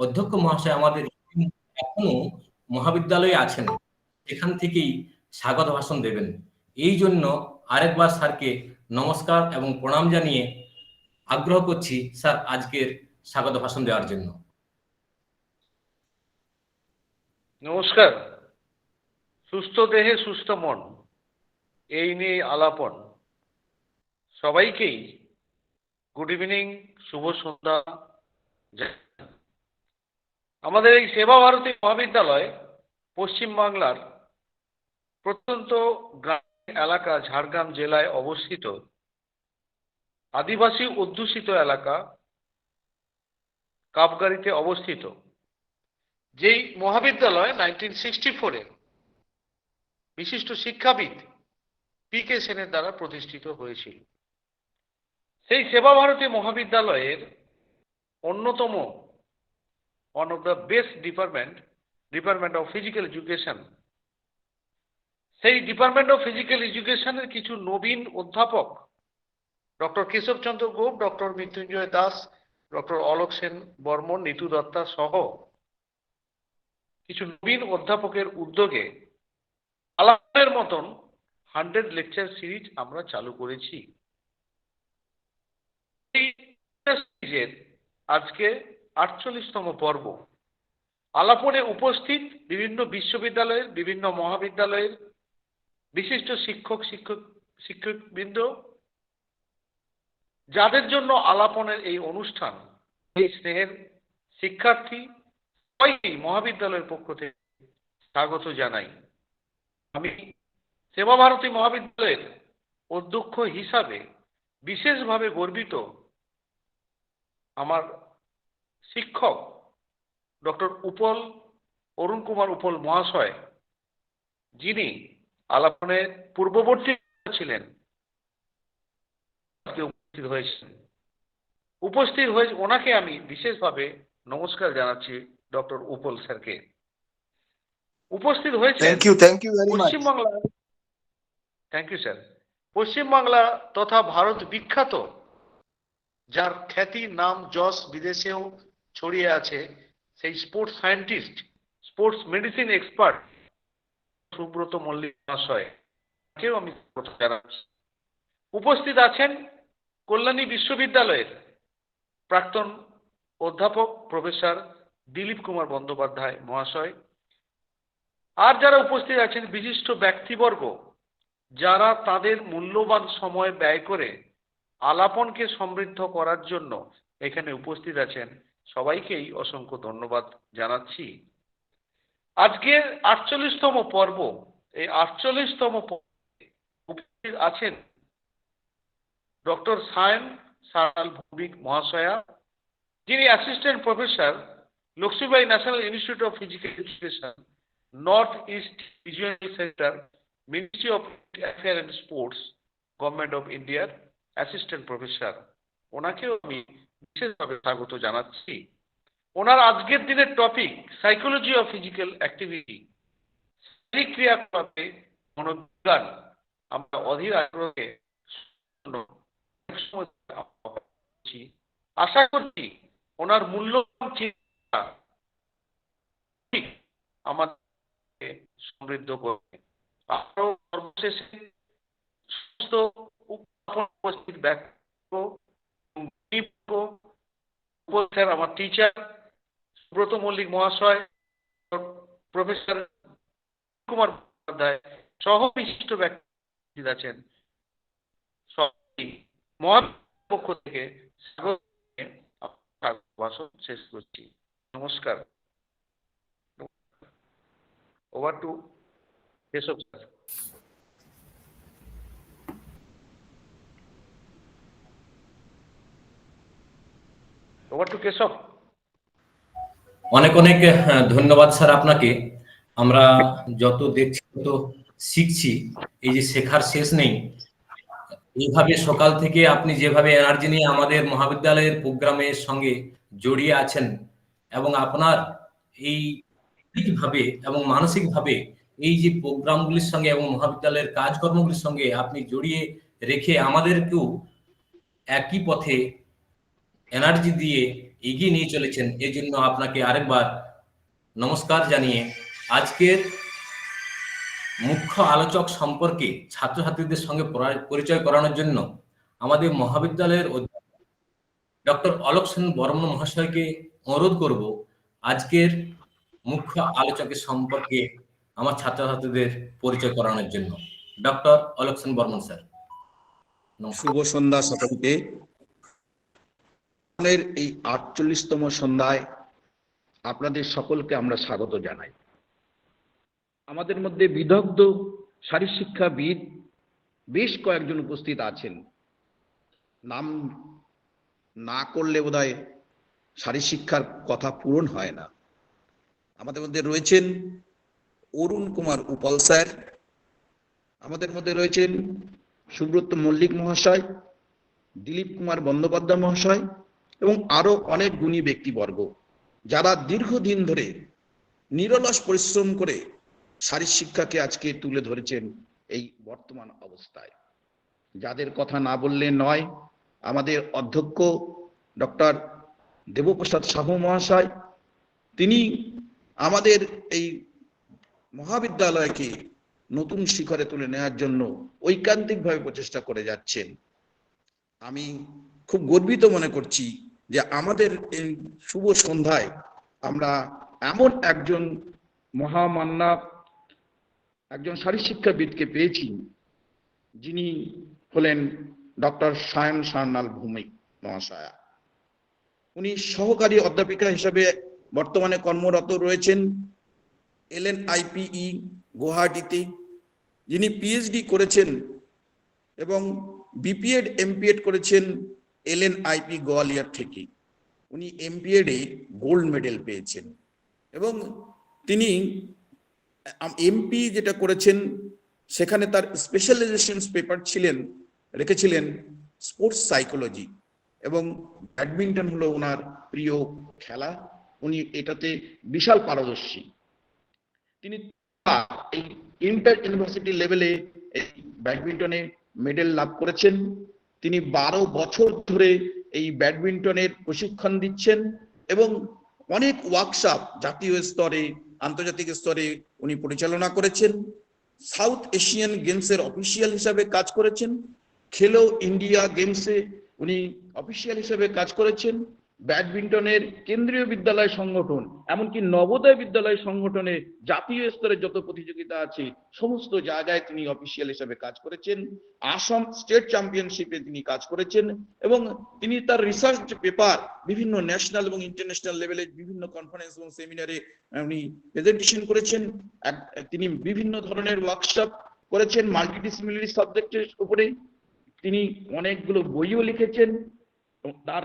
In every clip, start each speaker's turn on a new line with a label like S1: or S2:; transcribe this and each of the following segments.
S1: অধ্যক্ষ মহাশয় আমাদের এখনো মহাবিদ্যালয়ে আছেন, এখান থেকেই স্বাগত ভাষণ দেবেন। এই জন্য আরেকবার স্যারকে নমস্কার এবং প্রণাম জানিয়ে আগ্রহ করছি স্যার আজকের স্বাগত ভাষণ দেওয়ার জন্য।
S2: নমস্কার। সুস্থ দেহে সুস্থ মন, এই নিয়ে আলাপন। সবাইকেই গুড ইভিনিং, শুভ সন্ধ্যা। আমাদের এই সেবা ভারতী মহাবিদ্যালয় পশ্চিমবাংলার প্রত্যন্ত গ্রামীণ এলাকা ঝাড়গ্রাম জেলায় অবস্থিত আদিবাসী অধ্যুষিত এলাকা কাপগাড়িতে অবস্থিত। যেই মহাবিদ্যালয় 1964-এ বিশিষ্ট শিক্ষাবিদ পি.কে. সেনের দ্বারা প্রতিষ্ঠিত হয়েছিল। সেই সেবা ভারতী মহাবিদ্যালয়ের অন্যতম one of the best department of physical education, সেই ডিপার্টমেন্ট অফ ফিজিক্যাল এডুকেশনের কিছু নবীন অধ্যাপক ডক্টর কেশবচন্দ্র গোপ, ডক্টর মৃত্যুঞ্জয় দাস, ডক্টর অলোক সেন বর্মন, নিতু দত্তা সহ কিছু নবীন অধ্যাপকের উদ্যোগে আলাপের মতন 100 লেকচার সিরিজ আমরা চালু করেছি। এই সিরিজের আজকে 48তম পর্ব। আলাপনে উপস্থিত বিভিন্ন বিশ্ববিদ্যালয়ের, বিভিন্ন মহাবিদ্যালয়ের বিশিষ্ট শিক্ষকবৃন্দ, যাদের জন্য আলাপনের এই অনুষ্ঠান, এই স্নেহের শিক্ষার্থী সবাইকে মহাবিদ্যালয়ের পক্ষ থেকে স্বাগত জানাই। আমি সেবা ভারতী মহাবিদ্যালয়ের অধ্যক্ষ হিসাবে বিশেষভাবে গর্বিত আমার শিক্ষক ডক্টর অরুণ কুমার উপল মহাশয়, যিনি আলাপনের পূর্ববর্তী ছিলেন, উপস্থিত হয়ে ওনাকে আমি বিশেষভাবে নমস্কার জানাচ্ছি। ডক্টর উপল স্যারকে উপস্থিত হয়েছে Paschimbangla. Thank you sir. Paschimbangla তথা ভারত বিখ্যাত, যার খ্যাতি নাম যশ বিদেশেও ছড়িয়ে আছে, সেই sports scientist, sports medicine expert Subrata Mallick মহাশয়, কেউ আমি জানাচ্ছি। উপস্থিত আছেন কল্যাণী বিশ্ববিদ্যালয়ের প্রাক্তন অধ্যাপক প্রফেসর দিলীপ কুমার বন্দ্যোপাধ্যায় মহাশয়। আর যারা উপস্থিত আছেন বিশিষ্ট ব্যক্তিবর্গ, যারা তাদের মূল্যবান সময় ব্যয় করে আলাপনকে সমৃদ্ধ করার জন্য এখানে উপস্থিত আছেন, সবাইকেই অসংখ্য ধন্যবাদ জানাচ্ছি। আজকের 48তম পর্ব, এই 48তম পর্বে উপস্থিত আছেন ডক্টর সায়ন ভৌমিক মহাশয়া, যিনি assistant professor, Lakshmibai national institute of physical education, north east regional centre, ministry of affair and sports, government of ইন্ডিয়ার অ্যাসিস্ট্যান্ট প্রফেসর। ওনাকেও আমি বিশেষভাবে স্বাগত জানাচ্ছি। ওনার আজকের দিনের topic psychology of physical activity, শারীরিক ক্রিয়াকলাপে মনোবিজ্ঞান। আমরা অধীর আগ্রহে আশা করছি ওনার মূল্যবান চিন্তা আমাদেরকে সমৃদ্ধ করবে। আরো সর্বশেষে সমস্ত উপস্থিত ব্যক্তি, আমার টিচার সুব্রত মল্লিক মহাশয়, প্রফেসর কুমার বন্দ্যোপাধ্যায় সহ বিশিষ্ট ব্যক্তি আছেন, সবাই মহাবিদ্যালয়ের পক্ষ থেকে ভাষণ শেষ করছি। নমস্কার। Over to Keshav sir. Over to Keshav.
S1: অনেক অনেক ধন্যবাদ স্যার আপনাকে। আমরা যত দেখছি তত শিখছি, এই যে শেখার শেষ নেই। এইভাবে সকাল থেকে আপনি যেভাবে এনার্জি নিয়ে আমাদের মহাবিদ্যালয়ের প্রোগ্রামের সঙ্গে জড়িয়ে আছেন এবং আপনার এই ভাবে এবং মানসিকভাবে এই যে প্রোগ্রামগুলির সঙ্গে এবং মহাবিদ্যালয়ের কাজকর্মগুলির সঙ্গে আপনি জড়িয়ে রেখে আমাদেরকেও একই পথে এনার্জি দিয়ে এগিয়ে নিয়ে চলেছেন। এই জন্য আপনাকে আরেকবার নমস্কার জানিয়ে আজকের মুখ্য আলোচক সম্পর্কে ছাত্রছাত্রীদের সঙ্গে পরিচয় করানোর জন্য আমাদের মহাবিদ্যালয়ের ডক্টর অলোক সেন বর্মন মহাশয়কে অনুরোধ করব আজকের মুখ্য আলোচকের সম্পর্কে আমার ছাত্রছাত্রীদের পরিচয় করানোর জন্য। ডক্টর অলোক সেন বর্মন স্যার,
S3: শুভ সন্ধ্যা সকলকে। এই ৪৮তম সন্ধ্যায় আপনাদের সকলকে আমরা স্বাগত জানাই। আমাদের মধ্যে বিদগ্ধ শারীরশিক্ষাবিদ বেশ কয়েকজন উপস্থিত আছেন। নাম না করলে বোধহয় শারীরশিক্ষার কথা পূরণ হয় না। আমাদের মধ্যে রয়েছেন অরুণ কুমার উপল স্যার, আমাদের মধ্যে রয়েছেন সুব্রত মল্লিক মহাশয়, দিলীপ কুমার বন্দ্যোপাধ্যায় মহাশয় এবং আরো অনেক গুণী ব্যক্তিবর্গ, যারা দীর্ঘদিন ধরে নিরলস পরিশ্রম করে শারীরশিক্ষাকে আজকে তুলে ধরেছেন এই বর্তমান অবস্থায়। যাদের কথা না বললে নয়, আমাদের অধ্যক্ষ ডক্টর দেবপ্রসাদ সাহু মহাশয়, তিনি আমাদের এই মহাবিদ্যালয়কে নতুন শিখরে তুলে নেওয়ার জন্য ঐকান্তিকভাবে প্রচেষ্টা করে যাচ্ছেন। আমি খুব গর্বিত মনে করছি যে আমাদের এই শুভ সন্ধ্যায় আমরা এমন একজন মহামান্না, একজন শারীরশিক্ষাবিদকে পেয়েছি, যিনি হলেন ডক্টর সায়ন সান্যাল ভৌমিক মহাশয়া। উনি সহকারী অধ্যাপিকা হিসেবে বর্তমানে কর্মরত রয়েছেন LNIPE গুয়াহাটিতে, যিনি PhD করেছেন এবং BPEd MPEd করেছেন LNIP গোয়ালিয়র থেকে। উনি MPEd এ গোল্ড মেডেল পেয়েছেন এবং তিনি MP যেটা করেছেন সেখানে তার স্পেশালাইজেশন পেপার রেখেছিলেন স্পোর্টস সাইকোলজি, এবং ব্যাডমিন্টন হলো ওনার প্রিয় খেলা। উনি এটাতে বিশাল পারদর্শী। তিনি এই ইন্টার ইউনিভার্সিটি লেভেলে এই ব্যাডমিন্টনে মেডেল লাভ করেছেন। তিনি 12 বছর ধরে এই ব্যাডমিন্টনের প্রশিক্ষণ দিচ্ছেন এবং অনেক ওয়ার্কশপ জাতীয় স্তরে, আন্তর্জাতিক স্তরে উনি পরিচালনা করেছেন। সাউথ এশিয়ান গেমসের অফিসিয়াল হিসাবে কাজ করেছেন। খেলো ইন্ডিয়া গেমসে উনি অফিসিয়াল হিসেবে কাজ করেছেন। ব্যাডমিন্টনের কেন্দ্রীয় বিদ্যালয় সংগঠন, এমনকি নবোদয় বিদ্যালয় সংগঠনে জাতীয় স্তরে যত প্রতিযোগিতা আছে সমস্ত জায়গায় তিনি অফিসিয়াল হিসেবে কাজ করেছেন। আসাম স্টেট চ্যাম্পিয়নশিপে তিনি কাজ করেছেন এবং তিনি তার রিসার্চ পেপার বিভিন্ন ন্যাশনাল এবং ইন্টারন্যাশনাল লেভেলে বিভিন্ন কনফারেন্স এবং সেমিনারে উনি প্রেজেন্টেশন করেছেন। তিনি বিভিন্ন ধরনের ওয়ার্কশপ করেছেন মাল্টিডিসিপ্লিনারি সাবজেক্টের উপরে। তিনি অনেকগুলো বইও লিখেছেন, তার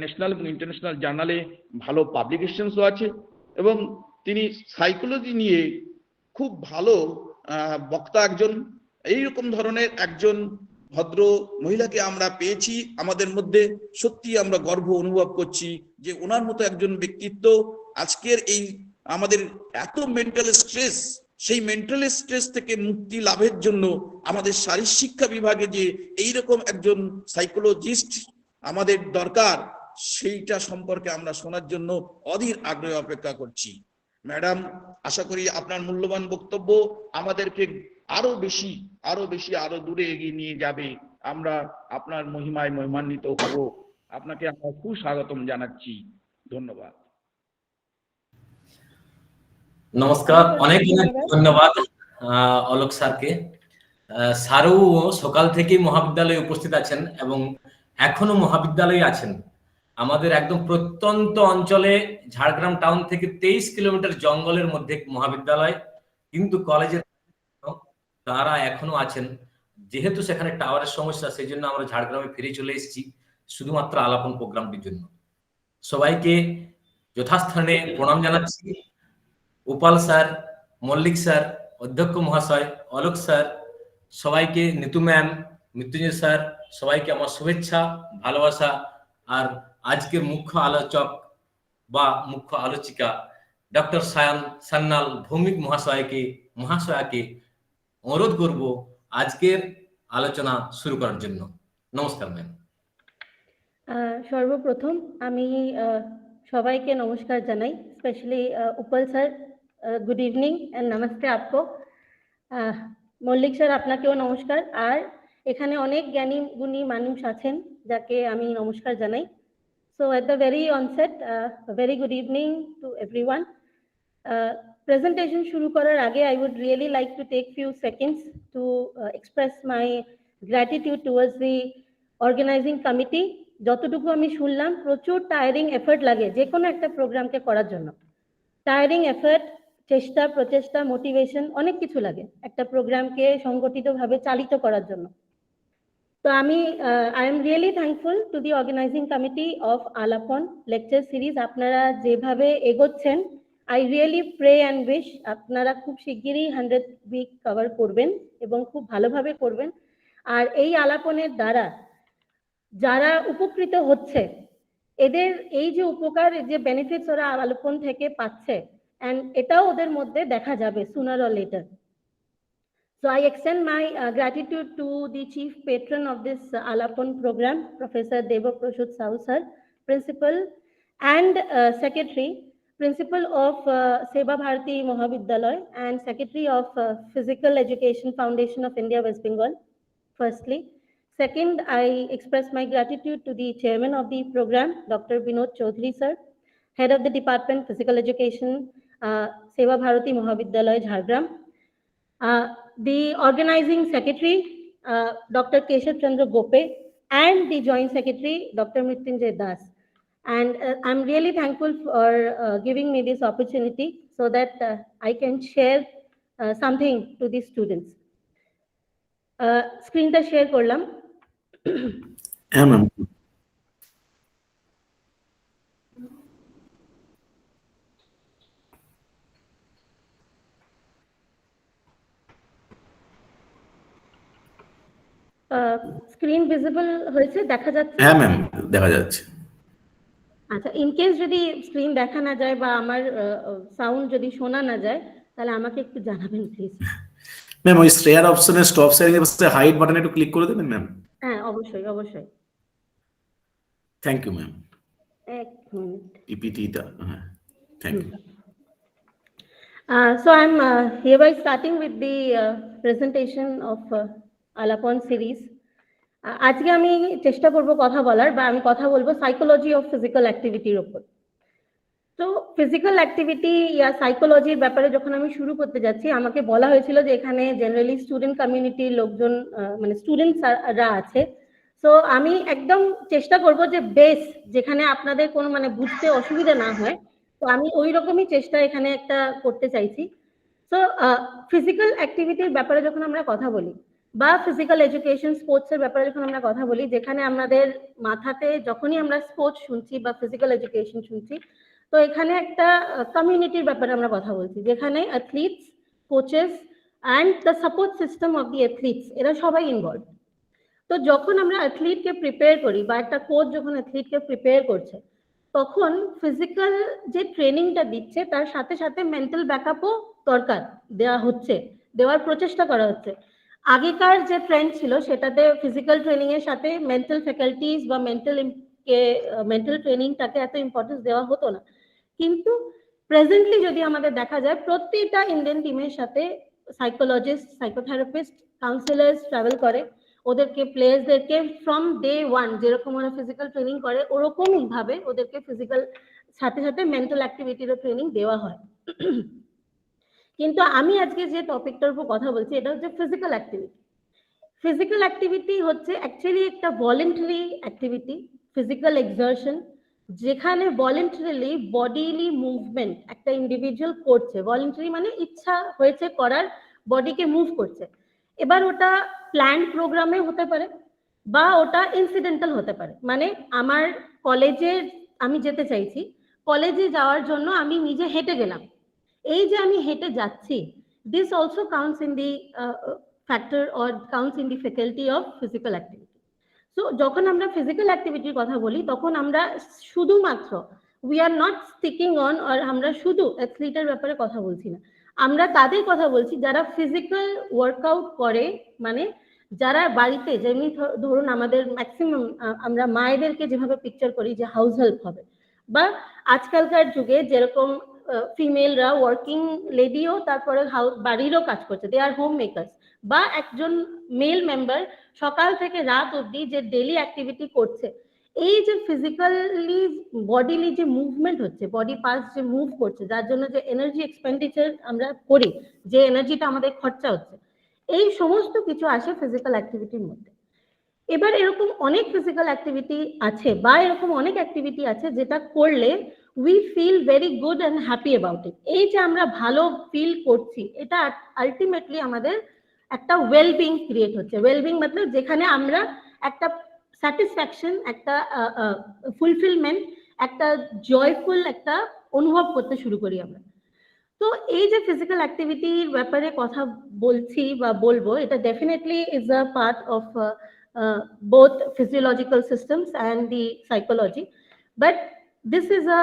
S3: ন্যাশনাল এবং ইন্টারন্যাশনাল জার্নালে ভালো পাবলিকেশনসও আছে এবং তিনি সাইকোলজি নিয়ে খুব ভালো বক্তা একজন। এইরকম ধরনের একজন ভদ্র মহিলাকে আমরা পেয়েছি আমাদের মধ্যে। সত্যি আমরা গর্ব অনুভব করছি যে ওনার মতো একজন ব্যক্তিত্ব আজকের এই আমাদের এত মেন্টাল স্ট্রেস, সেই মেন্টাল স্ট্রেস থেকে মুক্তি লাভের জন্য আমাদের শারীরশিক্ষা বিভাগে যে এইরকম একজন সাইকোলজিস্ট আমাদের দরকার, সেইটা সম্পর্কে আমরা শোনার জন্য অধীর আগ্রহে অপেক্ষা করছি। ম্যাডাম, আশা করি আপনার মূল্যবান বক্তব্য আমাদেরকে আরো দূরে এগিয়ে নিয়ে যাবে। আমরা আপনার মহিমায় মহিমান্বিত হব। আপনাকে আমরা সুস্বাগতম জানাচ্ছি। ধন্যবাদ।
S1: নমস্কার, অনেক অনেক ধন্যবাদ অলোক স্যারকে। স্যারও সকাল থেকেই মহাবিদ্যালয়ে উপস্থিত আছেন এবং এখনো মহাবিদ্যালয়ে আছেন। আমাদের একদম প্রত্যন্ত অঞ্চলে ঝাড়গ্রাম টাউন থেকে 23 কিলোমিটার জঙ্গলের মধ্যে মহাবিদ্যালয়, কিন্তু কলেজের তারা এখনো আছেন। যেহেতু সেখানে টাওয়ারের সমস্যা, সেই জন্য আমরা ঝাড়গ্রামে ফিরে চলে এসেছি শুধুমাত্র আলাপন প্রোগ্রামটির জন্য। সবাইকে যথাস্থানে প্রণাম জানাচ্ছি। উপাল স্যার, মল্লিক স্যার, অধ্যক্ষ মহাশয়, অলোক স্যার, সবাইকে, নিতু ম্যাম, মৃত্যুঞ্জয় স্যার, সবাইকে আমার শুভেচ্ছা, ভালোবাসা। আর আজকের মুখ্য আলোচক বা মুখ্য আলোচিকা ডক্টর সায়ন সান্যাল ভৌমিক মহাশয়াকে অনুরোধ করব আজকের আলোচনা শুরু করার জন্য। নমস্কার ম্যাম।
S4: সর্বপ্রথম আমি সবাইকে নমস্কার জানাই, specially Upal sir, good evening and নমস্তে আপকো। মল্লিক স্যার, আপনাকেও নমস্কার। আর এখানে অনেক জ্ঞানী গুণী মানুষ আছেন যাকে আমি নমস্কার জানাই। So at the very onset, very good evening to everyone. Presentation শুরু করার আগে I would really like to take few seconds to express my gratitude towards the organising committee. যতটুকু আমি শুনলাম, প্রচুর টায়ারিং এফর্ট লাগে যে কোনো একটা প্রোগ্রামকে করার জন্য। টায়ারিং এফর্ট, চেষ্টা, প্রচেষ্টা, মোটিভেশন, অনেক কিছু লাগে একটা প্রোগ্রামকে সংগঠিতভাবে চালিত করার জন্য। তো আমি I am really thankful to the organising committee of Alapan lecture series. আপনারা যেভাবে এগোচ্ছেন, I really pray and wish আপনারা খুব শিগগিরই 100 উইক কভার করবেন এবং খুব ভালোভাবে করবেন। আর এই আলাপনের দ্বারা যারা উপকৃত হচ্ছে, এদের এই যে উপকার, যে বেনিফিটস ওরা আলাপন থেকে পাচ্ছে, অ্যান্ড এটাও ওদের মধ্যে দেখা যাবে sooner or later. So I extend my gratitude to the chief patron of this Alapan program, Professor Debaprashud Sahu sir, principal and secretary, principal of Seva Bharati Mahavidyalaya and secretary of Physical Education Foundation of India, West Bengal, firstly. Second, I express my gratitude to the chairman of the program, Dr. Vinod Chaudhary sir, head of the department, Physical Education, Seva Bharati Mahavidyalaya, Jhargram. The organizing secretary, Dr. Keshav Chandra Gope, and the joint secretary, Dr. Mrityunjay Das. And I'm really thankful for giving me this opportunity so that I can share something to the students. Screen ta share korlam.
S5: হ্যাঁ ma'am.
S4: Screen visible হয়েছে, দেখা যাচ্ছে?
S5: হ্যাঁ ma'am, দেখা যাচ্ছে।
S4: আচ্ছা, in case যদি screen দেখা না যায় বা আমার সাউন্ড যদি শোনা না যায়, তাহলে আমাকে একটু জানাবেন প্লিজ।
S5: ম্যাম, ওই শেয়ার অপশনে স্টপ শেয়ারিং এর পাশে হাইড বাটনে একটু ক্লিক করে দেবেন ম্যাম।
S4: হ্যাঁ, অবশ্যই অবশ্যই।
S5: Thank you ma'am.
S4: এক মিনিট।
S5: পিপিটিটা, হ্যাঁ, thank you.
S4: So I'm hereby starting with the presentation of Alapan series. আজকে আমি চেষ্টা করব কথা বলার, বা আমি কথা বলবো সাইকোলজি অফ ফিজিক্যাল অ্যাক্টিভিটির উপর। তো ফিজিক্যাল অ্যাক্টিভিটি ইয়া সাইকোলজির ব্যাপারে যখন আমি শুরু করতে যাচ্ছি, আমাকে বলা হয়েছিল যে এখানে জেনারেলি স্টুডেন্ট কমিউনিটির লোকজন, মানে স্টুডেন্টসরা আছে। সো আমি একদম চেষ্টা করব যে বেস, যেখানে আপনাদের কোনো মানে বুঝতে অসুবিধা না হয়, তো আমি ওই রকমই চেষ্টা এখানে একটা করতে চাইছি। সো ফিজিক্যাল অ্যাক্টিভিটির ব্যাপারে যখন আমরা কথা বলি, বা ফিজিক্যাল এডুকেশন স্পোর্টসের ব্যাপারে যখন আমরা কথা বলি, যেখানে আমাদের মাথাতে যখনই আমরা স্পোর্টস শুনছি বা ফিজিক্যাল এডুকেশন শুনছি, তো এখানে একটা কমিউনিটির ব্যাপারে আমরা কথা বলছি, যেখানে athletes, coaches and the support system of the athletes, এরা সবাই ইনভলভ। তো যখন আমরা অ্যাথলিটকে প্রিপেয়ার করি, বা একটা কোচ যখন অ্যাথলিটকে প্রিপেয়ার করছে, তখন ফিজিক্যাল যে ট্রেনিংটা দিচ্ছে তার সাথে সাথে মেন্টাল ব্যাকআপও দরকার দেওয়া হচ্ছে, দেওয়ার প্রচেষ্টা করা হচ্ছে। আগেকার যে ট্রেন্ড ছিল, সেটাতে ফিজিক্যাল ট্রেনিং এর সাথে মেন্টাল ফ্যাকাল্টিজ বা মেন্টাল ট্রেনিংটাকে এত ইম্পর্টেন্স দেওয়া হতো না। কিন্তু প্রেজেন্টলি যদি আমাদের দেখা যায়, প্রত্যেকটা ইন্ডিয়ান টিমের সাথে সাইকোলজিস্ট, সাইকোথেরাপিস্ট, কাউন্সিলার্স ট্রাভেল করে। ওদেরকে প্লেয়ার্সদেরকে ফ্রম ডে ওয়ান যেরকম ওরা ফিজিক্যাল ট্রেনিং করে, ওরকমই ভাবে ওদেরকে ফিজিক্যাল সাথে সাথে মেন্টাল অ্যাক্টিভিটিরও ট্রেনিং দেওয়া হয়। কিন্তু আমি আজকে যে টপিকটার উপর কথা বলছি, এটা হচ্ছে ফিজিক্যাল অ্যাক্টিভিটি। ফিজিক্যাল অ্যাক্টিভিটি হচ্ছে অ্যাকচুয়ালি একটা ভলেন্টারি অ্যাক্টিভিটি, ফিজিক্যাল এক্সারশন, যেখানে ভলেন্টারিলি বডিলি মুভমেন্ট একটা ইন্ডিভিজুয়াল করছে। ভলেন্টারি মানে ইচ্ছা হয়েছে করার, বডিকে মুভ করছে। এবার ওটা প্ল্যান প্রোগ্রামে হতে পারে, বা ওটা ইনসিডেন্টাল হতে পারে। মানে আমার কলেজে আমি যেতে চাইছি, কলেজে যাওয়ার জন্য আমি নিজে হেঁটে গেলাম, এই যে আমি হেঁটে যাচ্ছি, this also counts in the factor or counts in the faculty of physical activity. So যখন আমরা ফিজিক্যাল অ্যাক্টিভিটির কথা বলি, তখন আমরা শুধুমাত্র we are not sticking on, আর আমরা শুধু অ্যাথলিটের ব্যাপারে কথা বলছি না, আমরা তাদের কথা বলছি যারা ফিজিক্যাল ওয়ার্কআউট করে, মানে যারা বাড়িতে যেমনি ধরুন আমাদের ম্যাক্সিমাম আমরা মায়েদেরকে যেভাবে পিকচার করি যে হাউস হেল্প হবে, বা আজকালকার যুগে যেরকম ফিমেলরা ওয়ার্কিং লেডিও তারপরে বাড়িরও কাজ করছে, দে আর হোম মেকার্স, বা একজন মেল মেম্বার সকাল থেকে রাত অবধি যে ডেলি অ্যাক্টিভিটি করছে, এই যে ফিজিক্যালি বডিলি যে মুভমেন্ট হচ্ছে, বডি পার্টস যে মুভ করছে, যার জন্য যে এনার্জি এক্সপেন্ডিচার আমরা করি, যে এনার্জিটা আমাদের খরচা হচ্ছে, এই সমস্ত কিছু আসে ফিজিক্যাল অ্যাক্টিভিটির মধ্যে। এবার এরকম অনেক ফিজিক্যাল অ্যাক্টিভিটি আছে বা এরকম অনেক অ্যাক্টিভিটি আছে যেটা করলে we feel very good and happy about it. এই যে আমরা ভালো ফিল করছি, এটা আলটিমেটলি আমাদের একটা ওয়েলবিং ক্রিয়েট হচ্ছে। ওয়েলবিং মতলব যেখানে আমরা একটা স্যাটিসফ্যাকশন, একটা ফুলফিলমেন্ট, একটা জয়ফুল একটা অনুভব করতে শুরু করি আমরা। তো এই যে ফিজিক্যাল অ্যাক্টিভিটির ব্যাপারে কথা বলছি বা বলবো, এটা definitely is a part of both physiological systems and the psychology, but this is a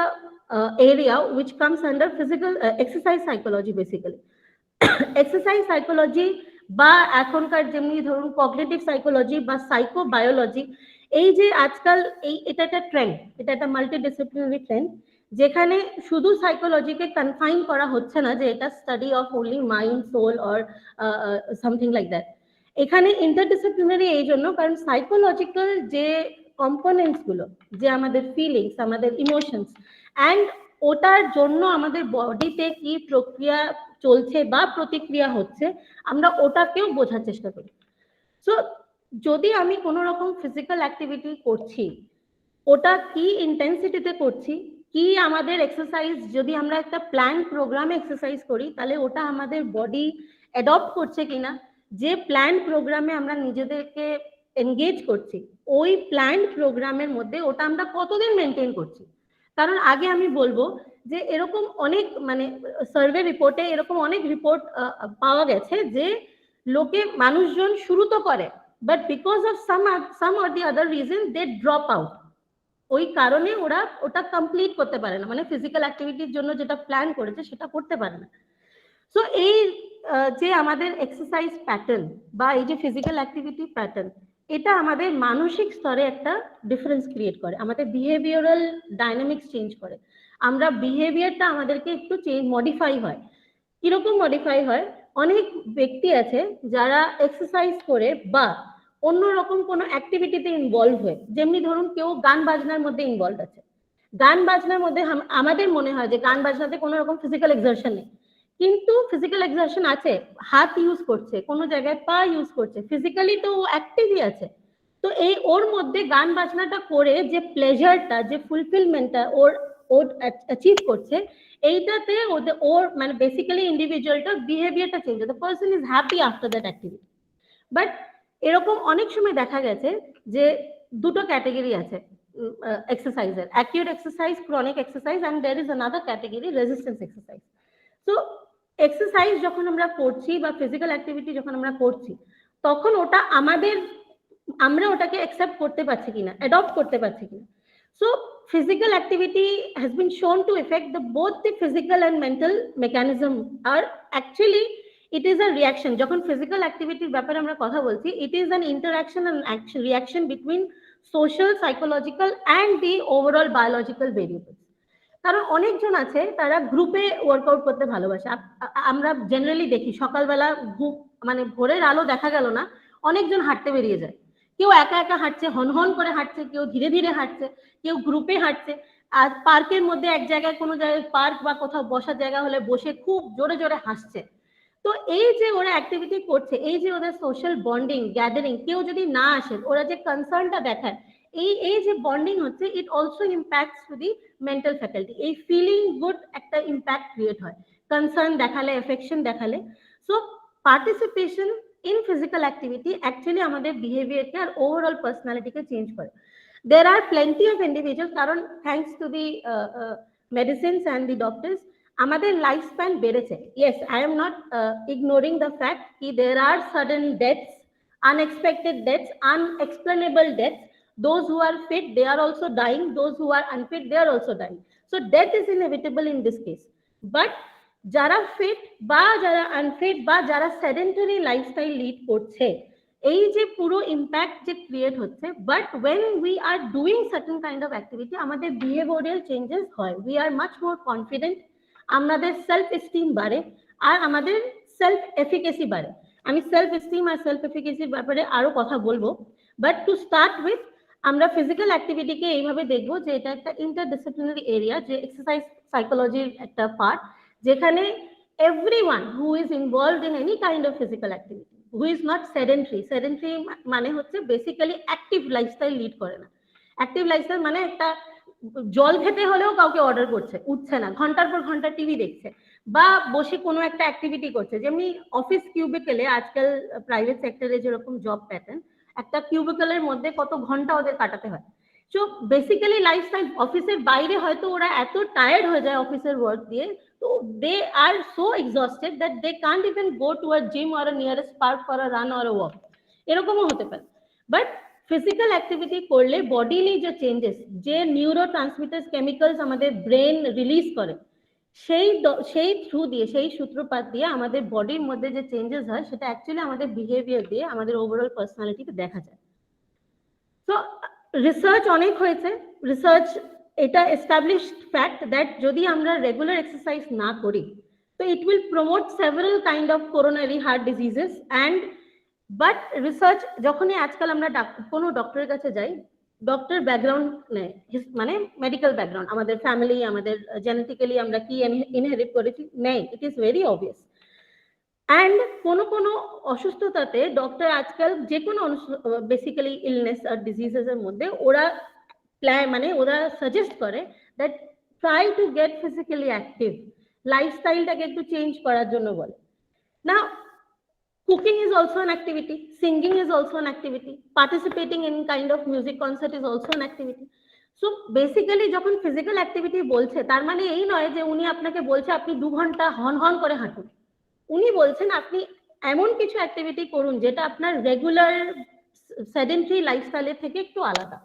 S4: area which comes under physical exercise psychology basically. Exercise psychology বা এখনকার যেমনি ধরুন কগনিটিভ সাইকোলজি বা সাইকোবায়োলজি, এই যে আজকাল এটা একটা ট্রেন্ড, এটা একটা মাল্টিডিসিপ্লিনারি ট্রেন্ড, যেখানে শুধু সাইকোলজিকে কনফাইন করা হচ্ছে না যে এটা study of only mind, soul or something like that. এখানে ইন্টারডিসিপ্লিনারি এই জন্য কারণ সাইকোলজিক্যাল যে কম্পোনেন্টস গুলো, যে আমাদের ফিলিংস, আমাদের ইমোশনস, অ্যান্ড ওটার জন্য আমাদের বডিতে কি প্রক্রিয়া চলছে বা প্রতিক্রিয়া হচ্ছে, আমরা ওটাকেও বোঝার চেষ্টা করি। সো যদি আমি কোনো রকম ফিজিক্যাল অ্যাক্টিভিটি করছি, ওটা কি ইন্টেন্সিটিতে করছি, কি আমাদের এক্সারসাইজ, যদি আমরা একটা প্ল্যান প্রোগ্রামে এক্সারসাইজ করি তাহলে ওটা আমাদের বডি অ্যাডপ্ট করছে কিনা, যে প্ল্যান প্রোগ্রামে আমরা নিজেদেরকে এনগেজ করছি ওই প্ল্যান প্রোগ্রামের মধ্যে ওটা আমরা কতদিন মেনটেন করছি। কারণ আগে আমি বলবো যে এরকম অনেক মানে সার্ভে রিপোর্টে এরকম অনেক রিপোর্ট পাওয়া গেছে যে মানুষজন শুরু তো করে, but because of some or the other reason they drop out. ওই কারণে ওরা ওটা কমপ্লিট করতে পারে না, মানে ফিজিক্যাল অ্যাক্টিভিটির জন্য যেটা প্ল্যান করেছে সেটা করতে পারে না। সো এই যে আমাদের এক্সারসাইজ প্যাটার্ন বা এই যে ফিজিক্যাল অ্যাক্টিভিটি প্যাটার্ন, এটা আমাদের মানসিক স্তরে একটা ডিফারেন্স ক্রিয়েট করে, আমাদের বিহেভিয়ারাল ডাইনামিক্স চেঞ্জ করে, আমরা বিহেভিয়ারটা আমাদেরকে একটু মডিফাই হয়। কিরকম মডিফাই হয়, অনেক ব্যক্তি আছে যারা এক্সারসাইজ করে বা অন্যরকম কোনো অ্যাক্টিভিটিতে ইনভলভ হয়ে, যেমনি ধরুন কেউ গান বাজনার মধ্যে ইনভলভ আছে, গান বাজনার মধ্যে আমাদের মনে হয় যে গান বাজনাতে কোনো রকম ফিজিক্যাল এক্সারশন নেই, কিন্তু ফিজিক্যাল এক্সারশন আছে, হাত ইউজ করছে, কোনো জায়গায় পা ইউজ করছে, ফিজিক্যালি তো ও অ্যাক্টিভই আছে। তো এই ওর মধ্যে গান বাজনাটা করে যে প্লেজারটা, যে ফুলফিলমেন্টটা ওর অ্যাচিভ করছে, এইটাতে ওর মানে বেসিক্যালি ইন্ডিভিজুয়ালটা বিহেভিয়ারটা চেঞ্জ হয়, the person is happy after that activity. But এরকম অনেক সময় দেখা গেছে যে দুটো ক্যাটাগরি আছে এক্সারসাইজের, acute exercise, chronic exercise, and there is another category resistance exercise. তো এক্সারসাইজ যখন আমরা করছি বা ফিজিক্যাল অ্যাক্টিভিটি যখন আমরা করছি, তখন ওটা আমরা ওটাকে অ্যাকসেপ্ট করতে পারছি কিনা, অ্যাডপ্ট করতে পারছি কিনা। So physical activity has been shown to affect both the physical and mental mechanism are actually it is a reaction. যখন physical activity ব্যাপারে আমরা কথা বলছি, it is an interaction and action reaction between social, psychological and the overall biological variables. কারণ অনেকজন আছে তারা গ্রুপে ওয়ার্কআউট করতে ভালোবাসে। আমরা জেনারেলি দেখি সকালবেলা মানে ভোরের আলো দেখা গেল না, অনেকজন হাঁটতে বেরিয়ে যায়, কেউ একা একা হাঁটছে, হনহন করে হাঁটছে, কেউ ধীরে ধীরে হাঁটছে, কেউ গ্রুপে হাঁটছে, আর পার্কের মধ্যে এক জায়গায় কোনো জায়গায় পার্ক বা কোথাও বসার জায়গা হলে বসে খুব জোরে জোরে হাসছে। তো এই যে ওরা অ্যাক্টিভিটি করছে, এই যে ওদের সোশ্যাল বন্ডিং, গ্যাদারিং, কেউ যদি না আসে ওরা যে কনসার্নটা দেখায়, এই যে বন্ডিং হচ্ছে, it also impacts to the mental faculty. এই ফিলিং গুড একটা ইম্প্যাক্ট ক্রিয়েট হয় কনসার্ন দেখালে, এফেকশন দেখালে। So participation in physical activity actually আমাদের বিহেভিয়ারকে আর ওভারঅল পার্সোনালিটিকে চেঞ্জ করে। There are plenty of individuals, কারণ thanks to the medicines and the doctors আমাদের life span বেড়েছে। Yes, I am not ignoring the fact that there are sudden deaths, unexpected deaths, unexplainable deaths. Those who are fit, they are also dying. Those who are unfit, they are also dying. So death is inevitable in this case. But যারা fit বা যারা unfit বা যারা sedentary lifestyle lead করছে, এই যে পুরো impact যে ক্রিয়েট হচ্ছে, but when we are doing certain kind of activity আমাদের বিহেভিয়ারাল চেঞ্জেস হয়, we are much more confident, আমাদের সেলফ এস্টিম বাড়ে আর আমাদের সেলফ এফিকেসি বাড়ে। আমি সেলফ এস্টিম আর সেলফ এফিকেসির ব্যাপারে আরো কথা বলবো, বাট টু স্টার্ট উইথ আমরা ফিজিক্যাল অ্যাক্টিভিটিকে এইভাবে দেখবো যে এটা একটা ইন্টারডিসিপ্লিনারি এরিয়া, যে এক্সারসাইজ সাইকোলজির একটা পার্ট, যেখানে everyone who is involved in any kind of physical activity, who is not sedentary মানে হচ্ছে বেসিক্যালি অ্যাক্টিভ লাইফস্টাইল লিড করে না। অ্যাক্টিভ লাইফস্টাইল মানে একটা জল খেতে হলেও কাউকে অর্ডার করছে, উঠছে না, ঘন্টার পর ঘন্টা টিভি দেখছে বা বসে কোনো একটা অ্যাক্টিভিটি করছে। যেমনি অফিস কিউবিকেলে আজকাল প্রাইভেট সেক্টরে যেরকম জব প্যাটার্ন, একটা কিউবিকেলের মধ্যে কত ঘন্টা ওদের কাটাতে হয়। সো বেসিক্যালি লাইফস্টাইল অফিসের বাইরে হয়তো ওরা এত টায়ার্ড হয়ে যায় অফিসের ওয়ার্ক দিয়ে, তো they are so exhausted that they can't even go to a gym or a nearest park for a run or a walk, এরকমও হতে পারে। বাট ফিজিক্যাল অ্যাক্টিভিটি করলে বডিলি যে চেঞ্জেস, যে নিউরো ট্রান্সমিটার্স কেমিক্যালস আমাদের brain release করে, সেই through দিয়ে, সেই সূত্রপাত দিয়ে আমাদের বডির মধ্যে যে চেঞ্জেস হয় সেটা অ্যাকচুয়ালি আমাদের বিহেভিয়ার দিয়ে আমাদের ওভারঅল পার্সোনালিটিতে দেখা যায়। তো রিসার্চ অনেক হয়েছে, রিসার্চ এটা এস্টাবলিশড ফ্যাক্ট দ্যাট যদি আমরা রেগুলার এক্সারসাইজ না করি তো it will promote several kind of coronary heart diseases and but research যখনই আজকাল আমরা কোনো ডক্টরের কাছে যাই, ডক্টর ব্যাকগ্রাউন্ড নেয়, মানে মেডিকেল ব্যাকগ্রাউন্ড, আমাদের ফ্যামিলি, আমাদের জেনেটিক্যালি আমরা কি ইনহেরিট করেছি নেই, ইট ইজ ভেরি অবভিয়াস। অ্যান্ড কোনো অসুস্থতাতে ডক্টর আজকাল যে কোনো বেসিক্যালি ইলনেস আর ডিজিজেস এর মধ্যে ওরা ওরা সাজেস্ট করে that try to get physically active, লাইফস্টাইলটাকে একটু চেঞ্জ করার জন্য বলে। না, cooking is also an activity, singing is also an activity, participating in kind of music concert is also an activity. So basically যখন ফিজিক্যাল অ্যাক্টিভিটি বলছে তার মানে এই নয় যে উনি আপনাকে বলছে আপনি 2 ঘন্টা হন হন করে হাঁটুন, উনি বলছেন আপনি এমন কিছু অ্যাক্টিভিটি করুন যেটা আপনার রেগুলার সেডেন্টারি লাইফস্টাইলের থেকে একটু আলাদা,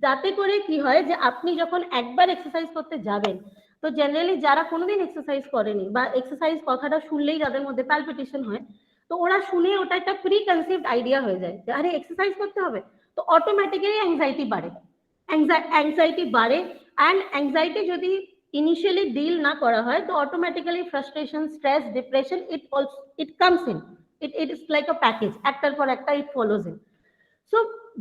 S4: যাতে করে কি হয় যে আপনি যখন একবার এক্সারসাইজ করতে যাবেন, তো জেনারেলি যারা কোনোদিন এক্সারসাইজ করেনি বা এক্সারসাইজ কথাটা শুনলেই যাদের মধ্যে প্যালপিটেশন হয়, তো ওরা শুনে ওটা একটা প্রি কনসিভড আইডিয়া হয়ে যায় যে আরে এক্সারসাইজ করতে হবে, তো অটোমেটিক্যালি অ্যাংজাইটি বাড়ে, অ্যান্ড অ্যাংজাইটি যদি ইনিশিয়ালি ডিল না করা হয় তো automatically frustration, stress, depression it comes in, it is like a package, একটার পর একটা ইট ফলোজ ইন। সো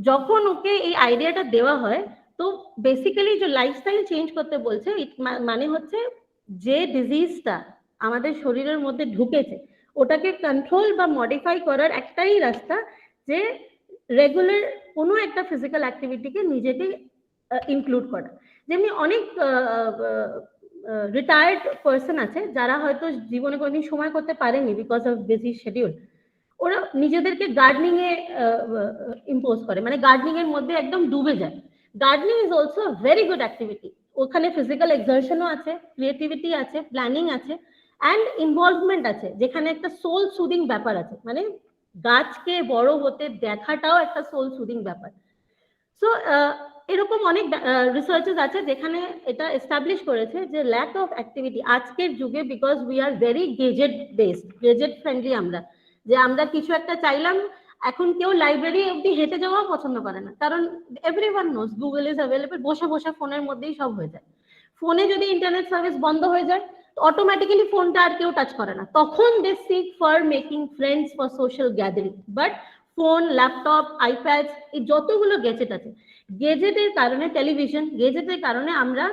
S4: যখন ওকে এই আইডিয়াটা দেওয়া হয় তো বেসিক্যালি যে লাইফস্টাইল চেঞ্জ করতে বলছে, মানে হচ্ছে যে ডিজিজটা আমাদের শরীরের মধ্যে ঢুকেছে ওটাকে কন্ট্রোল বা মডিফাই করার একটাই রাস্তা যে রেগুলার কোনো একটা ফিজিক্যাল অ্যাক্টিভিটিকে নিজেকে ইনক্লুড করা। যেমনি অনেক রিটায়ার্ড পার্সন আছে যারা হয়তো জীবনে কোনোদিন সময় করতে পারেনি বিকজ অফ বিজি শিডিউল, ওরা নিজেদেরকে গার্ডেনিং এ ইম্পোজ করে, মানে গার্ডেনিং এর মধ্যে একদম ডুবে যায়। Gardening is also very good activity, ওখানে ফিজিক্যাল এক্সারশনও আছে, ক্রিয়েটিভিটি আছে, প্ল্যানিং আছে অ্যান্ড ইনভলভমেন্ট আছে, যেখানে একটা সোল সুদিং ব্যাপার আছে, মানে গাছকে বড় হতে দেখাটাও একটা সোল সুদিং ব্যাপার। সো এরকম অনেক রিসার্চেস আছে যেখানে এটা এস্টাবলিশ করেছে যে ল্যাক অফ অ্যাক্টিভিটি আজকের যুগে, because we are very gadget based, gadget friendly আমরা, যে আমরা কিছু একটা চাইলাম, এখন কেউ লাইব্রেরি অব্দি হেঁটে যাওয়াও পছন্দ করে না, কারণ everyone knows Google is available, বসে বসে ফোনের মধ্যেই সব হয়ে যায়। ফোনে যদি ইন্টারনেট সার্ভিস বন্ধ হয়ে যায় অটোমেটিক্যালি ফোনটা আর কেউ টাচ করে না, তখন they seek for making friends for social gathering. But phone, laptop, iPad, এই যতগুলো গেজেট আছে, গেজেটের কারণে, টেলিভিশন, গেজেটের কারণে আমরা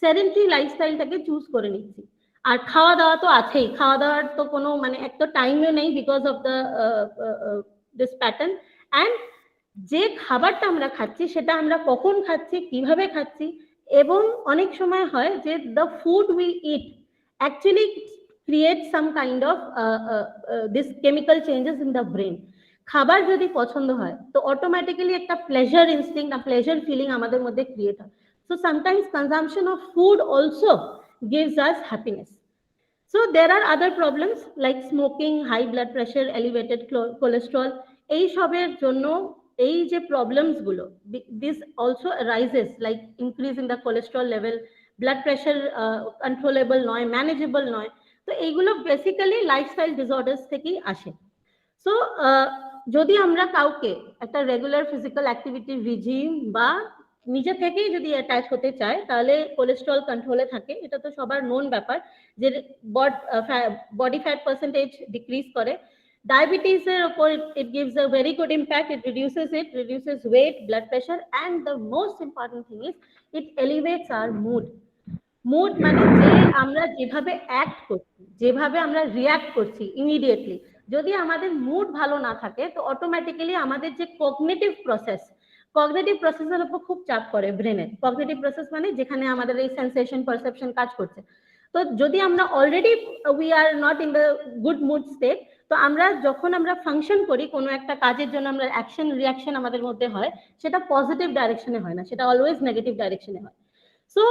S4: সেডেন্টারি লাইফস্টাইলটাকে চুজ করে নিচ্ছি। আর খাওয়া দাওয়া তো আছেই, খাওয়া দাওয়ার তো কোনো মানে একটা টাইমও নেই because of the this pattern. And যে খাবারটা আমরা খাচ্ছি সেটা আমরা কখন খাচ্ছি, কিভাবে খাচ্ছি, এবং অনেক সময় হয় যে the food we eat actually create some kind of this chemical changes in the brain. খাবার যদি পছন্দ হয় তো অটোমেটিক্যালি একটা প্লেজার ইনস্টিংক্ট, প্লেজার ফিলিং আমাদের মধ্যে ক্রিয়েট হয়। So sometimes consumption of food also gives us happiness. So there are other problems like smoking, high blood pressure, elevated cholesterol, এই সবের জন্য এই যে প্রবলেমস গুলো, this also arises like increase in the cholesterol level, blood pressure controllable নয়, manageable নয়, তো এইগুলো বেসিক্যালি লাইফস্টাইল ডিসঅর্ডার্স থেকেই আসে। সো যদি আমরা কাউকে একটা রেগুলার ফিজিক্যাল অ্যাক্টিভিটি রিজিম বা নিজে থেকেই যদি অ্যাটাচ হতে চায়, তাহলে কোলেস্ট্রল কন্ট্রোলে থাকে, এটা তো সবার নোন ব্যাপার, যে বডি ফ্যাট পার্সেন্টেজ ডিক্রিজ করে। ডায়াবেটিসের উপর it gives a very good impact, it reduces weight, blood pressure, and the most important thing is it elevates our mood. মানে যে আমরা যেভাবে অ্যাক্ট করছি, যেভাবে আমরা রিয়াক্ট করছি ইমিডিয়েটলি, যদি আমাদের মুড ভালো না থাকে, তো অটোমেটিক্যালি আমাদের যে কগনিটিভ প্রসেসের উপর খুব চাপ পড়ে ব্রেনের। কগনিটিভ প্রসেস মানে যেখানে আমাদের এই সেন্সেশন পারসেপশন কাজ করছে। তো যদি আমরা already we are not in the good mood state, তো আমরা যখন আমরা ফাংশন করি কোনো একটা কাজের জন্য, আমরা অ্যাকশন রিয়াকশন আমাদের মধ্যে হয়, সেটা পজিটিভ ডাইরেকশনে হয় না, সেটা অলওয়েজ নেগেটিভ ডাইরেকশনে হয়। সো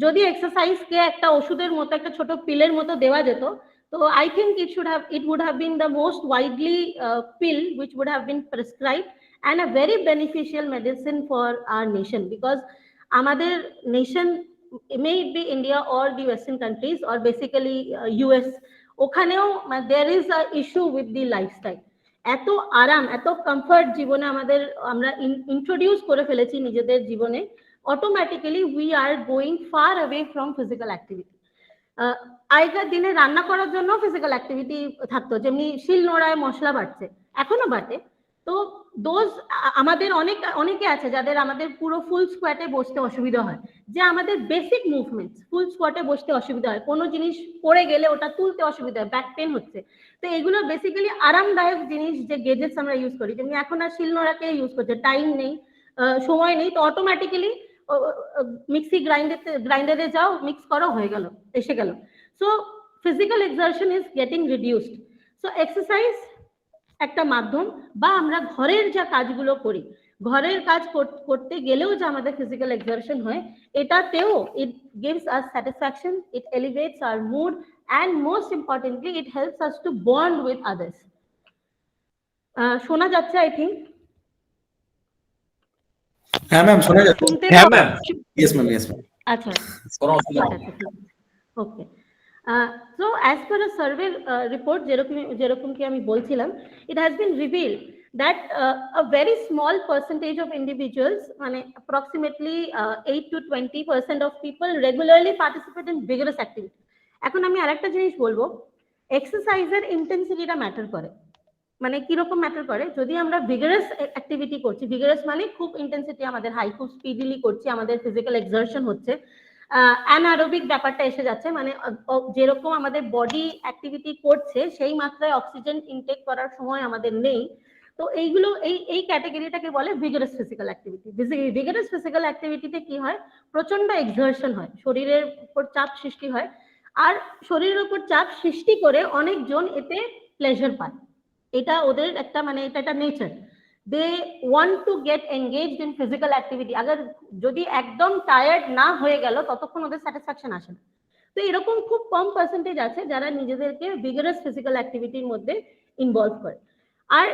S4: যদি এক্সারসাইজকে একটা ওষুধের মতো, একটা ছোট পিলের মতো দেওয়া যেত, তো I think it would have been the most widely pill which would have been prescribed and a very beneficial medicine for our nation, because আমাদের nation, may it be India or the Western countries or basically US, ওখানেও there is a issue with the lifestyle. এত আরাম, এত comfort জীবনে আমরা introduce করে ফেলেছি নিজেদের জীবনে, automatically we are going far away from physical activity. আগেকার দিনে রান্না করার জন্য ফিজিক্যাল অ্যাক্টিভিটি থাকতো, যেমনি শিল নোড়ায় মশলা বাটছে, এখনো বাটে। তো আমাদের অনেকে আছে যাদের আমাদের পুরো ফুল স্কোয়াটে বসতে অসুবিধা হয়, যে আমাদের বেসিক মুভমেন্টস, ফুল স্কোয়াটে বসতে অসুবিধা হয়, কোনো জিনিস পড়ে গেলে ওটা তুলতে অসুবিধা হয়, ব্যাক পেন হচ্ছে। তো এগুলো বেসিক্যালি আরামদায়ক জিনিস, যে গেজেটস আমরা ইউজ করি, যেমনি এখন আর শিল নোড়াকে ইউজ করছে, টাইম নেই, সময় নেই, তো অটোমেটিক্যালি মিক্সি গ্রাইন্ডারে যাও, মিক্স করো, হয়ে গেল, এসে গেল। So physical exertion is getting reduced. So exercise একটা মাধ্যম, বা আমরা ঘরের যা কাজগুলো করি, ঘরের কাজ করতে গেলেও যে আমাদের ফিজিক্যাল এক্সারশন হয়, এটাতেও it gives us satisfaction, it elevates our mood, and most importantly it helps us to bond with others. শোনা যাচ্ছে আই থিঙ্ক?
S5: হ্যাঁ ম্যাম, শোনা যাচ্ছে।
S4: শুনতে
S1: হ্যাঁ ma'am,
S5: yes ma'am, yes ma'am.
S4: আচ্ছা,
S1: কোনো অসুবিধা
S4: ঠিক
S1: নেই।
S4: আছে, ঠিক আছে, ওকে। So as per a survey report, যেরকম কি আমি বলছিলাম, it has been revealed that a very small percentage of individuals, মানে approximately 8 to 20% of people regularly participate in vigorous activity. এখন আমি আরেকটা জিনিস বলবো, এক্সারসাইজের ইন্টেন্সিটিটা ম্যাটার করে। মানে কিরকম ম্যাটার করে, যদি আমরা ভিগারাস অ্যাক্টিভিটি করছি, ভিগারাস মানে খুব ইন্টেন্সিটি আমাদের হাই, খুব স্পিডিলি করছি, আমাদের ফিজিক্যাল এক্সারশন হচ্ছে, অ্যানারোবিক ব্যাপারটা এসে যাচ্ছে, মানে যেরকম আমাদের বডি অ্যাক্টিভিটি করছে সেই মাত্রায় অক্সিজেন ইনটেক করার সময় আমাদের নেই, তো এইগুলো এই ক্যাটাগরিটাকে বলে ভিগারাস ফিজিক্যাল অ্যাক্টিভিটি। ভিগারাস ফিজিক্যাল অ্যাক্টিভিটিতে কি হয়, প্রচন্ড এক্সারশন হয়, শরীরের উপর চাপ সৃষ্টি হয়, আর শরীরের উপর চাপ সৃষ্টি করে অনেকজন এতে প্লেজার পায়। এটা ওদের একটা, মানে এটা একটা nature, they want to get engaged in physical activity. আগে যদি একদম টায়ার্ড না হয়ে গেল, ততক্ষণ ওদের স্যাটিসফ্যাকশন আসে না। তো এরকম খুব কম পার্সেন্টেজ আছে যারা নিজেদেরকে ভিগারাস ফিজিক্যাল অ্যাক্টিভিটির মধ্যে ইনভলভ করে, আর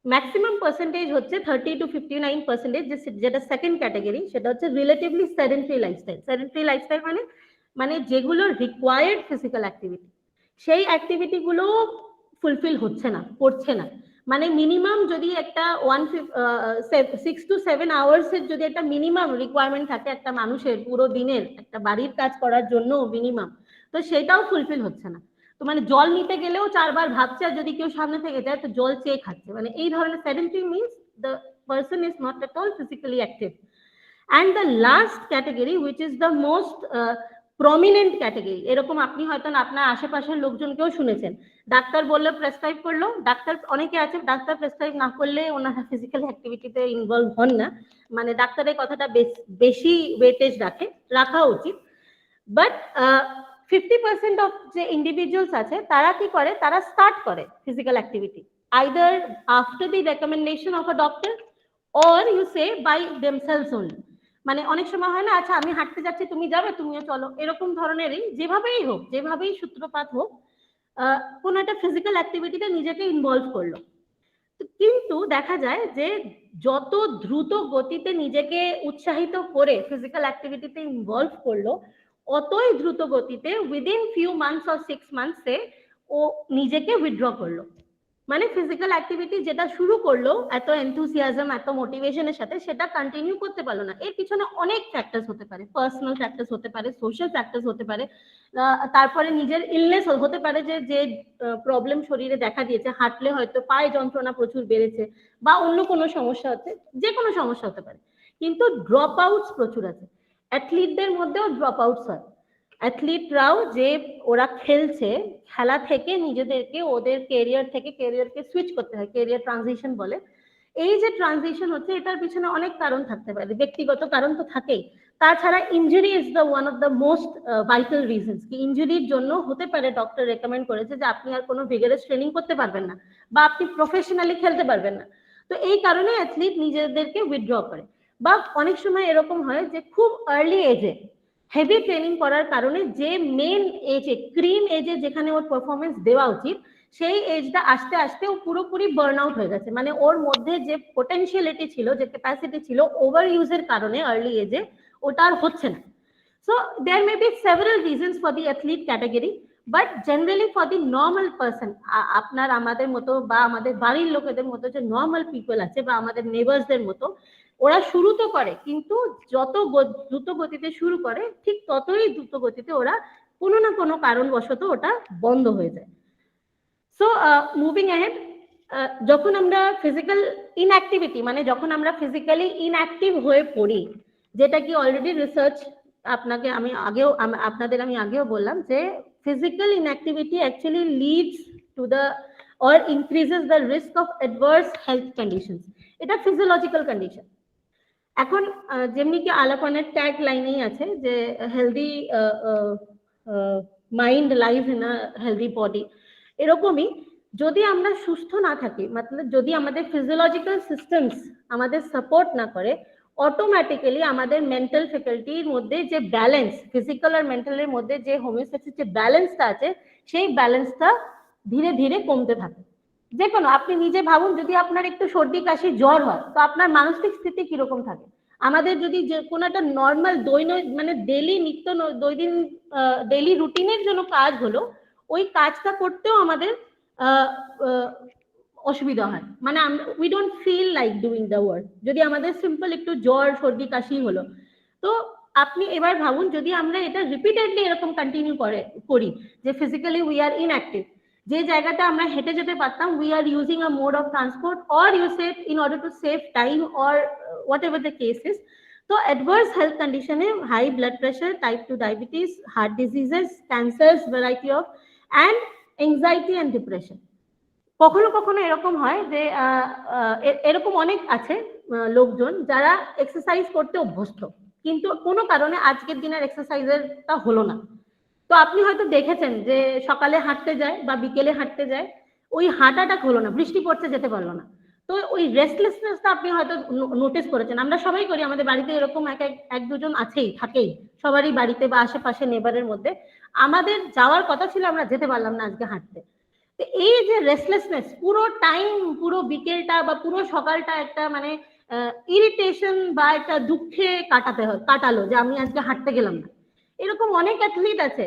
S4: ম্যাক্সিমাম পার্সেন্টেজ হচ্ছে 30 to 59%, যেটা সেকেন্ড ক্যাটাগরি, সেটা হচ্ছে relatively sedentary lifestyle. Sedentary lifestyle মানে যেগুলো রিকোয়ার্ড ফিজিক্যাল অ্যাক্টিভিটি, সেই অ্যাক্টিভিটি গুলো ফুলফিল হচ্ছে না, করছে না। মানে মিনিমাম যদি একটা 6 to 7 আওয়ার্সের যদি একটা মিনিমাম রিকোয়ারমেন্ট থাকে একটা মানুষের পুরো দিনের, একটা বাড়ির কাজ করার জন্য মিনিমাম, তো সেটাও ফুলফিল হচ্ছে না। তো মানে জল নিতে গেলেও 4 বার ভাবছে, আর যদি কেউ সামনে থেকে যায় তো জল চেয়ে খাচ্ছে। মানে এই ধরনের sedentary means the person is not at all physically active. And the last category, which is the most prominent category, এরকম আপনি হয়তো আপনার আশেপাশের লোকজনকেও শুনেছেন, ডাক্তার বললে প্রেসক্রাইব করলো, ডাক্তার অনেকে আছে ডাক্তার প্রেসক্রাইব না করলে ওনারা ফিজিক্যাল অ্যাক্টিভিটিতে ইনভলভ হন না, মানে ডাক্তারের কথাটা বেশি ওয়েটেজ রাখা উচিত। বাট 50% অফ যে ইন্ডিভিজুয়ালস আছে তারা কি করে, তারা স্টার্ট করে physical activity either after the recommendation of a doctor or you say by themselves only. মানে অনেক সময় হয় না, আচ্ছা আমি হাঁটতে যাচ্ছি তুমি যাবে, তুমিও চলো, এরকম ধরনেরই, যেভাবেই হোক, যেভাবেই সূত্রপাত হোক, কোন একটা ফিজিক্যাল অ্যাক্টিভিটিতে নিজেকে ইনভলভ করলো। কিন্তু দেখা যায় যে যত দ্রুত গতিতে নিজেকে উৎসাহিত করে ফিজিক্যাল অ্যাক্টিভিটিতে ইনভলভ করলো, অতই দ্রুত গতিতে উইদিন ফিউ মান্থস অর 6 মান্থসে ও নিজেকে উইথড্র করলো। মানে ফিজিক্যাল অ্যাক্টিভিটি যেটা শুরু করলো এত এনথুসিয়াজম এত মোটিভেশনের সাথে, সেটা কন্টিনিউ করতে পারলো না। এর পিছনে অনেক ফ্যাক্টরস হতে পারে, পার্সোনাল ফ্যাক্টরস হতে পারে, সোশ্যাল ফ্যাক্টরস হতে পারে, তারপরে নিজের ইলনেস হতে পারে, যে যে প্রবলেম শরীরে দেখা দিয়েছে, হাঁটলে হয়তো পায়ে যন্ত্রণা প্রচুর বেড়েছে বা অন্য কোনো সমস্যা হচ্ছে, যে কোনো সমস্যা হতে পারে। কিন্তু ড্রপ আউটস প্রচুর আছে, অ্যাথলিটদের মধ্যেও ড্রপ আউটস হয়। অ্যাথলিটরাও যে ওরা খেলছে, খেলা থেকে নিজেদেরকে ওদের কেরিয়ার থেকে কেরিয়ারকে সুইচ করতে হয়, কেরিয়ার ট্রানজিশন বলে। এই যে ট্রানজিশন হচ্ছে, এটার পিছনে অনেক কারণ থাকতে পারে, ব্যক্তিগত কারণ তো থাকেই, তাছাড়া injury is the one of the most vital reasons. কি ইনজুরির জন্য হতে পারে ডক্টর রেকমেন্ড করেছে যে আপনি আর কোনো ভিগারাস ট্রেনিং করতে পারবেন না বা আপনি প্রফেশনালি খেলতে পারবেন না। তো এই কারণে অ্যাথলিট নিজেদেরকে উইথড্র করে। বা অনেক সময় এরকম হয় যে খুব আর্লি এজে হেভি ট্রেনিং করার কারণে যে মেন এজে, ক্রিম এজে যেখানে ওর পারফরমেন্স দেওয়া উচিত, সেই এজটা আস্তে আস্তে ও পুরোপুরি বার্ন আউট হয়ে গেছে। মানে ওর মধ্যে যে পোটেনশিয়ালিটি ছিল, যে ক্যাপাসিটি ছিল, ওভার ইউজের কারণে আর্লি এজে ওটা আর হচ্ছে না। So there may be several reasons for the athlete category, but generally for the normal person, আপনার আমাদের মতো বা আমাদের বাড়ির লোকেদের মতো যে নর্মাল পিপল আছে বা আমাদের নেবার্সদের মতো, ওরা শুরু তো করে, কিন্তু যত দ্রুত গতিতে শুরু করে ঠিক ততই দ্রুত গতিতে ওরা কোনো না কোনো কারণবশত ওটা বন্ধ হয়ে যায়। সো মুভিং অ্যাহেড, যখন আমরা ফিজিক্যাল ইনঅ্যাক্টিভিটি, মানে যখন আমরা ফিজিক্যালি ইনঅ্যাক্টিভ হয়ে পড়ি, যেটা কি অলরেডি রিসার্চ আপনাদের আমি আগেও বললাম যে physical inactivity actually leads to the or increases the risk of adverse health conditions. এটা ফিজিওলজিক্যাল কন্ডিশন। এখন যেমনি কি আলাপানের ট্যাগ লাইনেই আছে যে healthy mind live in a healthy body, এরকমই যদি আমরা সুস্থ না থাকি, মানে যদি আমাদের ফিজিওলজিক্যাল সিস্টেমস আমাদের সাপোর্ট না করে, অটোমেটিক্যালি আমাদের মেন্টাল ফ্যাকাল্টির মধ্যে যে ব্যালেন্স, ফিজিক্যাল আর মেন্টালের মধ্যে যে হোমিওস্ট্যাসিস যে ব্যালেন্সটা আছে, সেই ব্যালেন্সটা ধীরে ধীরে কমতে থাকে। যে কোনো, আপনি নিজে ভাবুন, যদি আপনার একটু সর্দি কাশি জ্বর হয়, তো আপনার মানসিক স্থিতি কিরকম থাকে? আমাদের যদি যে কোনো একটা নর্মাল মানে ডেলি নিত্য দৈনিক ডেলি রুটিনের জন্য কাজ হলো, ওই কাজটা করতেও আমাদের অসুবিধা হয়, মানে we don't feel like doing the work. যদি আমাদের সিম্পল একটু জ্বর সর্দি কাশি হলো, তো আপনি এবার ভাবুন যদি আমরা এটা রিপিটেডলি এরকম কন্টিনিউ করি যে ফিজিক্যালি উই আর ইনঅ্যাক্টিভ, যে জায়গাটা আমরা হেঁটে যেতে পারতাম, we are using a mode of transport or usage in order to save time or whatever the case is. তো অ্যাডভার্স হেলথ কন্ডিশনে high blood pressure, type 2 diabetes, heart diseases, cancers, variety of, and anxiety and depression. কখনো কখনো এরকম হয় যে এরকম অনেক আছে লোকজন যারা এক্সারসাইজ করতে অভ্যস্ত, কিন্তু কোনো কারণে আজকের দিনের এক্সারসাইজেরটা হলো না। তো আপনি হয়তো দেখেছেন যে সকালে হাঁটতে যায় বা বিকেলে হাঁটতে যায়, ওই হাঁটাটা হলো না, বৃষ্টি পড়ছে যেতে পারলো না। তো ওই রেস্টলেসনেসটা আপনি হয়তো নোটিস করেছেন, আমরা সবাই করি, আমাদের বাড়িতে এরকম এক দুজন আছেই, থাকেই সবারই বাড়িতে বা আশেপাশে নেবারের মধ্যে। আমাদের যাওয়ার কথা ছিল, আমরা যেতে পারলাম না আজকে হাঁটতে। তো এই যে রেস্টলেসনেস, পুরো টাইম, পুরো বিকেলটা বা পুরো সকালটা একটা মানে ইরিটেশন বা একটা দুঃখে কাটালো যে আমি আজকে হাঁটতে গেলাম না। এরকম অনেক অ্যাথলিট আছে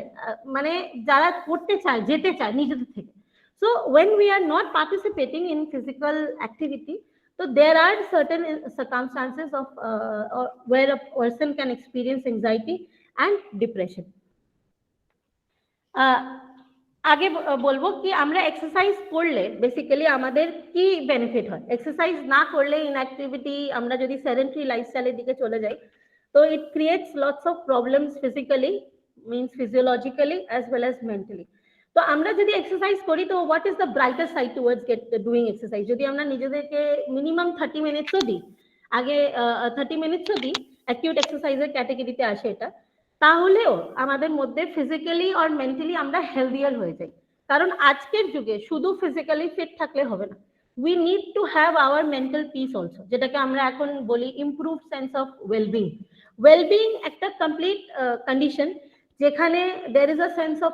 S4: মানে যারা করতে চায়, যেতে চায় নিজেদের থেকে। So when we are not participating in physical activity, so there are certain circumstances of where a person can experience anxiety and depression. আগে বলবো কি আমরা এক্সারসাইজ করলে বেসিক্যালি আমাদের কি বেনিফিট হয়। এক্সারসাইজ না করলে, ইনঅ্যাক্টিভিটি, আমরা যদি সেডেন্টারি লাইফস্টাইলের দিকে চলে যাই, তো it creates lots of problems physically, means physiologically as well as mentally. তো আমরা যদি এক্সারসাইজ করি, তো what is the brighter side towards doing exercise? যদি আমরা নিজেদেরকে মিনিমাম 30 মিনিটসও দিই, আগে 30 মিনিটসও দিই, অ্যাকিউট এক্সারসাইজের ক্যাটাগরিতে আসে এটা, তাহলেও আমাদের মধ্যে ফিজিক্যালি আর মেন্টালি আমরা হেলদিয়ার হয়ে যাই। কারণ আজকের যুগে শুধু ফিজিক্যালি ফিট থাকলে হবে না, we need to have our mental peace also, যেটাকে আমরা এখন বলি improve sense of wellbeing. Wellbeing একটা কমপ্লিট কন্ডিশন যেখানে there is a sense of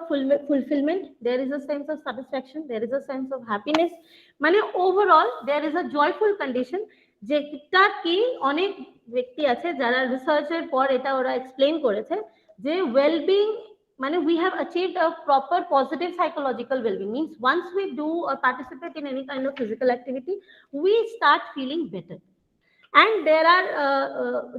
S4: fulfillment, there is a sense of satisfaction, there is a sense of happiness, মানে overall there is a joyful condition, যেটা কি অনেক ব্যক্তি আছে যারা রিসার্চের পর এটা ওরা এক্সপ্লেন করেছে যে ওয়েলবিং মানে we have achieved a proper positive psychological well-being. Means once we do or participate in any kind of physical activity, we start feeling better. And there are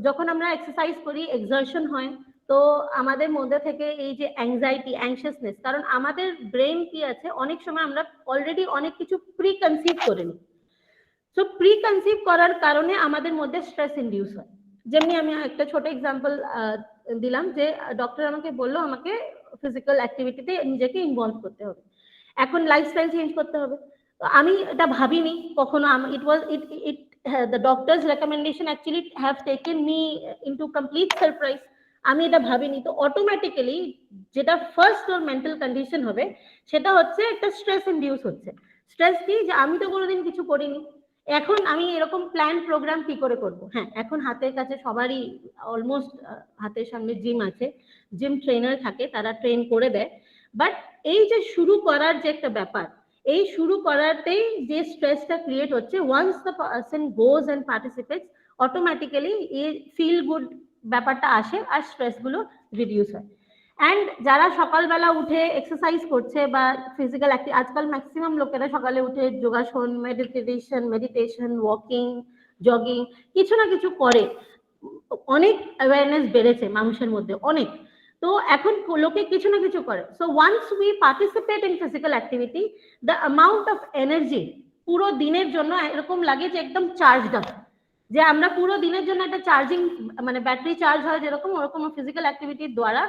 S4: যখন আমরা এক্সারসাইজ করি, এক্সারশন হয়, তো আমাদের মধ্যে থেকে এই যে অ্যাংজাইটি, অ্যাংশিয়াসনেস, কারণ আমাদের ব্রেন কি আছে, অনেক সময় আমরা অলরেডি অনেক কিছু প্রি কনসিভ করে নিই। সো প্রি কনসিভ করার কারণে আমাদের মধ্যে স্ট্রেস ইনডিউস হয়। যেমনি আমি একটা ছোট এক্সাম্পল দিলাম, যে ডক্টর আমাকে বললো আমাকে ফিজিক্যাল অ্যাক্টিভিটিতে নিজেকে ইনভলভ করতে হবে, এখন লাইফস্টাইল চেঞ্জ করতে হবে। আমি এটা ভাবিনি কখনো, ইট ওয়াজ ইট the doctor's recommendation actually have taken me into complete surprise. আমি এটা ভাবিনি। তো অটোমেটিক্যালি যেটা ফার্স্ট ওর মেন্টাল কন্ডিশন হবে সেটা হচ্ছে একটা স্ট্রেস ইনডিউস হচ্ছে। স্ট্রেস কি, যে আমি তো কোনোদিন কিছু করিনি, এখন আমি এরকম প্ল্যান প্রোগ্রাম কি করে করব। হ্যাঁ, এখন হাতের কাছে সবারই অলমোস্ট হাতের সামনে জিম আছে, জিম ট্রেনার থাকে, তারা ট্রেন করে দেয়। বাট এই যে শুরু করার যে একটা ব্যাপার, এই শুরু করাতেই যে স্ট্রেসটা ক্রিয়েট হচ্ছে, once the person goes and participates, automatically এই ফিল গুড ব্যাপারটা আসে আর স্ট্রেস গুলো রিডিউস হয়। অ্যান্ড যারা সকালবেলা উঠে এক্সারসাইজ করছে বা ফিজিক্যাল অ্যাক্টিভ, আজকাল ম্যাক্সিমাম লোকেরা সকালে উঠে যোগাসন, মেডিটেশন, ওয়াকিং, জগিং কিছু না কিছু করে, অনেক অ্যাওয়ারনেস বেড়েছে মানুষের মধ্যে অনেক। তো এখন লোকে কিছু না কিছু করে। So once we participate in physical activity, the amount of energy পুরো দিনের জন্য এরকম লাগে যে একদম চার্জড আপ, যে আমরা পুরো দিনের জন্য একটা চার্জিং, মানে ব্যাটারি চার্জ হয় যেরকম, ওরকম ফিজিক্যাল অ্যাক্টিভিটির দ্বারা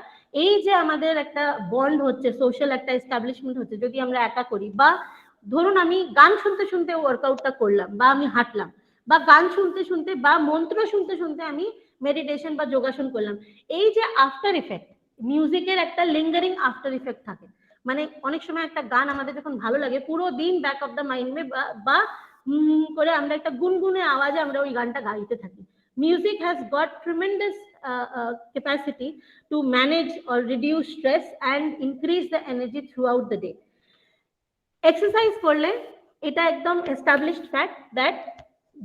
S4: এই যে আমাদের একটা বন্ড হচ্ছে, সোশ্যাল একটা এস্টাবলিশমেন্ট হচ্ছে, যদি আমরা একা করি, বা ধরুন আমি গান শুনতে শুনতে ওয়ার্কআউটটা করলাম, বা আমি হাঁটলাম, বা গান শুনতে শুনতে বা মন্ত্র শুনতে শুনতে আমি মেডিটেশন বা যোগাসন করলাম, এই যে আফটার ইফেক্ট, মিউজিকের একটা লিঙ্গারিং আফটার ইফেক্ট থাকে। মানে অনেক সময় একটা গান আমাদের যখন ভালো লাগে, পুরো দিন ব্যাক অফ দ্য মাইন্ডে বা করে আমরা একটা গুনগুনে আওয়াজে আমরা ওই গানটা গাইতে থাকি। Music has got tremendous capacity to manage or reduce stress and increase the energy throughout the day. Exercise করলে এটা একদম এস্টাবলিশড ফ্যাক্ট দ্যাট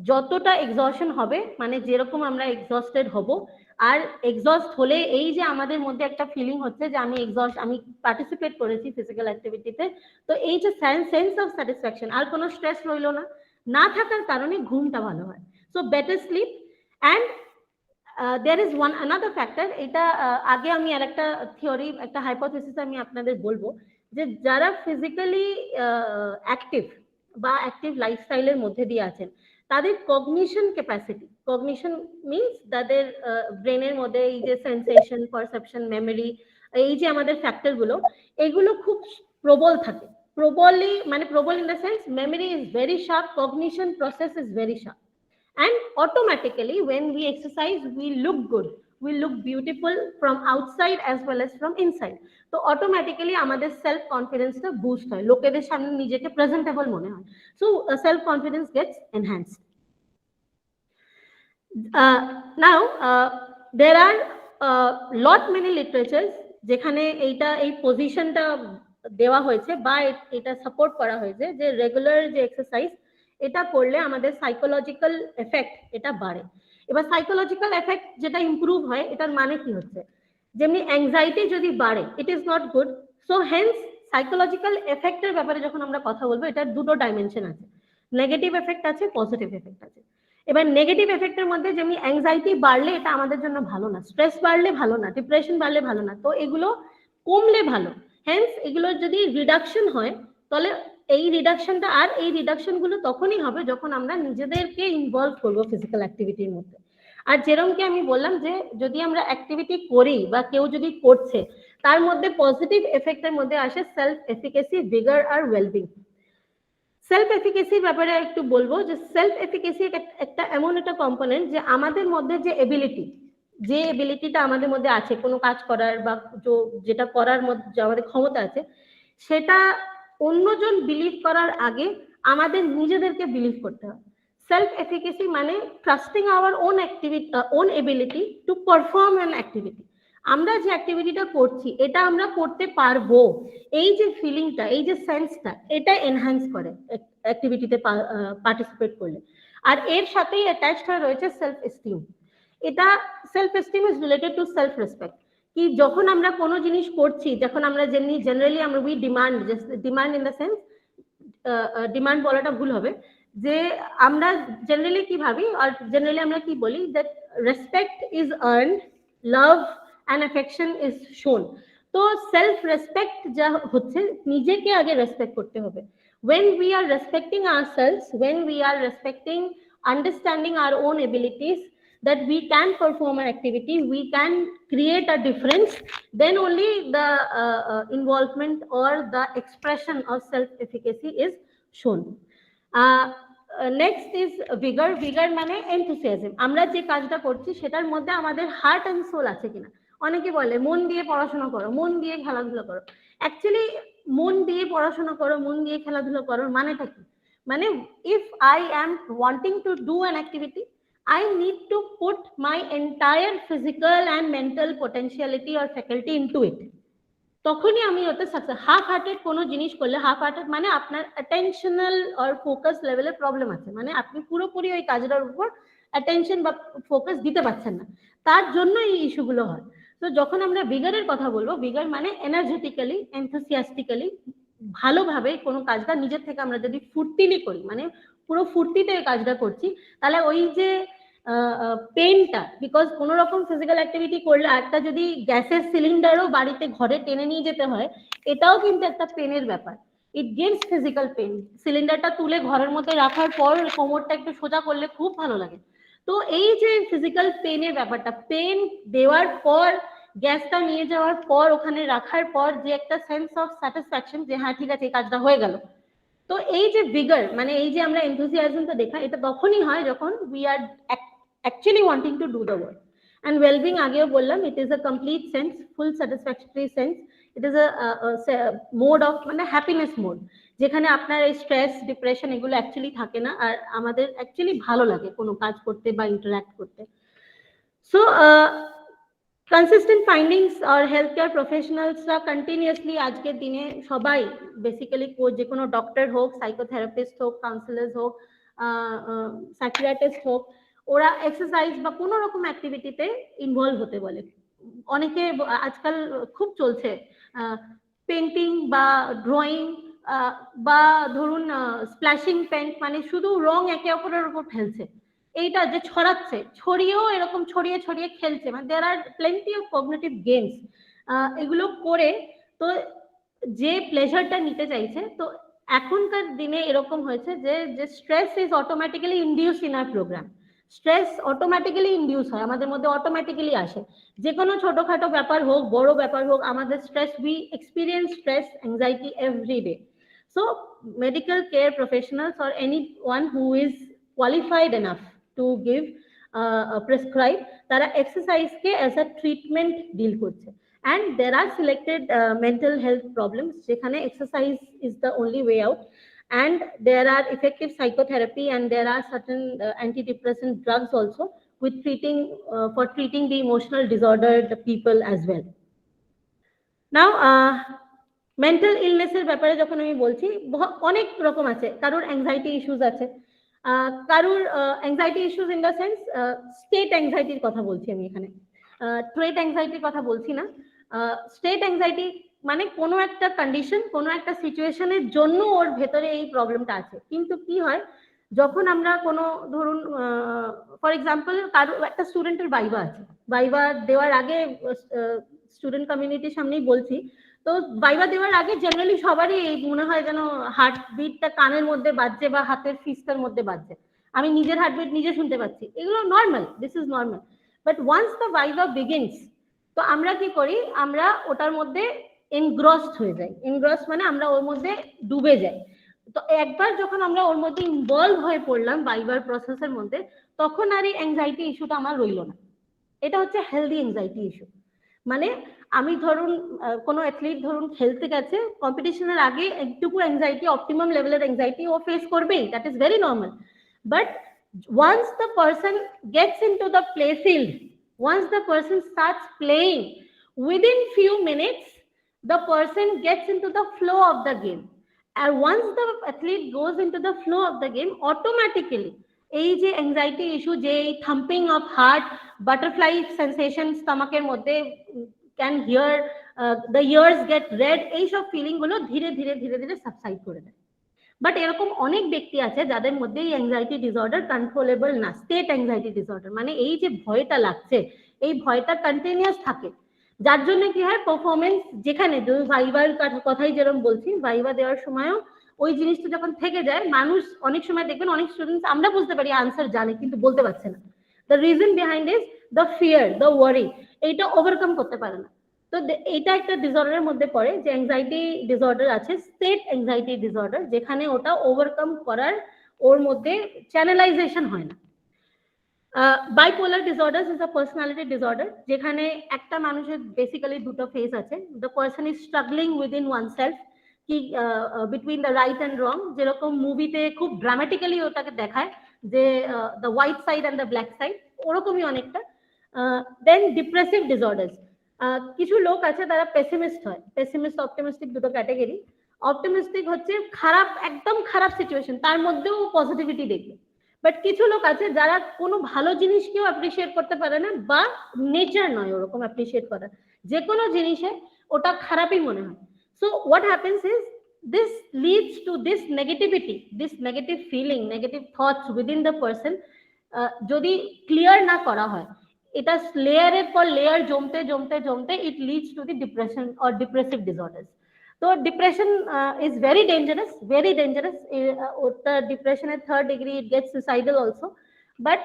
S4: যতটা এক্সস্টন হবে, মানে যেরকম আমরা এক্সস্টেড হব, আর এক্সস্ট হলে এই যে আমাদের মধ্যে একটা ফিলিং হচ্ছে যে আমি এক্সস্ট, আমি পার্টিসিপেট করেছি ফিজিক্যাল অ্যাক্টিভিটিতে, তো এই যে সেন্স অফ স্যাটিসফ্যাকশন, আর কোনো স্ট্রেস রইলো না, না থাকার কারণে ঘুমটা ভালো হয়। So better slip. And there is one another factor, এটা আগে আমি আর একটা থিওরি, একটা হাইপোথিসিস আমি আপনাদের বলবো, যে যারা ফিজিক্যালি অ্যাক্টিভ বা অ্যাক্টিভ লাইফস্টাইলের মধ্যে দিয়ে আছেন, তাদের কগনিশন ক্যাপাসিটি, কগনিশন মিনস তাদের ব্রেনের মধ্যে এই যে সেন্সেশন, পারসেপশন, মেমোরি, এই যে আমাদের ফ্যাক্টরগুলো, এগুলো খুব প্রবল থাকে। প্রবলই মানে প্রবল in the sense memory is very sharp, cognition process is very sharp, and automatically when we exercise we look good, we look beautiful from outside as well as from inside. তো অটোমেটিক্যালি আমাদের self কনফিডেন্সটা boost হয়, লোকেদের সামনে নিজেকে presentable মনে হয়। So self confidence gets enhanced. Now there are lot many literatures যেখানে এইটা, এই পজিশনটা দেওয়া হয়েছে বা এটা সাপোর্ট করা হয়েছে, যে রেগুলার যে এক্সারসাইজ, এটা করলে আমাদের সাইকোলজিক্যাল এফেক্ট এটা বাড়ে। এবার সাইকোলজিক্যাল এফেক্ট যেটা ইমপ্রুভ হয়, এটার মানে কি হচ্ছে, যেমনি অ্যাংজাইটি যদি বাড়ে, it is not good. So hence psychological এফেক্টের ব্যাপারে যখন আমরা কথা বলবো, এটার দুটো ডাইমেনশন আছে, নেগেটিভ এফেক্ট আছে, পজিটিভ এফেক্ট আছে। এবার নেগেটিভ এফেক্টের মধ্যে যেমনি অ্যাংজাইটি বাড়লে এটা আমাদের জন্য ভালো না, স্ট্রেস বাড়লে ভালো না, ডিপ্রেশন বাড়লে ভালো না, তো এগুলো কমলে ভালো। হেন্স এগুলোর যদি রিডাকশন হয়, তাহলে এই রিডাকশনটা, আর এই রিডাকশন গুলো তখনই হবে যখন আমরা নিজেদেরকে ইনভলভ করবো ফিজিক্যাল অ্যাক্টিভিটির মধ্যে। আর যেরকম আমি বললাম যে যদি আমরা অ্যাক্টিভিটি করি বা কেউ যদি করছে, তার মধ্যে পজিটিভ এফেক্টের মধ্যে আসে সেলফ এফিকেসি, ভিগার আর ওয়েলবিং। সেলফ এফিকেসির ব্যাপারে একটু বলবো, যে সেলফ এফিকেসি একটা এমন একটা কম্পোনেন্ট, যে আমাদের মধ্যে যে এবিলিটি, যে এবিলিটিটা আমাদের মধ্যে আছে কোনো কাজ করার বা যেটা করার মধ্যে আমাদের ক্ষমতা আছে, সেটা অন্যজন বিলিভ করার আগে আমাদের নিজেদেরকে বিলিভ করতে হয়। সেলফ এফিকেসি মানে trusting our own activity, own ability to perform an activity. আমরা যে অ্যাক্টিভিটিটা করছি এটা আমরা করতে পারবো, এই যে ফিলিংটা, এই যে সেন্সটা, এটা এনহ্যান্স করে অ্যাক্টিভিটিতে পার্টিসিপেট করলে। আর এর সাথেই অ্যাটাচড হয়ে রয়েছে সেলফ এস্টিম। এটা self esteem is related to self respect. কি যখন আমরা কোনো জিনিস করছি, যখন আমরা জেনারেলি আমরা we demand in the sense, demand বলাটা ভুল হবে, যে আমরা জেনারেলি কি ভাবি আর জেনারেলি আমরা কি বলি, that respect is earned, love and affection is শোন। তো সেলফ রেসপেক্ট যা হচ্ছে, নিজেকে আগে রেসপেক্ট করতে হবে। when we are respecting ourselves, when we are respecting, understanding our own abilities, that we can perform an activity, we can create a difference, then only the involvement or the expression of self efficacy is shown. Next is vigour. Vigour মানে enthusiasm, আমরা যে কাজটা করছি সেটার মধ্যে আমাদের heart and soul আছে কিনা। অনেকে বলে মন দিয়ে পড়াশোনা করো, মন দিয়ে খেলাধুলা করো। অ্যাকচুয়ালি মন দিয়ে পড়াশোনা করো, মন দিয়ে খেলাধুলা করো মানেটা কি? মানে if I am wanting to do an activity, I need to put my entire physical and mental potentiality or faculty into it. তখনই আমি ওতে সাকসেস। হাফ হার্টেড কোনো জিনিস করলে, হাফ হার্টেড মানে আপনার অ্যাটেনশনাল আর ফোকাস লেভেলের প্রবলেম আছে, মানে আপনি পুরোপুরি ওই কাজটার উপর অ্যাটেনশন বা ফোকাস দিতে পারছেন না, তার জন্য এই ইস্যুগুলো হয়। তো যখন আমরা ভিগারের কথা বলবো, ভিগার মানে এনার্জেটিক্যালি, এনথুসিয়াস্টিক্যালি, ভালোভাবে কোনো কাজটা নিজের থেকে আমরা যদি ফুর্তিলি করি, মানে পুরো ফুর্তিতে ওই কাজটা করছি, তাহলে ওই যে পেনটা, বিকজ কোনো রকম ফিজিক্যাল অ্যাক্টিভিটি করলে একটা যদি গ্যাসের সিলিন্ডারও বাড়িতে ঘরে টেনে নিয়ে যেতে হয়, এটাও কিন্তু একটা পেনের ব্যাপার। It gives physical pain. সিলিন্ডারটা তুলে ঘরের মধ্যে রাখার পর কোমরটা একটু সোজা করলে খুব ভালো লাগে। তো এই যে ফিজিক্যাল পেনের ব্যাপারটা, পেন দেওয়ার পর, গ্যাসটা নিয়ে যাওয়ার পর, ওখানে রাখার পর যে একটা সেন্স অফ স্যাটিসফ্যাকশন, যে হ্যাঁ ঠিক আছে এই কাজটা হয়ে গেল। তো এই যে ভিগার মানে এই যে আমরা এনথুসিয়াজমটা দেখা, এটা তখনই হয় যখন we are actually wanting to do the work. And well-being, আগেও বললাম, it is a complete sense, full satisfactory sense. It is a mode of মানে happiness mode, যেখানে আপনার এই স্ট্রেস, ডিপ্রেশন এগুলো অ্যাকচুয়ালি থাকে না, আর আমাদের অ্যাকচুয়ালি ভালো লাগে কোনো কাজ করতে বা ইন্টারঅ্যাক্ট করতে। সো কনসিস্টেন্ট ফাইন্ডিংস আর হেলথ কেয়ার প্রফেশনালসরা কন্টিনিউয়াসলি আজকের দিনে সবাই বেসিক্যালি যে কোনো ডক্টর হোক, সাইকোথেরাপিস্ট হোক, কাউন্সিলার হোক, সাইকিয়াট্রিস্ট হোক, ওরা এক্সারসাইজ বা কোনো রকম অ্যাক্টিভিটিতে ইনভলভ হতে বলে। অনেকে আজকাল খুব চলছে পেন্টিং বা ড্রয়িং বা ধরুন স্প্ল্যাশিং পেন্ট, মানে শুধু রং একে অপরের উপর ফেলছে, এইটা যে ছড়াচ্ছে, ছড়িয়েও এরকম ছড়িয়ে ছড়িয়ে খেলছে, মানে দেয়ার আর প্লেন্টি অফ কগনিটিভ গেমস। এগুলো করে তো যে প্লেজারটা নিতে চাইছে, তো এখনকার দিনে এরকম হয়েছে যে stress is automatically induce in our program. Stress automatically induce হয়, আমাদের মধ্যে অটোমেটিক্যালি আসে, যে কোনো ছোটখাটো ব্যাপার হোক, বড় ব্যাপার হোক, আমাদের stress, we experience stress, anxiety every day. So medical care professionals or anyone who is qualified enough to give prescribe, তারা এক্সারসাইজকে অ্যাজ আ ট্রিটমেন্ট ডিল করছে। And there are selected mental health problems যেখানে exercise is the only way out, and there are effective psychotherapy, and there are certain antidepressant drugs also with for treating the emotional disordered people as well. Now mental ইলনেসের ব্যাপারে যখন আমি বলছি, অনেক রকম আছে। কারোর অ্যাংজাইটি ইস্যুস আছে, কারোর anxiety issues in the sense state অ্যাংজাইটির কথা বলছি আমি এখানে, ট্রেট অ্যাংজাইটির কথা বলছি না। স্টেট অ্যাংজাইটি মানে কোনো একটা কন্ডিশন, কোনো একটা সিচুয়েশনের জন্য ওর ভেতরে এই প্রবলেমটা আছে। কিন্তু কি হয়, যখন আমরা কোনো ধরুন ফর এক্সাম্পল কারো একটা স্টুডেন্টের ভাইভা আছে, ভাইভা দেওয়ার আগে স্টুডেন্ট কমিউনিটির সামনেই বলছি, তো ভাইভা দেওয়ার আগে জেনারেলি সবারই মনে হয় যেন হার্টবিটটা কানের মধ্যে বাজছে বা হাতের ফিস্টের মধ্যে বাজছে, আমি নিজের হার্টবিট নিজে শুনতে পাচ্ছি, এগুলো normal, this is normal. But once the viva begins, তো আমরা কি করি, আমরা ওটার মধ্যে এনগ্রসড হয়ে যাই। এনগ্রস মানে আমরা ওর মধ্যে ডুবে যাই। তো একবার যখন আমরা ওর মধ্যে ইনভলভ হয়ে পড়লাম ভাইভার প্রসেসের মধ্যে, তখন আর এই অ্যাংজাইটি ইস্যুটা আমার রইল না। এটা হচ্ছে হেলদি অ্যাংজাইটি ইস্যু। মানে আমি ধরুন কোনো অ্যাথলিট ধরুন খেলতে গেছে, কম্পিটিশনের আগে একটুকু অ্যাংজাইটি, অপটিমাম লেভেলের অ্যাংজাইটি ও ফেস করবেই, that is very normal. But once the person gets into the play field, once the person starts playing, within few minutes the person gets into the flow of the game, and once the athlete goes into the flow of the game, automatically এই যে anxiety issue, যে thumping of heart, butterfly sensation স্টমাকের মধ্যে, can hear, the ears get red, এইসব feeling গুলো ধীরে ধীরে ধীরে ধীরে সাবসাইড করে দেয়। বাট এরকম অনেক ব্যক্তি আছে যাদের মধ্যে এই অ্যাংজাইটি ডিসঅর্ডার কন্ট্রোলেবল না, স্টেট অ্যাংজাইটি ডিসঅর্ডার, মানে এই যে ভয়টা লাগছে এই ভয়টা কন্টিনিউয়াস থাকে, যার জন্য কি হয় পারফরমেন্স, যেখানে ভাইবার কথাই যেরকম বলছি, ভাইবা দেওয়ার সময়ও ওই জিনিসটা যখন থেকে যায়, মানুষ অনেক সময় দেখবেন অনেক স্টুডেন্টস আমরা বুঝতে পারি আনসার জানে কিন্তু বলতে পারছে না। The reason behind is the fear, the ওয়ারি, এইটা ওভারকাম করতে পারে না। তো এইটা একটা ডিসঅর্ডারের মধ্যে পড়ে, যে অ্যাংজাইটি ডিসঅর্ডার আছে স্টেট অ্যাংজাইটি ডিসঅর্ডার, যেখানে ওটা ওভারকাম করার ওর মধ্যে চ্যানেলাইজেশন হয় না। bipolar disorders is a personality disorder, যেখানে একটা মানুষের বেসিক্যালি দুটো ফেজ আছে, the person is struggling within oneself, কি between the right and wrong, যেরকম মুভিতে খুব ড্রামাটিক্যালি ওটাকে দেখায় যে the white side and the black side, ওরকমই অনেকটা। then depressive disorders, কিছু লোক আছে তারা পেসিমিস্ট হয়, পেসিমিস্ট অপটিমিস্টিক দুটো ক্যাটাগরি। অপটিমিস্টিক হচ্ছে খারাপ, একদম খারাপ সিচুয়েশন তার মধ্যেও পজিটিভিটি দেখবে, বাট কিছু লোক আছে যারা কোনো ভালো জিনিসকেও অ্যাপ্রিসিয়েট করতে পারে না, বা নেচার নয় ওরকম অ্যাপ্রিসিয়েট করা, যে কোনো জিনিসে ওটা খারাপই মনে হয়। So what happens is this leads to this negativity, this negative feeling, negative thoughts within the person, যদি ক্লিয়ার না করা হয়, এটা লেয়ারের পর লেয়ার জমতে জমতে জমতে it leads to the depression or depressive disorders. So depression is very dangerous, very dangerous. The depression at 3rd degree, it gets suicidal also. But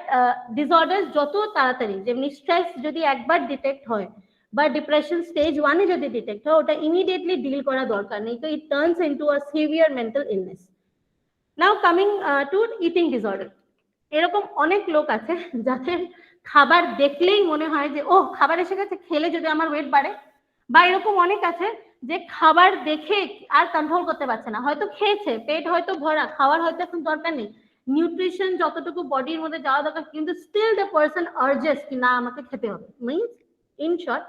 S4: disorders joto taratari, jemni stress jodi ekbar detect hoy বা depression stage 1 এ যদি detect হয়, ওটা immediately deal করা দরকার নেই, তো it turns into a severe mental illness. Now coming to eating disorder, এরকম অনেক লোক আছে যাদের খাবার দেখলেই মনে হয় যে ও খাবার এসে গেছে, খেলে যদি আমার ওয়েট বাড়ে, বা এরকম অনেক আছে যে খাবার দেখে আর কন্ট্রোল করতে পারছে না, হয়তো খেয়েছে, পেট হয়তো ভরা, খাওয়ার হয়তো এখন দরকার নেই, নিউট্রিশন যতটুকু বডির মধ্যে যাওয়া দরকার, কিন্তু স্টিল দ্য পারসন আর্জেস কি না আমাকে খেতে হবে। Means in short,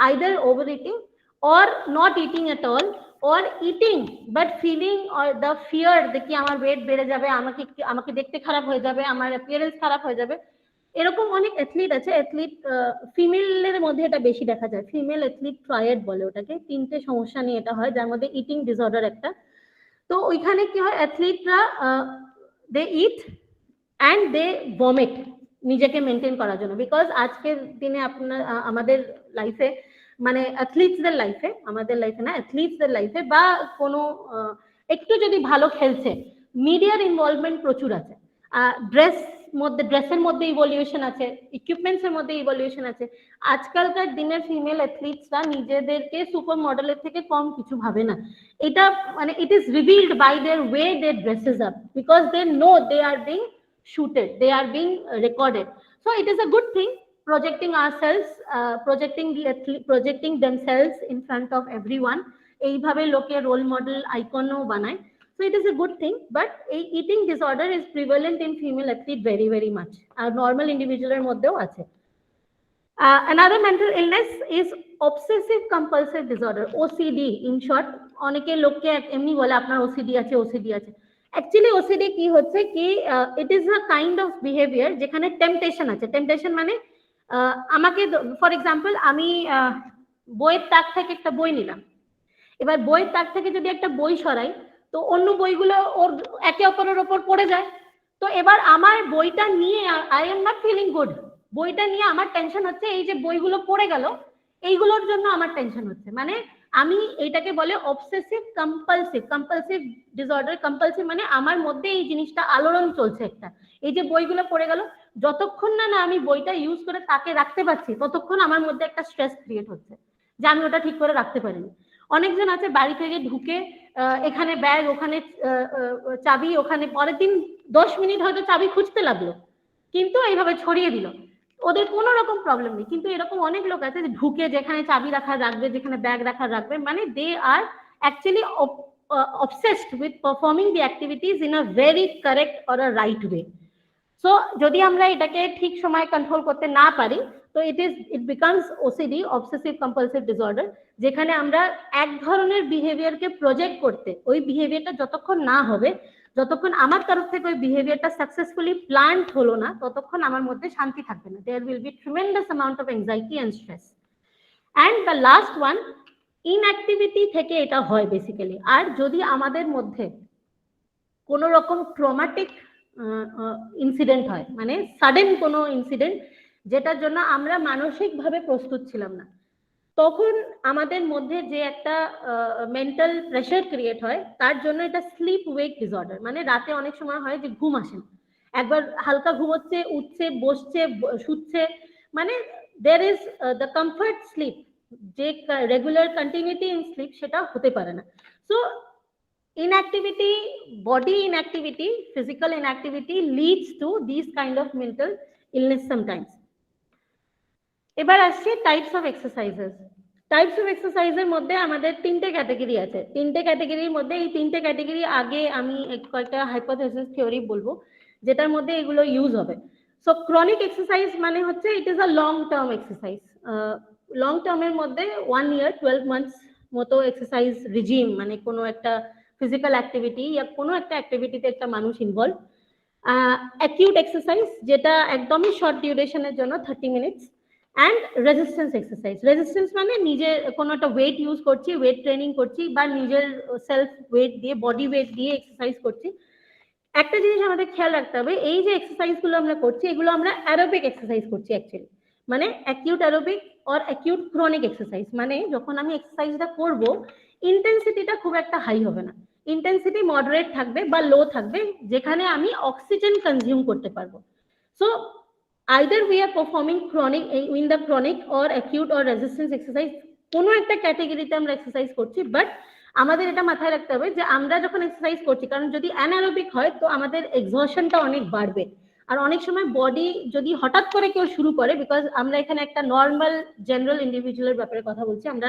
S4: either overeating or not eating at all, or eating but feeling or the fear যে কি আমার ওয়েট বেড়ে যাবে, আমাকে দেখতে খারাপ হয়ে যাবে, আমার অ্যাপিয়ারেন্স খারাপ হয়ে যাবে। এরকম অনেক অ্যাথলিট আছে, অ্যাথলিট ফিমেলের মধ্যে এটা বেশি দেখা যায়, ফিমেল অ্যাথলিট ট্রায়াড বলে ওটাকে, 3টে সমস্যা নিয়ে এটা হয়, যার মধ্যে ইটিং ডিসঅর্ডার একটা। তো ওইখানে কি হয়, অ্যাথলিটরা দে ইট অ্যান্ড দে ভমিট নিজেকে মেনটেন করার জন্য, বিকজ আজকের দিনে আপনার আমাদের লাইফে, মানে অ্যাথলিটসদের লাইফে, আমাদের লাইফে না, অ্যাথলিটসদের লাইফে বা কোনো একটু যদি ভালো খেলছে, মিডিয়ার ইনভলভমেন্ট প্রচুর আছে, ড্রেসের মধ্যে ইভলিউশন আছে, ইকুইপমেন্টসের মধ্যে ইভলিউশন আছে। আজকালকার দিনের ফিমেল অ্যাথলিটসরা নিজেদেরকে সুপার মডেলের থেকে কম কিছু ভাবে না, এটা মানে it is revealed by their way they dresses up, because they know they are being shooted, they are being recorded. So it is a good thing, projecting ourselves, projecting themselves in front of everyone, এইভাবে লোকে role model আইকনও বানায়, so it is a good thing. But eating disorder is prevalent in female athlete very very much, R normal individual এর মধ্যেও আছে। Another mental illness is obsessive compulsive disorder, OCD in short, অনেকে লোককে এমনি বলে আপনার OCD আছে, OCD আছে। অ্যাকচুয়ালি ওসিডি কি হচ্ছে কি, ইট is a kind of behaviour যেখানে টেম্পটেশন আছে। টেম্পটেশন মানে আমাকে, ফর এক্সাম্পল আমি বইয়ের তাক থেকে একটা বই নিলাম, এবার বইয়ের তাক থেকে যদি একটা বই সরাই, তো অন্য বইগুলো ওর একে অপরের ওপর পড়ে যায়, তো এবার আমার বইটা নিয়ে I am not feeling good, বইটা নিয়ে আমার টেনশন হচ্ছে, এই যে বইগুলো পড়ে গেল এইগুলোর জন্য আমার টেনশন হচ্ছে, মানে আমি এইটাকে বলে obsessive compulsive, compulsive disorder. Compulsive মানে আমার মধ্যে এই জিনিসটা আলোড়ন চলছে একটা, এই যে বইগুলো পড়ে গেল, যতক্ষণ না আমি বইটা ইউজ করে তাকে রাখতে পারছি, ততক্ষণ আমার মধ্যে একটা স্ট্রেস ক্রিয়েট হচ্ছে যে আমি ওটা ঠিক করে রাখতে পারিনি। অনেকজন আছে বাড়ি থেকে ঢুকে এখানে ব্যাগ, ওখানে চাবি, ওখানে পরের দিন 10 মিনিট হয়তো চাবি খুঁজতে লাগলো, কিন্তু এইভাবে ছড়িয়ে দিল, ওদের কোনো রকম প্রবলেম নেই। কিন্তু এরকম অনেক লোক আছে যে ঢুকে যেখানে চাবি রাখা রাখবে, যেখানে ব্যাগ রাখা রাখবে, মানে দে আর actually obsessed with performing the activities in a very correct or a right way. So যদি আমরা এটাকে ঠিক সময় কন্ট্রোল করতে না পারি, তো it becomes OCD, obsessive compulsive disorder, যেখানে আমরা এক ধরনের বিহেভিয়ারকে প্রজেক্ট করতে, ওই বিহেভিয়ারটা যতক্ষণ না হবে, যতক্ষণ আমার তরফ থেকে ওই বিহেভিয়ারটা সাকসেসফুলি প্ল্যান্ড হলো না, ততক্ষণ আমার মধ্যে শান্তি থাকবে না। There will be tremendous amount of anxiety and stress. And the last one, inactivity থেকে এটা হয় বেসিক্যালি। আর যদি আমাদের মধ্যে কোনো রকম ট্রমাটিক ইনসিডেন্ট হয়, মানে সাডেন কোনো ইনসিডেন্ট যেটার জন্য আমরা মানসিকভাবে প্রস্তুত ছিলাম না, তখন আমাদের মধ্যে যে একটা মেন্টাল প্রেশার ক্রিয়েট হয়, তার জন্য এটা স্লিপ ওয়েক ডিসঅর্ডার। মানে রাতে অনেক সময় হয় যে ঘুম আসে না, একবার হালকা ঘুমোচ্ছে, উঠছে, বসছে, শুচ্ছে, মানে there is the comfort sleep, যে রেগুলার কন্টিনিউটি ইন স্লিপ সেটা হতে পারে না। So inactivity, body inactivity, physical inactivity leads to these kind of mental illness sometimes. এবার আসছে types of exercises. Types of এক্সারসাইজের মধ্যে আমাদের তিনটে ক্যাটাগরি আছে। তিনটে ক্যাটাগরির মধ্যে এই তিনটে ক্যাটাগরি আগে আমি কয়েকটা হাইপোথেসিস থিওরি বলবো যেটার মধ্যে এগুলো ইউজ হবে। সো ক্রনিক এক্সারসাইজ মানে হচ্ছে ইট is a long term exercise. Long টার্মের মধ্যে 1 year 12 months মতো এক্সারসাইজ রিজিম, মানে কোনো একটা ফিজিক্যাল অ্যাক্টিভিটি বা কোনো একটা অ্যাক্টিভিটিতে একটা মানুষ ইনভলভ। অ্যাকিউট এক্সারসাইজ যেটা একদমই শর্ট ডিউরেশনের জন্য 30 minutes. And resistance exercise, resistance মানে নিজের কোনো একটা ওয়েট ইউজ করছি, ওয়েট ট্রেনিং করছি, বা নিজের সেলফ ওয়েট দিয়ে, বডি ওয়েট দিয়ে এক্সারসাইজ করছি। একটা জিনিস আমাদের খেয়াল রাখতে হবে, এই যে এক্সারসাইজ গুলো আমরা করছি এগুলো আমরা অ্যারোবিক এক্সারসাইজ করছি অ্যাকচুয়ালি, মানে acute aerobic or acute chronic exercise. মানে যখন আমি এক্সারসাইজটা করব, ইন্টেন্সিটিটা খুব একটা হাই হবে না, ইন্টেন্সিটি মডারেট থাকবে বা লো থাকবে, যেখানে আমি অক্সিজেন কনজিউম করতে পারবো। So either we are performing chronic in the chronic or acute or resistance exercise, কোনো একটা ক্যাটাগরিতে আমরা এক্সারসাইজ করছি। বাট আমাদের এটা মাথায় রাখতে হবে যে আমরা যখন এক্সারসাইজ করছি, কারণ যদি অ্যানারোবিক হয় তো আমাদের এক্সহশনটা অনেক বাড়বে। আর অনেক সময় বডি যদি হঠাৎ করে কেউ শুরু করে, বিকজ আমরা এখানে একটা নর্মাল জেনারেল ইন্ডিভিজুয়ালের ব্যাপারে কথা বলছি, আমরা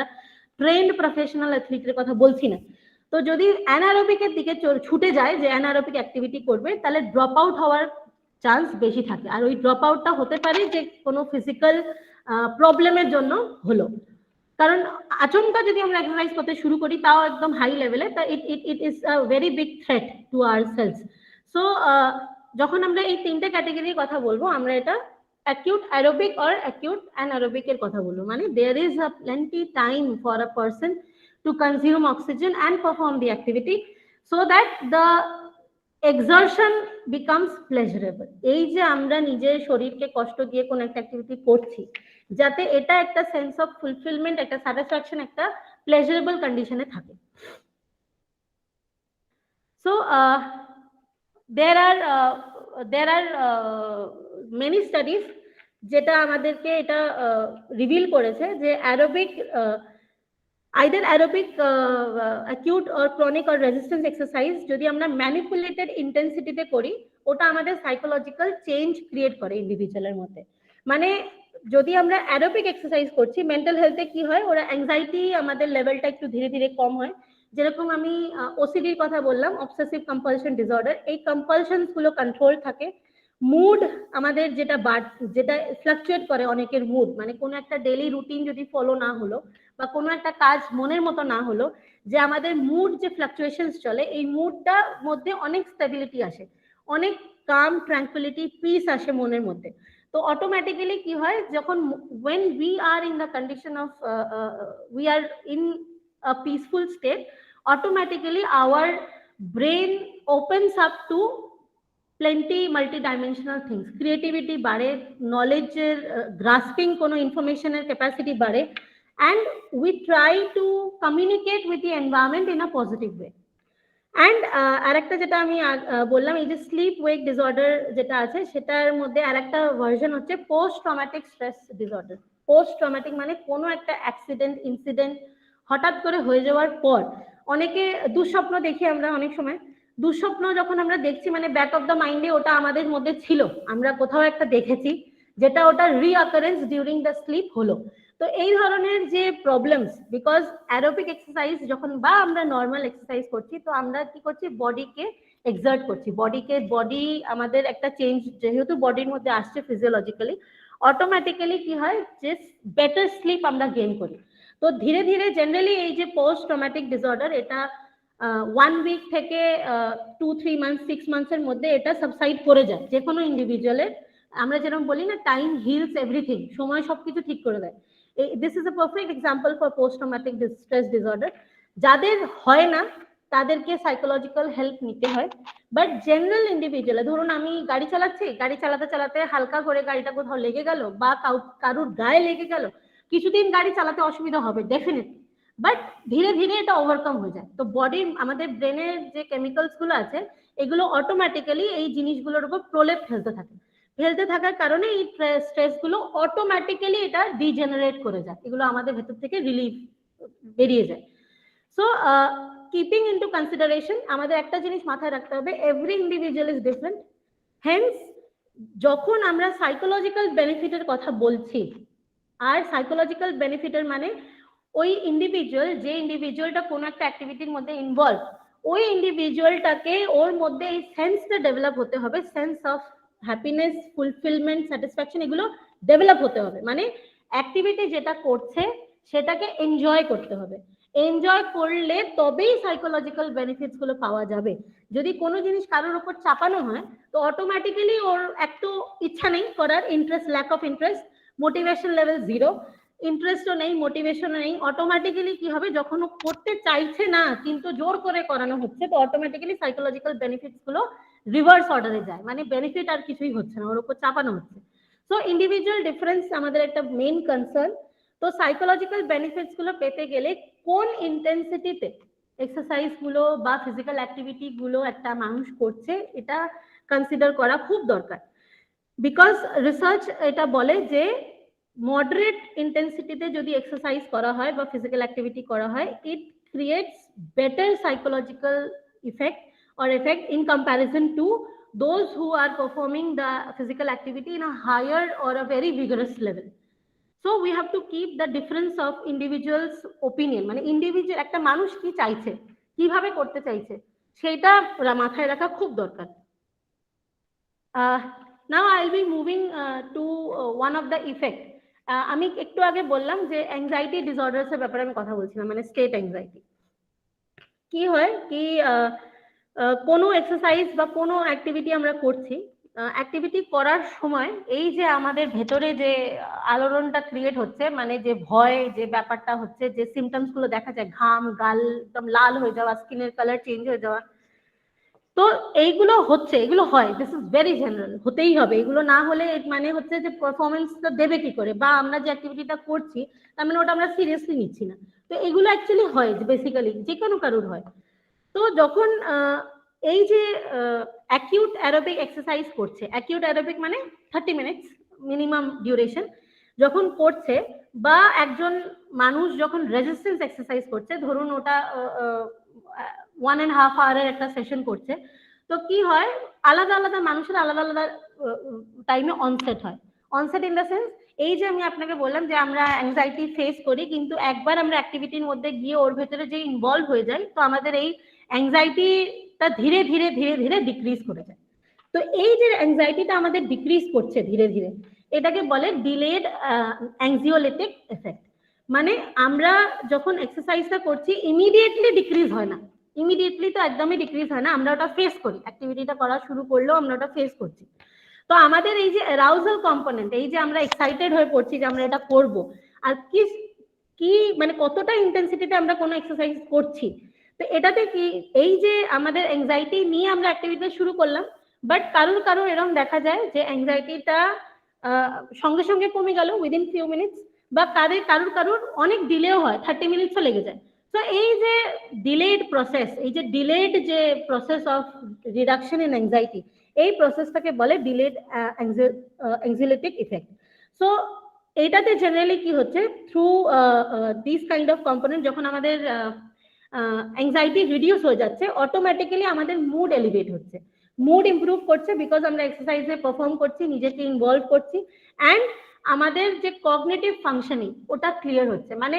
S4: ট্রেন্ড প্রফেশনাল অ্যাথলিটের কথা বলছি না। তো যদি অ্যানারোবিকের দিকে ছুটে যায়, যে অ্যানারোবিক অ্যাক্টিভিটি করবে, তাহলে ড্রপ আউট হওয়ার চান্স বেশি থাকে। আর ওই ড্রপ আউটটা হতে পারে যে কোনো ফিজিক্যাল প্রবলেমের জন্য হলো, কারণ আচমকা যদি আমরা এক্সারসাইজ করতে শুরু করি, তাও একদম হাই লেভেলে, তা it is a very big threat to our sales. So যখন আমরা এই তিনটে ক্যাটাগরির কথা বলবো, আমরা এটা acute aerobic or acute anaerobic এর কথা বলবো। মানে there is a plenty time for a person to consume oxygen and perform the activity so that the exertion becomes pleasurable। এই যে আমরা নিজের শরীরকে কষ্ট দিয়ে কোন একটা অ্যাক্টিভিটি করছি, যাতে এটা একটা সেন্স অফ ফুলফিলমেন্ট, একটা স্যাটিসফ্যাকশন, একটা প্লেজারেবল কন্ডিশনে থাকে। So there are many studies যেটা আমাদেরকে এটা রিভিল করেছে যে aerobic, either aerobic acute or chronic or resistance exercise যদি আমরা ম্যানিপুলেটেড ইন্টেন্সিটিতে করি, ওটা আমাদের সাইকোলজিক্যাল চেঞ্জ ক্রিয়েট করে ইন্ডিভিজুয়ালের মধ্যে। মানে যদি আমরা অ্যারোবিক এক্সারসাইজ করছি, মেন্টাল হেলথে কি হয়, ওরা অ্যাংজাইটি আমাদের লেভেলটা একটু ধীরে ধীরে কম হয়। যেরকম আমি ওসিডির কথা বললাম, অবসেসিভ কম্পালশন ডিসঅর্ডার, এই কম্পালশনস গুলো কন্ট্রোল থাকে। মুড আমাদের যেটা ফ্লাকচুয়েট করে অনেকের মুড, মানে কোনো একটা ডেইলি রুটিন যদি ফলো না হলো, বা কোনো একটা কাজ মনের মতো না হলো, যে আমাদের মুড যে ফ্লাকচুয়েশনস চলে, এই মুডটার মধ্যে অনেক স্টেবিলিটি আসে, অনেক কাম, ট্র্যাঙ্কুইলিটি, পিস আসে মনের মধ্যে। তো অটোমেটিক্যালি কি হয়, যখন when we are in the condition of we are in a peaceful state, automatically our brain opens up to plenty multi-dimensional things, creativity বাড়ে, নলেজের গ্রাস্পিং কোনো ইনফরমেশনের ক্যাপাসিটি বাড়ে, and we try to communicate with the environment in a positive way. And আরেকটা যেটা আমি বললাম, এই যে স্লিপ ওয়েক ডিসঅর্ডার যেটা আছে, সেটার মধ্যে আরেকটা ভার্সন হচ্ছে post traumatic stress disorder. Post traumatic মানে কোনো একটা অ্যাক্সিডেন্ট, ইনসিডেন্ট হঠাৎ করে হয়ে যাওয়ার পর অনেকে দুঃস্বপ্ন দেখি আমরা। অনেক সময় দুঃস্বপ্ন যখন আমরা দেখছি, মানে ব্যাক অফ দ্য মাইন্ডে ওটা আমাদের মধ্যে ছিল, আমরা কোথাও একটা দেখেছি, যেটা ওটা রিঅকারেন্স ডিউরিং দ্য স্লিপ হলো। তো এই ধরনের যে প্রবলেমস, বিকজ অ্যারোবিক এক্সারসাইজ যখন বা আমরা নর্মাল এক্সারসাইজ করছি, তো আমরা কি করছি, বডিকে এক্সার্ট করছি, বডি আমাদের একটা চেঞ্জ যেহেতু বডির মধ্যে আসছে ফিজিওলজিক্যালি, অটোমেটিক্যালি কি হয় যে বেটার স্লিপ আমরা গেইন করি। তো ধীরে ধীরে জেনারেলি এই যে পোস্ট ট্রমাটিক ডিসঅর্ডার, এটা 1 week থেকে 2-3 months 6 months এর মধ্যে এটা সাবসাইড করে যায় যে কোনো ইন্ডিভিজুয়ালের। আমরা যেরকম বলি না, টাইম হিলস এভরিথিং, সময় সবকিছু ঠিক করে দেয়। This is a perfect example for post traumatic stress disorder. যাদের হয় না তাদেরকে সাইকোলজিক্যাল হেল্প নিতে হয়, বাট জেনারেল ইন্ডিভিজুয়াল, ধরুন আমি গাড়ি চালাচ্ছি, গাড়ি চালাতে চালাতে হালকা করে গাড়িটা কোথাও লেগে গেল বা কারুর গায়ে লেগে গেল, কিছুদিন গাড়ি চালাতে অসুবিধা হবে ডেফিনেটলি, বাট ধীরে ধীরে এটা ওভারকাম হয়ে যায়। তো বডি, আমাদের ব্রেনের যে কেমিক্যালস গুলো আছে এগুলো অটোমেটিক্যালি এই জিনিসগুলোর উপর প্রলেপ ফেলতে থাকে, ফেলতে থাকার কারণে এই স্ট্রেস গুলো অটোমেটিক্যালি এটা ডিজেনারেট করে যায়, এগুলো আমাদের ভেতর থেকে রিলিফ বেরিয়ে যায়। সো কিপিং ইনটু কনসিডারেশন, আমাদের একটা জিনিস মাথায় রাখতে হবে, every individual is different. Hence যখন আমরা সাইকোলজিক্যাল বেনিফিটের কথা বলছি, আর সাইকোলজিক্যাল বেনিফিটের মানে ওই ইন্ডিভিজুয়াল, যে ইন্ডিভিজুয়ালটা কোনো একটা অ্যাক্টিভিটির মধ্যে ইনভলভ, ওই ইন্ডিভিজুয়ালটাকে ওর মধ্যে এই সেন্সটা ডেভেলপ হতে হবে, sense of happiness, fulfilment, satisfaction, এগুলো ডেভেলপ হতে হবে। মানে অ্যাক্টিভিটি যেটা করছে সেটাকে এনজয় করতে হবে, এনজয় করলে তবেই সাইকোলজিক্যাল বেনিফিটস গুলো পাওয়া যাবে। যদি কোনো জিনিস কারোর উপর চাপানো হয় তো অটোমেটিক্যালি ওর একটু ইচ্ছা নেই করার, interest, lack of interest, motivation level zero, ইন্টারেস্টও নেই, মোটিভেশনও নেই, অটোমেটিক্যালি কি হবে, যখন ও করতে চাইছে না কিন্তু জোর করে করানো হচ্ছে, তো অটোমেটিক্যালি সাইকোলজিক্যাল বেনিফিটস গুলো রিভার্স অর্ডারে যায়, মানে বেনিফিট আর কিছুই হচ্ছে না, ওর উপর চাপানো হচ্ছে। সো ইন্ডিভিজুয়াল ডিফারেন্স আমাদের একটা মেইন কনসার্ন। তো সাইকোলজিক্যাল বেনিফিটস গুলো পেতে গেলে কোন ইন্টেন্সিটিতে এক্সারসাইজ গুলো বা ফিজিক্যাল অ্যাক্টিভিটি গুলো একটা মানুষ করছে এটা কনসিডার করা খুব দরকার। বিকজ রিসার্চ এটা বলে যে মডারেট ইন্টেন্সিটিতে যদি এক্সারসাইজ করা হয় বা ফিজিক্যাল অ্যাক্টিভিটি করা হয়, it creates better psychological effect or effect in comparison to those who are performing the physical activity in a higher or a very vigorous level. So we have to keep the difference of individuals opinion, মানে individual একটা মানুষ কি চাইছে, কিভাবে করতে চাইছে, সেটা মাথায় রাখা খুব দরকার। Now I'll be moving to one of the effect. আমি একটু আগে বললাম যে অ্যাংজাইটি ডিসঅর্ডারস এর ব্যাপারে আমি কথা বলছিলাম, মানে স্টেট অ্যাংজাইটি। কি হয় কি, কোনো এক্সারসাইজ বা কোনো অ্যাক্টিভিটি আমরা করছি, অ্যাক্টিভিটি করার সময় এই যে আমাদের ভেতরে যে আলোড়নটা ক্রিয়েট হচ্ছে, মানে যে ভয়, যে ব্যাপারটা হচ্ছে, যে সিমটমস গুলো দেখা যায়, ঘাম, গাল একদম লাল হয়ে যাওয়া, স্কিনের কালার চেঞ্জ হয়ে যাওয়া, তো এইগুলো হচ্ছে, এগুলো হয়, দিস ইজ ভেরি জেনারেল, হতেই হবে, এগুলো না হলে মানে হচ্ছে যে পারফরমেন্সটা দেবে কি করে, বা আমরা যে অ্যাক্টিভিটিটা করছি তার মানে ওটা আমরা সিরিয়াসলি নিচ্ছি না। তো এগুলো অ্যাকচুয়ালি হয়, বেসিক্যালি যে কোনো কারোর হয়। তো যখন এই যে অ্যাকিউট অ্যারোবিক এক্সারসাইজ করছে, অ্যাকিউট অ্যারোবিক মানে 30 মিনিটস মিনিমাম ডিউরেশন যখন করছে, বা একজন মানুষ যখন রেজিস্ট্যান্স এক্সারসাইজ করছে, ধরুন ওটা 1.5 আওয়ারের একটা সেশন করছে, তো কি হয়, আলাদা আলাদা মানুষের আলাদা আলাদা টাইমে অনসেট হয়। অনসেট ইন দ্য সেন্স, এই যে আমি আপনাকে বললাম যে আমরা অ্যাংজাইটি ফেস করি, কিন্তু একবার আমরা অ্যাক্টিভিটির মধ্যে গিয়ে ওর ভেতরে যে ইনভলভ হয়ে যাই, তো আমাদের এই অ্যাংজাইটিটা ধীরে ধীরে ধীরে ধীরে ডিক্রিজ করে যায়। তো এই যে অ্যাংজাইটিটা আমাদের ডিক্রিজ করছে ধীরে ধীরে, এটাকে বলে ডিলেড অ্যাংজিওলিটিক এফেক্ট। মানে আমরা যখন এক্সারসাইজটা করছি ইমিডিয়েটলি ডিক্রিজ হয় না, ইমিডিয়েটলি তো একদমই ডিক্রিজ হয় না, আমরা ওটা ফেস করি, অ্যাক্টিভিটিটা করা শুরু করলেও আমরা ওটা ফেস করছি। তো আমাদের এই যে অ্যারাউজাল কম্পোনেন্ট, এই যে আমরা এক্সাইটেড হয়ে পড়ছি যে আমরা এটা করব, আর কি কি মানে কতটা ইন্টেন্সিটিতে আমরা কোনো এক্সারসাইজ করছি, তো এটাতে কি এই যে আমাদের অ্যাংজাইটি নিয়ে আমরা অ্যাক্টিভিটি শুরু করলাম, বাট কারোর এরকম দেখা যায় যে অ্যাংজাইটিটা সঙ্গে সঙ্গে কমে গেল উইদিন ফিউ মিনিটস, বা কারোর অনেক ডিলেও হয়, 30 মিনিটসও লেগে যায়। তো এই যে ডিলেড প্রসেস, এই যে ডিলেড যে process of reduction in anxiety, এই প্রসেসটাকে বলে ডিলেড অ্যাংজাইটিক ইফেক্ট। সো এইটাতে জেনারেলি কি হচ্ছে, through this kind of component, যখন আমাদের অ্যাংজাইটি রিডিউস হয়ে যাচ্ছে, অটোমেটিক্যালি আমাদের মুড এলিভেট হচ্ছে, মুড ইমপ্রুভ করছে, বিকজ আমরা এক্সারসাইজে পারফর্ম করছি, নিজেকে ইনভলভ করছি, অ্যান্ড আমাদের যে কগনিটিভ ফাংশনিং ওটা ক্লিয়ার হচ্ছে। মানে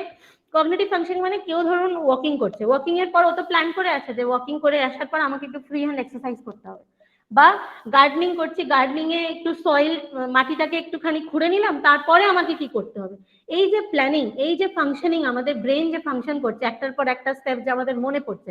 S4: কগনিটিভ ফাংশনিং মানে কেউ ধরুন ওয়াকিং করছে, ওয়াকিং এর পর ও তো প্ল্যান করে আছে যে ওয়াকিং করে আসার পর আমাকে একটু ফ্রি হ্যান্ড এক্সারসাইজ করতে হবে, বা গার্ডেনিং করছি, গার্ডেনিং এ একটু সয়েল মাটিটাকে একটুখানি খুঁড়ে নিলাম, তারপরে আমাকে কি করতে হবে, এই যে প্ল্যানিং, এই যে ফাংশনিং, আমাদের ব্রেন যে ফাংশন করছে, একটার পর একটা স্টেপ যে আমাদের মনে পড়ছে,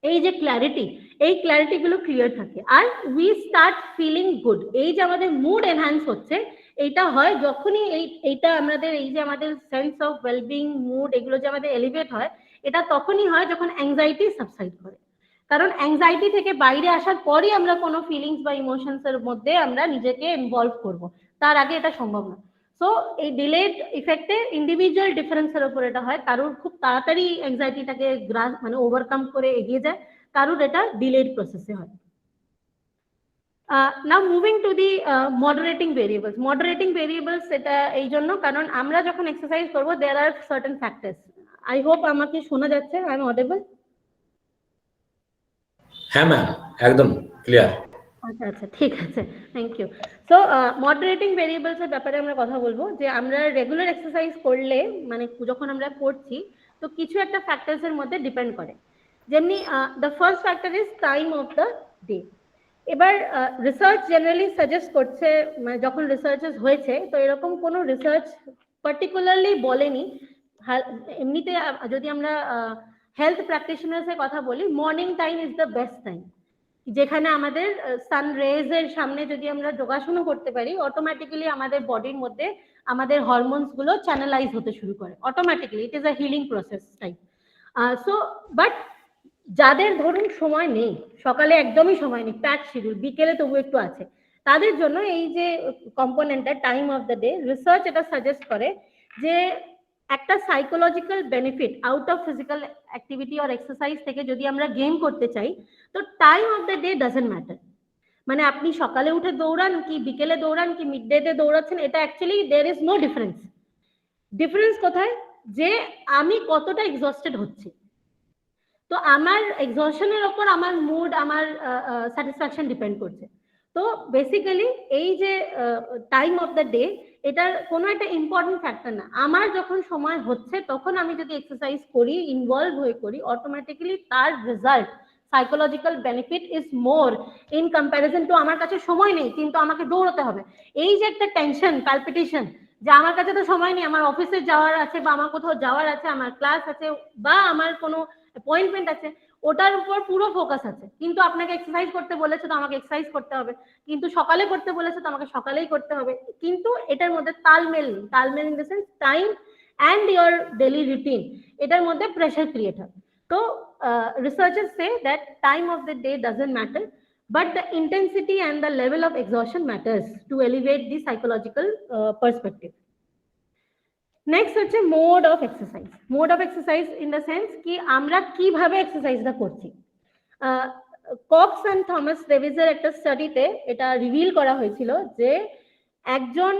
S4: এই যে ক্ল্যারিটি, এই ক্ল্যারিটি গুলো ক্লিয়ার থাকে, আর উই স্টার্ট ফিলিং গুড, এই যে আমাদের মুড এনহ্যান্স হচ্ছে, এইটা হয় যখনই এইটা আমাদের এই যে আমাদের সেন্স অফ ওয়েলবিং মুড এগুলো যে আমাদের এলিভেট হয়, এটা তখনই হয় যখন অ্যাংজাইটি সাবসাইড করে। কারণ অ্যাংজাইটি থেকে বাইরে আসার পরই আমরা কোনো ফিলিংস বা ইমোশনস এর মধ্যে আমরা নিজেকে ইনভলভ করব, তার আগে এটা সম্ভব না। সো এই ডিলেড ইফেক্টে ইন্ডিভিজুয়াল ডিফারেন্সের উপর এটা হয়, কারোর খুব তাড়াতাড়ি অ্যাংজাইটিটাকে মানে ওভারকাম করে এগিয়ে যায়, কারোর এটা ডিলেড প্রসেসে হয়। Now moving to the moderating variables. Moderating variables এটা এই জন্য কারণ আমরা যখন এক্সারসাইজ করবো there are certain factors. I hope আমাকে শোনা যাচ্ছে, আই এম অডিবল?
S1: হ্যাঁ ম্যাম, একদম ক্লিয়ার।
S4: আচ্ছা আচ্ছা, ঠিক আছে, thank you. So moderating variables এর ব্যাপারে আমরা কথা বলবো যে আমরা রেগুলার এক্সারসাইজ করলে মানে যখন আমরা করছি তো কিছু একটা ফ্যাক্টরস এর মধ্যে ডিপেন্ড করে। যেমনি the first factor is time of the day. এবার রিসার্চ জেনারেলি সাজেস্ট করছে, মানে যখন রিসার্চেস হয়েছে তো এরকম কোনো রিসার্চ পার্টিকুলারলি বলেনি। এমনিতে যদি আমরা হেলথ প্র্যাকটিশনার্স এর কথা বলি, morning time is the best time, যেখানে আমাদের সান রেজ এর সামনে যদি আমরা যোগাসন করতে পারি, অটোমেটিক্যালি আমাদের বডির মধ্যে আমাদের হরমোনস গুলো চ্যানেলাইজ হতে শুরু করে automatically. It is a healing process type. So but যাদের ধরুন সময় নেই, সকালে একদমই সময় নেই, প্যাক শিডিউল, বিকেলে তবু একটু আছে, তাদের জন্য এই যে কম্পোনেন্টটা time of the day, research এটা সাজেস্ট করে যে একটা psychological benefit out of physical activity or exercise থেকে যদি আমরা গেইন করতে চাই তো time of the day doesn't matter. মানে আপনি সকালে উঠে দৌড়ান কি বিকেলে দৌড়ান কি মিড ডে তে দৌড়াচ্ছেন, এটা actually there is no difference. Difference কোথায়? যে আমি কতটা এক্সস্টেড হচ্ছি। তো আমার এক্সশনের ওপর আমার মুড, আমার স্যাটিসফ্যাকশন ডিপেন্ড করছে। তো বেসিক্যালি এই যে টাইম অফ দ্য ডে, এটার কোনো একটা ইম্পর্টেন্ট ফ্যাক্টর না। আমার যখন সময় হচ্ছে তখন আমি যদি এক্সারসাইজ করি, ইনভলভ হয়ে করি, অটোমেটিক্যালি তার result psychological benefit is more in comparison two আমার কাছে সময় নেই কিন্তু আমাকে দৌড়াতে হবে। এই যে একটা টেনশন, প্যালপিটেশন, যে আমার কাছে তো সময় নেই, আমার অফিসে যাওয়ার আছে বা আমার কোথাও যাওয়ার আছে, আমার ক্লাস আছে বা আমার কোনো অ্যাপয়েন্টমেন্ট আছে, ওটার উপর পুরো ফোকাস আছে। কিন্তু আপনাকে এক্সারসাইজ করতে বলেছে তো আমাকে এক্সারসাইজ করতে হবে, কিন্তু সকালে করতে বলেছে তো আমাকে সকালেই করতে হবে। কিন্তু এটার মধ্যে তালমেল নেই। তালমেল in the sense time and your daily routine, এটার মধ্যে প্রেশার ক্রিয়েট হয়। তো researchers say that time of the day doesn't matter, but the intensity and the level of exhaustion matters to elevate the psychological perspective. Next হচ্ছে mode of exercise. Mode of exercise in the sense কি আমরা কিভাবে এক্সারসাইজটা করছি। Cox and Thomas ডেভিসের একটা স্টাডিতে এটা reveal করা হয়েছিল যে একজন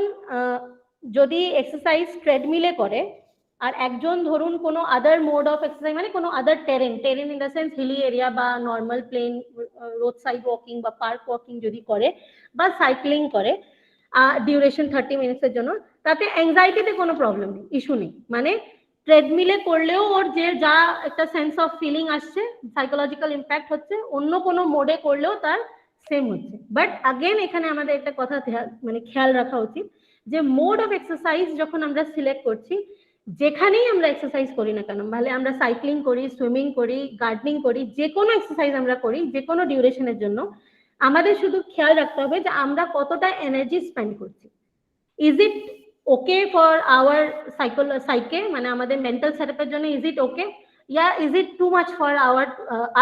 S4: যদি এক্সারসাইজ ট্রেডমিলে করে আর একজন ধরুন কোনো আদার মোড অফ এক্সারসাইজ মানে কোনো other terrain in the sense hilly area বা normal plain road side walking বা পার্ক ওয়াকিং যদি করে বা সাইক্লিং করে ডিউরেশন 30 মিনিটসের জন্য, তাতে অ্যাংজাইটিতে কোনো প্রবলেম নেই, ইস্যু নেই। মানে ট্রেডমিলে করলেও ওর যে যা একটা সেন্স অফ ফিলিং আসছে, সাইকোলজিক্যাল ইম্প্যাক্ট হচ্ছে, অন্য কোনো মোডে করলেও তার সেম হচ্ছে। বাট আগেন এখানে আমাদের একটা কথা মানে খেয়াল রাখা উচিত যে মোড অফ এক্সারসাইজ যখন আমরা সিলেক্ট করছি, যেখানেই আমরা এক্সারসাইজ করি না কেন, মানে আমরা সাইক্লিং করি, সুইমিং করি, গার্ডেনিং করি, যে কোনো এক্সারসাইজ আমরা করি যে কোনো ডিউরেশনের জন্য, আমাদের শুধু খেয়াল রাখতে হবে যে আমরা কতটা এনার্জি স্পেন্ড করছি। Is it okay for our psyche, মানে আমাদের মেন্টাল সেটআপের জন্য is it okay, yeah is it too much for our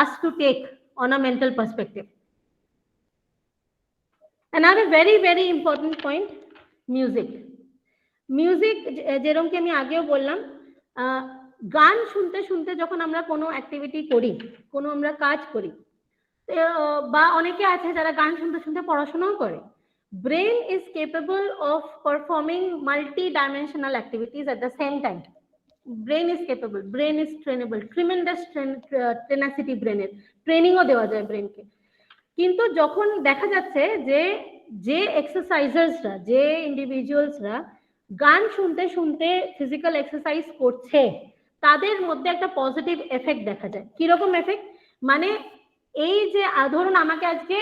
S4: us to take on a mental perspective. Another very very important point, music. Music যেরকম কি আমি আগেও বললাম, গান শুনতে শুনতে যখন আমরা কোনো অ্যাক্টিভিটি করি, কোনো আমরা কাজ করি, বা অনেকে আছে যারা গান শুনতে শুনতে পড়াশোনাও করে, brain is capable of performing multi dimensional activities at the same time. Brain is capable, brain is trainable, tremendous tenacity ব্রেনের, ট্রেনিংও দেওয়া যায় ব্রেনকে। কিন্তু যখন দেখা যাচ্ছে যে এক্সারসাইজার্সরা, যে ইন্ডিভিজুয়ালসরা গান শুনতে শুনতে ফিজিক্যাল এক্সারসাইজ করছে, তাদের মধ্যে একটা পজিটিভ এফেক্ট দেখা যায়। কিরকম এফেক্ট? মানে এই যে ধরুন আমাকে আজকে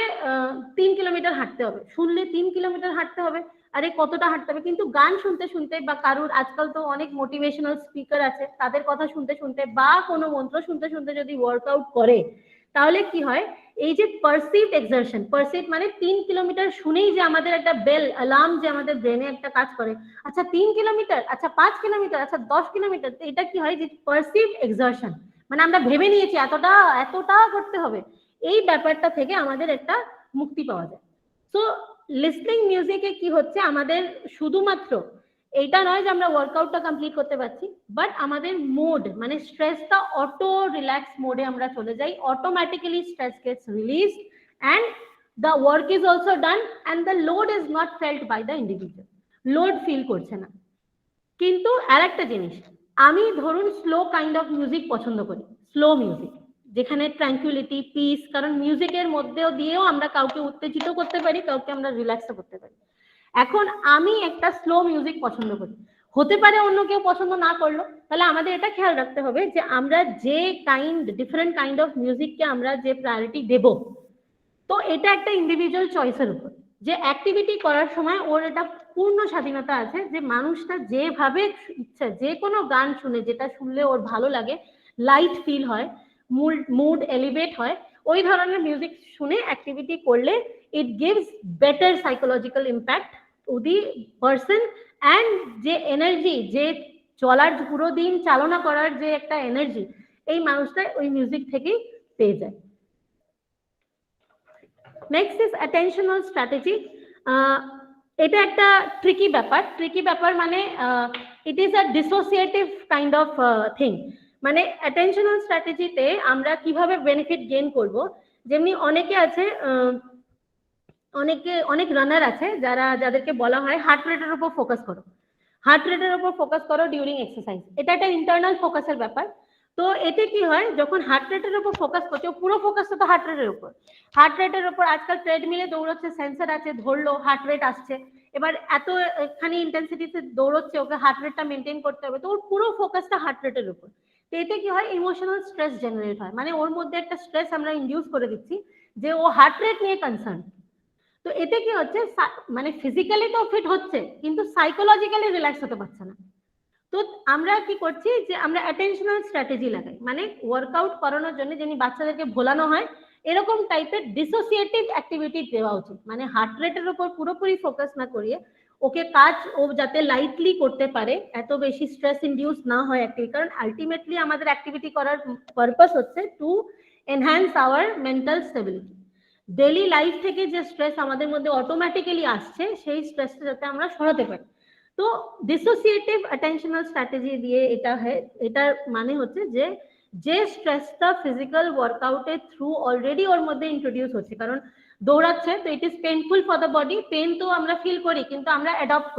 S4: 3 কিলোমিটার হাঁটতে হবে, শুনলে 3 কিলোমিটার হাঁটতে হবে, আরে কতটা হাঁটতে হবে, কিন্তু গান শুনতে শুনতে বা কারুর আজকাল তো অনেক মোটিভেশনাল স্পিকার আছে, তাদের কথা শুনতে শুনতে বা কোনো মন্ত্র শুনতে শুনতে যদি ওয়ার্কআউট করে, তাহলে কি হয়, এই যে পারসিভড এক্সারশন, পারসিভ মানে 3 কিলোমিটার শুনেই যে আমাদের একটা বেল অ্যালার্ম যে আমাদের ব্রেনে একটা কাজ করে, আচ্ছা 3 কিলোমিটার, আচ্ছা 5 কিলোমিটার, আচ্ছা 10 কিলোমিটার, এটা কি হয় যে পারসিভড এক্সারশন, মানে আমরা ভেবে নিয়েছি এতটা এতটা করতে হবে, এই ব্যাপারটা থেকে আমাদের একটা মুক্তি পাওয়া যায়। সো লিসনিং মিউজিকে কি হচ্ছে, আমাদের শুধুমাত্র এইটা নয় যে আমরা ওয়ার্কআউটটা কমপ্লিট করতে পারছি, বাট আমাদের মোড মানে স্ট্রেসটা অটো রিল্যাক্স মোডে আমরা চলে যাই, automatically stress gets release and the work is also done and the load is not felt by the individual, load feel করছে না। কিন্তু আরেকটা জিনিস, আমি ধরুন স্লো কাইন্ড অফ মিউজিক পছন্দ করি, স্লো মিউজিক যেখানে ট্র্যাঙ্কুইলিটি, পিস, কারণ মিউজিকের মধ্যেও দিয়েও আমরা কাউকে উত্তেজিত করতে পারি, কাউকে আমরা রিল্যাক্সও করতে পারি। এখন আমি একটা স্লো মিউজিক পছন্দ করি, হতে পারে অন্য কেউ পছন্দ না করলো, তাহলে আমাদের এটা খেয়াল রাখতে হবে যে আমরা যে ডিফারেন্ট কাইন্ড অফ মিউজিককে আমরা যে প্রায়োরিটি দেব, তো এটা একটা ইন্ডিভিজুয়াল চয়েসের উপর, যে অ্যাক্টিভিটি করার সময় ওর এটা পূর্ণ স্বাধীনতা আছে যে মানুষটা যেভাবে ইচ্ছা যে কোনো গান শুনে, যেটা শুনলে ওর ভালো লাগে, লাইট ফিল হয়, মুড এলিভেট হয়, ওই ধরনের মিউজিক শুনে অ্যাক্টিভিটি করলে it gives better psychological impact to the person, and যে এনার্জি, যে চলার পুরো দিন চালনা করার যে একটা এনার্জি, এই মানুষটা ওই মিউজিক থেকেই পেয়ে যায়। Next is attentional strategy. এটা একটা ট্রিকি ব্যাপার মানে it is a dissociative kind of thing. মানে অ্যাটেনশনাল স্ট্র্যাটেজিতে আমরা কিভাবে বেনিফিট গেইন করব, যেমনি অনেকে আছে, অনেক রানার আছে যাদেরকে বলা হয় হার্ট রেটের উপর ফোকাস করো, হার্ট রেটের উপর ফোকাস করো ডিউরিং এক্সারসাইজ, এটা একটা ইন্টারনাল ফোকাসের ব্যাপার। তো এতে কি হয়, যখন হার্ট রেটের উপর ফোকাস করছো, পুরো ফোকাসটা তো হার্ট রেটের উপর, আজকাল ট্রেডমিলে দৌড়চ্ছে, সেন্সর আছে, ধরলো হার্ট রেট আসছে, এবার এতখানি ইন্টেন্সিটিতে দৌড়চ্ছে, ওকে হার্ট রেটটা মেনটেন করতে হবে, তো ওর পুরো ফোকাসটা হার্ট রেটের উপর। তো এতে কি হয়, ইমোশনাল স্ট্রেস জেনারেট হয়, মানে ওর মধ্যে একটা স্ট্রেস আমরা ইনডিউস করে দিচ্ছি যে ও হার্ট রেট নিয়ে কনসার্ন। তো এতে কি হচ্ছে, মানে ফিজিক্যালি তো ফিট হচ্ছে কিন্তু সাইকোলজিক্যালি রিল্যাক্স হতে পারছে না। তো আমরা কি করছি যে আমরা অ্যাটেনশনাল স্ট্র্যাটেজি লাগাই, মানে ওয়ার্কআউট করানোর জন্য যিনি বাচ্চাদেরকে ভোলানো হয় এরকম টাইপের ডিসোসিয়েটিভ অ্যাক্টিভিটি দেওয়া উচিত, মানে হার্ট রেটের উপর পুরোপুরি ফোকাস না করিয়ে ওকে কাজ ও যাতে লাইটলি করতে পারে, এত বেশি স্ট্রেস ইনডিউস না হয় অ্যাক্টিভিটি, কারণ আলটিমেটলি আমাদের অ্যাক্টিভিটি করার পারপাস হচ্ছে to enhance hour mental stability. Daily life থেকে যে স্ট্রেস আমাদের মধ্যে অটোমেটিক্যালি আসছে, সেই স্ট্রেসটা যাতে আমরা সরাতে পারি। তো ডিসোসিয়েটিভ অ্যাটেনশনাল স্ট্র্যাটেজি দিয়ে এটার মানে হচ্ছে যে স্ট্রেসটা ফিজিক্যাল ওয়ার্কআউটের থ্রু অলরেডি ওর মধ্যে ইন্ট্রোডিউস হচ্ছে, কারণ দৌড়াচ্ছে তো it is painful for the body, pain তো আমরা ফিল করি কিন্তু আমরা অ্যাডপ্ট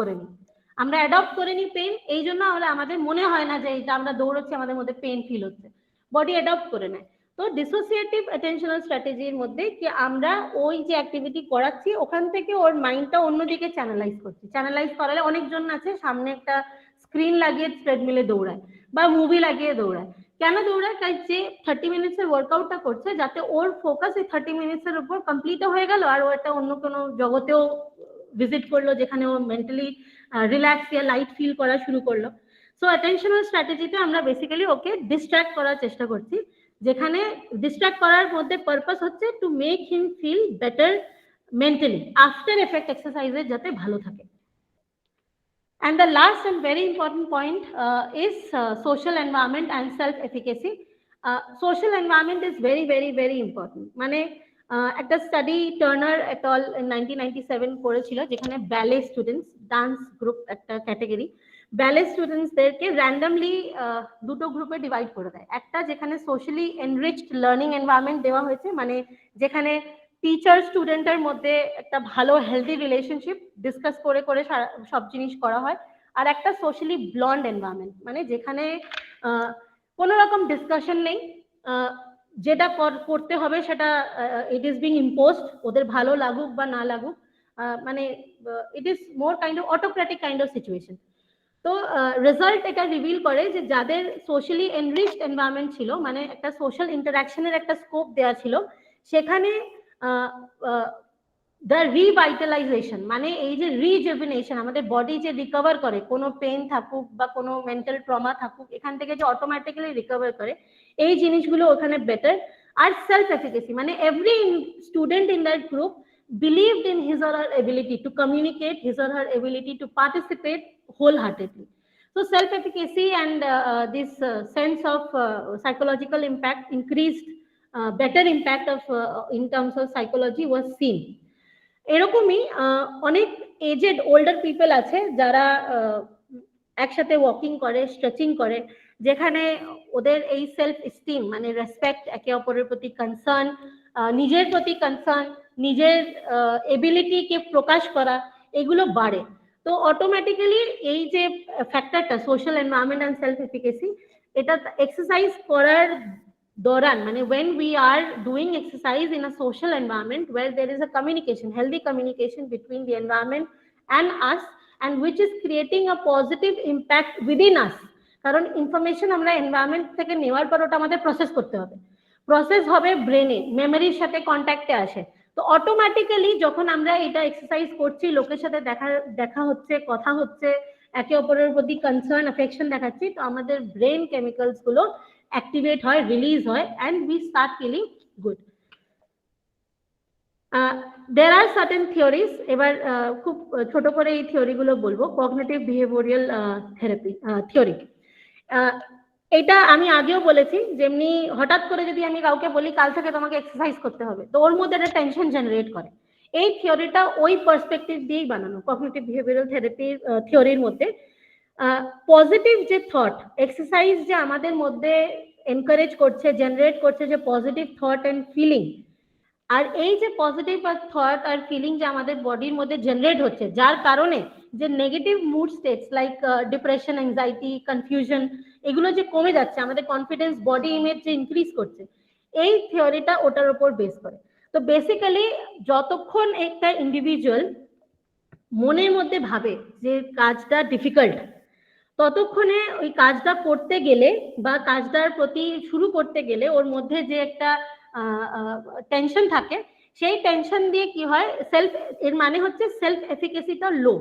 S4: করে নিই পেন, এই জন্য আমাদের মনে হয় না যে এটা আমরা দৌড়াচ্ছি আমাদের মধ্যে পেন ফিল হচ্ছে, বডি অ্যাডপ্ট করে নেয়। তো ডিসোসিয়েটিভ অ্যাটেনশনাল স্ট্র্যাটেজির মধ্যে কি আমরা ওই যে অ্যাক্টিভিটি করাচ্ছি ওখান থেকে ওর মাইন্ডটা অন্যদিকে চ্যানেলাইজ করছি। চ্যানেলাইজ করালে অনেকজন আছে সামনে একটা স্ক্রিন লাগিয়ে ট্রেডমিলে দৌড়ায় বা মুভি লাগিয়ে দৌড়ায়, কেন দৌড়ায়, কারণ যে 30 মিনিটসের ওয়ার্কআউটটা করছে যাতে ওর ফোকাস এই 30 মিনিটসের উপর কমপ্লিটও হয়ে গেল, আর ও একটা অন্য কোনো জগতেও ভিজিট করলো যেখানে ও মেন্টালি রিল্যাক্স ইয়া লাইট ফিল করা শুরু করলো। সো অ্যাটেনশনাল স্ট্র্যাটেজিতে আমরা বেসিক্যালি ওকে ডিস্ট্র্যাক্ট করার চেষ্টা করছি, যেখানে ডিস্ট্র্যাক্ট করার মধ্যে পারপাস হচ্ছে to make him feel better mentally after effect এক্সারসাইজের যাতে ভালো থাকে। And the last and very important point is social environment and self-efficacy. Social environment is very, very, very important. মানে একটা study Turner et al. in 1997 করেছিল, যেখানে ব্যালে students, dance group একটা ক্যাটাগরি, ব্যালে স্টুডেন্টসদেরকে র্যান্ডমলি দুটো গ্রুপে ডিভাইড করে দেয়। একটা যেখানে সোশ্যালি এনরিচড লার্নিং এনভায়রনমেন্ট দেওয়া হয়েছে, মানে যেখানে টিচার স্টুডেন্টের মধ্যে একটা ভালো হেলদি রিলেশনশিপ ডিসকাস করে করে সব জিনিস করা হয়, আর একটা সোশ্যালি ব্লন্ড এনভায়রনমেন্ট, মানে যেখানে কোনো রকম ডিসকাশন নেই, যেটা করতে হবে সেটা ইট ইজ বিং ইম্পোজড, ওদের ভালো লাগুক বা না লাগুক, মানে it is more kind of autocratic kind of situation. তো রেজাল্ট এটা রিভিল করে যে যাদের সোশ্যালি এনরিচড এনভায়রনমেন্ট ছিল, মানে একটা সোশ্যাল ইন্টারাকশনের একটা স্কোপ দেওয়া ছিল, সেখানে দ্য রিভাইটালাইজেশন, মানে এই যে রিজুভিনেশন, আমাদের বডি যে রিকভার করে, কোনো পেন থাকুক বা কোনো মেন্টাল ট্রমা থাকুক, এখান থেকে যে অটোমেটিক্যালি রিকভার করে, এই জিনিসগুলো ওখানে বেটার। আর সেলফ এফিকেসি মানে every student in that group believed in his or her ability to communicate, his or her ability to participate wholeheartedly. So self-efficacy and this sense of psychological impact, increased better impact of in terms of psychology was seen. এরকমই অনেক AZ older people আছে যারা একসাথে walking করে, stretching করে, যেখানে ওদের এই সেলফ এস্টিম মানে রেসপেক্ট, একে অপরের প্রতি কনসার্ন, নিজের প্রতি কনসার্ন, নিজের এবিলিটিকে প্রকাশ করা, এগুলো বাড়ে। তো অটোমেটিক্যালি এই যে ফ্যাক্টরটা social environment and self efficacy, এটা এক্সারসাইজ করার দৌরান মানে when we are doing exercise in a social environment where there is a communication, healthy communication between the environment and us, and which is creating a positive impact within us, কারণ information আমরা environment থেকে নেওয়ার পর ওটা আমাদের process করতে হবে, process হবে ব্রেনে, মেমোরির সাথে কন্ট্যাক্টে আসে। তো অটোমেটিক্যালি যখন আমরা এটা এক্সারসাইজ করছি, লোকের সাথে দেখা হচ্ছে, কথা হচ্ছে, একে অপরের প্রতি কনসার্ন অ্যাফেকশন দেখাচ্ছি, তো আমাদের ব্রেন কেমিক্যালস গুলো অ্যাক্টিভেট হয়, রিলিজ হয়, and we start feeling good. there are certain theories, এবার খুব ছোট করে এই থিওরি গুলো বলবো। কগনিটিভ বিহেভিয়ারাল থেরাপি থিওরি, এটা আমি আগেও বলেছি, যেমনি হঠাৎ করে যদি আমি কাউকে বলি কাল থেকে তোমাকে এক্সারসাইজ করতে হবে, তো ওর মধ্যে একটা টেনশন জেনারেট করে। এই থিওরিটা ওই পার্সপেক্টিভ দিয়েই বানানো, কগনিটিভ বিহেভিয়ারাল থেরাপির থিওরির মধ্যে পজিটিভ যে থট, এক্সারসাইজ যে আমাদের মধ্যে এনকারেজ করছে, জেনারেট করছে যে পজিটিভ থট অ্যান্ড ফিলিং, আর এই যে পজিটিভ থট আর ফিলিং যে আমাদের বডির মধ্যে জেনারেট হচ্ছে, যার কারণে যে negative mood states like depression, anxiety, confusion, এগুলো যে কমে যাচ্ছে, আমাদের কনফিডেন্স, বডি ইমেজ যে ইনক্রিজ করছে, এই থিওরিটা ওটার উপর বেস করে। তো বেসিক্যালি যতক্ষণ একটা ইন্ডিভিজুয়াল মনের মধ্যে ভাবে যে কাজটা ডিফিকাল্ট, ততক্ষণে ওই কাজটা করতে গেলে বা কাজটার প্রতি শুরু করতে গেলে ওর মধ্যে যে একটা টেনশন থাকে, সেই টেনশন দিয়ে কি হয়, সেলফ, এর মানে হচ্ছে সেলফ এফিকেসিটা লো।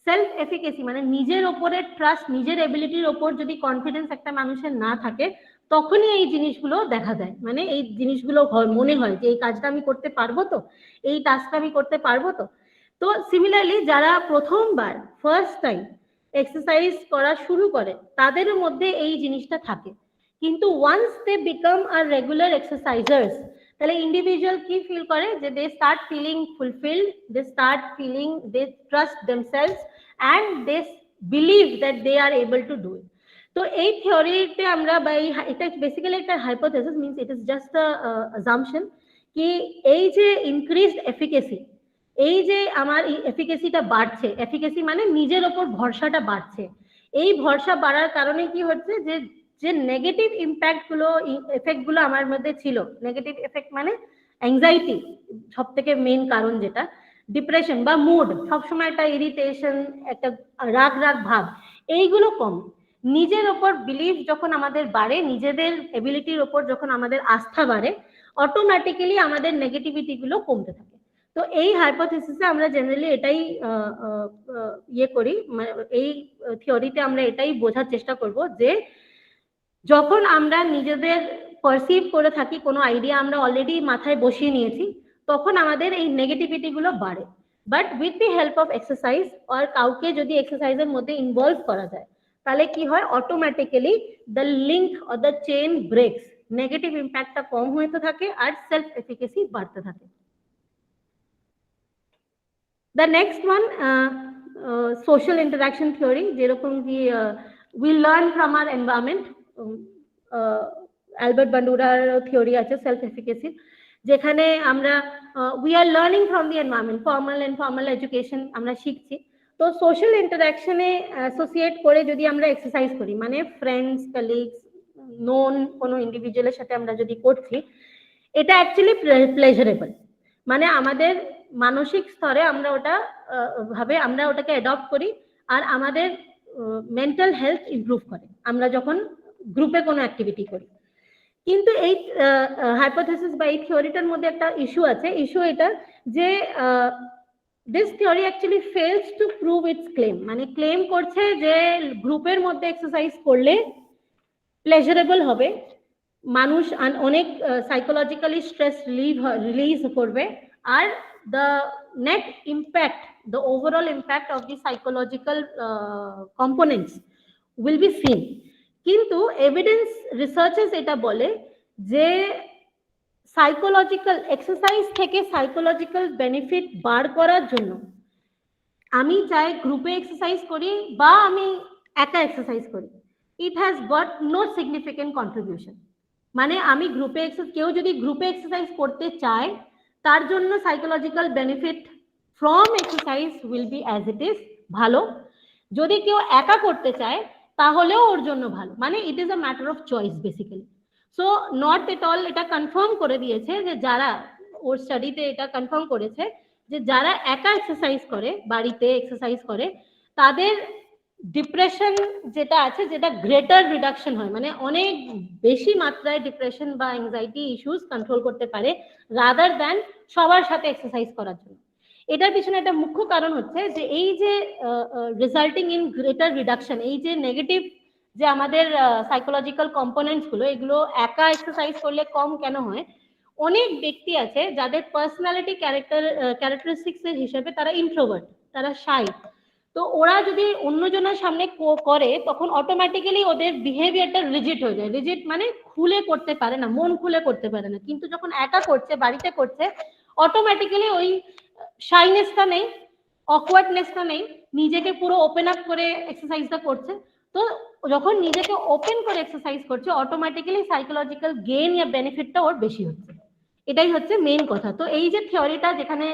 S4: সেলফ এফিকেসি মানে নিজের ওপরে ট্রাস্ট, নিজের এবিলিটির ওপর যদি কনফিডেন্স একটা মানুষের না থাকে, তখনই এই জিনিসগুলো দেখা দেয়, মানে এই জিনিসগুলো মনে হয় যে এই কাজটা আমি করতে পারবো তো, এই টাস্কটা আমি করতে পারবো তো। তো সিমিলারলি যারা প্রথমবার ফার্স্ট টাইম এক্সারসাইজ করা শুরু করে, তাদের মধ্যে এই জিনিসটা থাকে, কিন্তু once they become a regular exercisers, তাহলে ইন্ডিভিজুয়াল কি ফিল করে যে they start feeling fulfilled, they start feeling, they trust themselves and they believe that they are able to do it. তো এই থিওরিতে আমরা বা এটা বেসিক্যালি একটা hypothesis, means it is just a assumption, কি এই যে ইনক্রিজড এফিকেসি, এই যে আমার এফিকেসিটা বাড়ছে, এফিকেসি মানে নিজের ওপর ভরসাটা বাড়ছে, এই ভরসা বাড়ার কারণে কি হচ্ছে যে যে নেগেটিভ ইম্প্যাক্ট গুলো, এফেক্ট গুলো আমার মধ্যে ছিল, নেগেটিভ এফেক্ট মানে অ্যাংজাইটি সব থেকে মেইন কারণ, যেটা ডিপ্রেশন বা মুড, সবসময় একটা ইরিটেশন, একটা রাগ রাগ ভাব, এইগুলো কম। নিজের ওপর বিলিভ যখন আমাদের বাড়ে, নিজেদের এবিলিটির ওপর যখন আমাদের আস্থা বাড়ে, অটোমেটিক্যালি আমাদের নেগেটিভিটি গুলো কমতে থাকে। তো এই হাইপোথিসিসে আমরা জেনারেলি এটাই ইয়ে করি, এই থিওরিতে আমরা এটাই বোঝার চেষ্টা করব যে যখন আমরা নিজেদের পারসিভ করে থাকি, কোনো আইডিয়া আমরা অলরেডি মাথায় বসিয়ে নিয়েছি, তখন আমাদের এই নেগেটিভিটি গুলো বাড়ে। But with the help of exercise, আর কাউকে যদি এক্সারসাইজের মধ্যে ইনভলভ করা যায়, তাহলে কি হয়, automatically the link or the chain breaks, negative ইম্প্যাক্টটা কম হতে থাকে আর সেলফ এফিকেসি বাড়তে থাকে। The next one, social interaction theory, যেরকম কি we learn from our environment, Albert বান্ডুরার থিওরি আছে সেলফ এফিকেসি, যেখানে আমরা we are learning from the environment, formal informal education আমরা শিখছি। তো সোশ্যাল ইন্টারাকশনে অ্যাসোসিয়েট করে যদি আমরা এক্সারসাইজ করি, মানে ফ্রেন্ডস, কলিগস, নোন কোনো ইন্ডিভিজুয়ালের সাথে আমরা যদি করছি, এটা অ্যাকচুয়ালি প্লেজারেবল, মানে আমাদের মানসিক স্তরে আমরা ওটাকে অ্যাডপ্ট করি, আর আমাদের মেন্টাল হেলথ ইমপ্রুভ করে আমরা যখন গ্রুপে কোনো অ্যাক্টিভিটি করি। কিন্তু এই হাইপোথেসিস বা এই থিওরিটার মধ্যে একটা ইস্যু আছে, ইস্যু এটা যে this theory actually fails to prove its claim, মানে ক্লেম করছে যে গ্রুপের মধ্যে এক্সারসাইজ করলে প্লেজারেবল হবে, মানুষ অনেক সাইকোলজিক্যালি স্ট্রেস রিলিজ করবে, আর the net impact, the overall impact of the psychological components will be seen. কিন্তু এভিডেন্স রিসার্চেস এটা বলে যে সাইকোলজিক্যাল এক্সারসাইজ থেকে সাইকোলজিক্যাল বেনিফিট বার করার জন্য আমি চাই গ্রুপে এক্সারসাইজ করি বা আমি একা এক্সারসাইজ করি, it has got no significant contribution. মানে আমি গ্রুপে কেউ যদি গ্রুপে এক্সারসাইজ করতে চায় তার জন্য psychological benefit from exercise will be as it is ভালো, যদি কেউ একা করতে চায় তাহলেও ওর জন্য ভালো। মানে it is a matter of choice basically. So not at all এটা কনফার্ম করে দিয়েছে যে যারা ওর স্টাডিতে এটা কনফার্ম করেছে যে যারা একা এক্সারসাইজ করে, বাড়িতে এক্সারসাইজ করে, তাদের ডিপ্রেশন যেটা আছে যেটা গ্রেটার রিডাকশন হয়, মানে অনেক বেশি মাত্রায় ডিপ্রেশন বা অ্যাংজাইটি ইস্যুস কন্ট্রোল করতে পারে রাদার দ্যান সবার সাথে এক্সারসাইজ করার জন্য। এটার পিছনে একটা মুখ্য কারণ হচ্ছে যে এই যে রিজাল্টিং ইন গ্রেটার রিডাকশন, এই যে নেগেটিভ যে আমাদের সাইকোলজিক্যাল কম্পোনেন্টস গুলো, এগুলো একা এক্সারসাইজ করলে কম কেন হয়? অনেক ব্যক্তি আছে যাদের পার্সোনালিটি ক্যারেক্টারিস্টিক্স এর হিসেবে তারা ইন্ট্রোভার্ট, তারা শাই। তো ওরা যদি অন্যজনের সামনে করে তখন অটোমেটিক্যালি ওদের বিহেভিয়ারটা রিজিড হয়ে যায়। রিজিড মানে খুলে করতে পারে না, মন খুলে করতে পারে না। কিন্তু যখন একা করছে, বাড়িতে করছে, অটোমেটিক্যালি ওই শাইনেসটা নেই, অকওয়ার্ডনেসটা নেই, নিজেকে পুরো ওপেন আপ করে এক্সারসাইজটা করছে। তো যখন নিজেকে ওপেন করে এক্সারসাইজ করছে অটোমেটিক্যালি সাইকোলজিক্যাল গেইন বা বেনিফিটটা ওর বেশি হচ্ছে। এটাই হচ্ছে মেইন কথা। তো এই যে থিওরিটা, যেখানে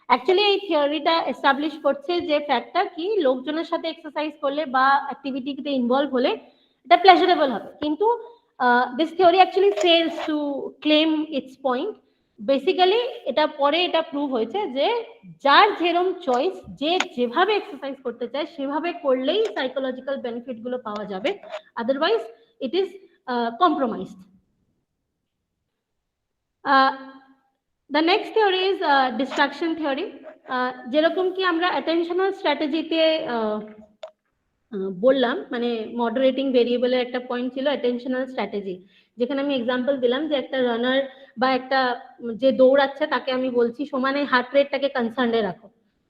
S4: অ্যাকচুয়ালি এই থিওরিটা এস্টাবলিশ করছে যে ফ্যাক্টটা কি, লোকজনের সাথে এক্সারসাইজ করলে বা অ্যাক্টিভিটিতে ইনভলভ হলে এটা প্লেজারেবল হবে। কিন্তু this theory actually fails to claim its point. Basically এটা পরে এটা প্রুভ হয়েছে যে যার যেরকম চয়েস, যে যেভাবে এক্সারসাইজ করতে চায় সেভাবে করলেই সাইকোলজিক্যাল বেনিফিট গুলো পাওয়া যাবে, otherwise it is compromised. The next theory is distraction theory. যেরকম কি আমরা অ্যাটেনশনাল স্ট্র্যাটেজিতে বললাম, মানে মডারেটিং ভেরিয়েবলের একটা পয়েন্ট ছিল অ্যাটেনশনাল স্ট্র্যাটেজি, যেখানে আমি এক্সাম্পল দিলাম যে একটা রানার বা একটা যে দৌড়াচ্ছে তাকে আমি বলছি সমানে হার্ট রেটটাকে কনসার্নে রাখো,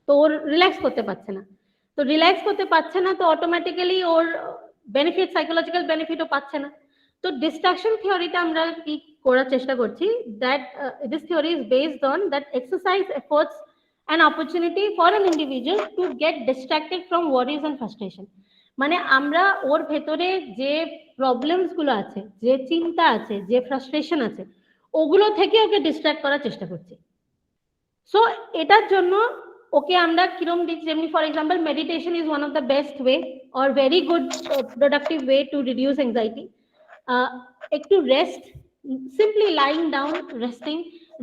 S4: তো ওর রিল্যাক্স করতে পারছে না। তো রিল্যাক্স করতে পারছে না, তো অটোমেটিক্যালি ওর বেনিফিট, সাইকোলজিক্যাল বেনিফিটও পাচ্ছে না। তো ডিস্ট্রাকশন থিওরিটা আমরা কি করার চেষ্টা করছি, that this theory is based on that exercise efforts an opportunity for an individual to get distracted from worries and frustration. মানে আমরা ওর ভেতরে যে প্রবলেমস গুলো আছে, যে চিন্তা আছে, যে ফ্রাস্ট্রেশন আছে, ওগুলো থেকে ওকে ডিস্ট্রাক্ট করার চেষ্টা করছি। সো এটার জন্য ওকে আমরা কিরম দিচ্ছি, যেমনি for example meditation is one of the best way or very good productive way to reduce anxiety. একটু rest, simply lying down resting,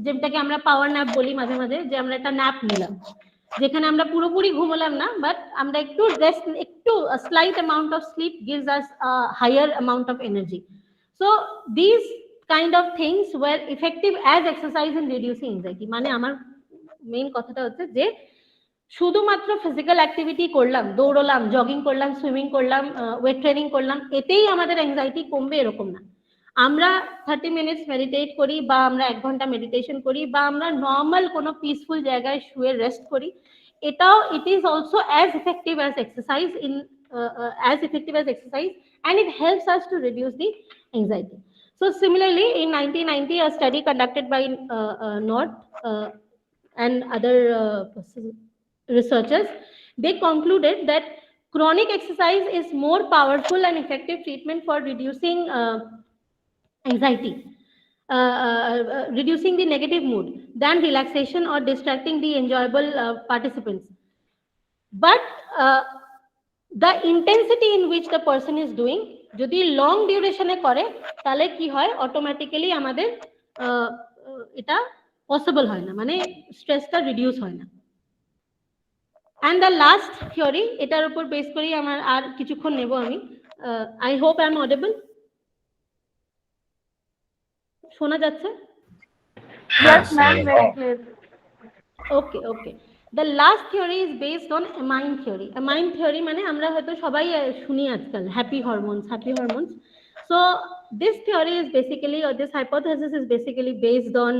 S4: যেটাকে আমরা পাওয়ার ন্যাপ বলি মাঝে মাঝে, যে আমরা একটা ন্যাপ নিলাম যেখানে আমরা পুরোপুরি ঘুমোলাম না, বাট আমরা একটু রেস্ট, একটু slight amount of sleep gives us a higher amount of energy. So these kind of things were effective as exercise in reducing anxiety. মানে আমার মেইন কথাটা হচ্ছে যে শুধুমাত্র ফিজিক্যাল অ্যাক্টিভিটি করলাম, দৌড়লাম, জগিং করলাম, সুইমিং করলাম, ওয়েট ট্রেনিং করলাম, এতেই আমাদের অ্যাংজাইটি কমবে এরকম না। আমরা 30 মিনিটস মেডিটেট করি বা আমরা 1 ঘন্টা মেডিটেশন করি বা আমরা নর্মাল কোনো পিসফুল জায়গায় শুয়ে রেস্ট করি, এটাও it is also as effective as exercise and it helps us to reduce the anxiety. So similarly in 1990 a study conducted by North and other researchers, they concluded that chronic exercise is more powerful and effective treatment for reducing anxiety, reducing the negative mood than relaxation or distracting the enjoyable participants. But the intensity in which the person is doing, যদি long ডিউরেশনে করে তাহলে কি হয়, automatically আমাদের এটা possible হয় না, মানে স্ট্রেসটা রিডিউস হয় না। অ্যান্ড দ্য লাস্ট থিওরি, এটার উপর বেস করি আমার আর কিছুক্ষণ নেব আমি। I hope I am audible, শোনা যাচ্ছে?
S6: Yes, ma'am, very clear.
S4: Okay okay. The last theory is based on amine theory. Amine theory মানে আমরা হয়তো সবাই শুনি আজকাল happy hormones, happy hormones. So this theory is basically, or this hypothesis is basically based on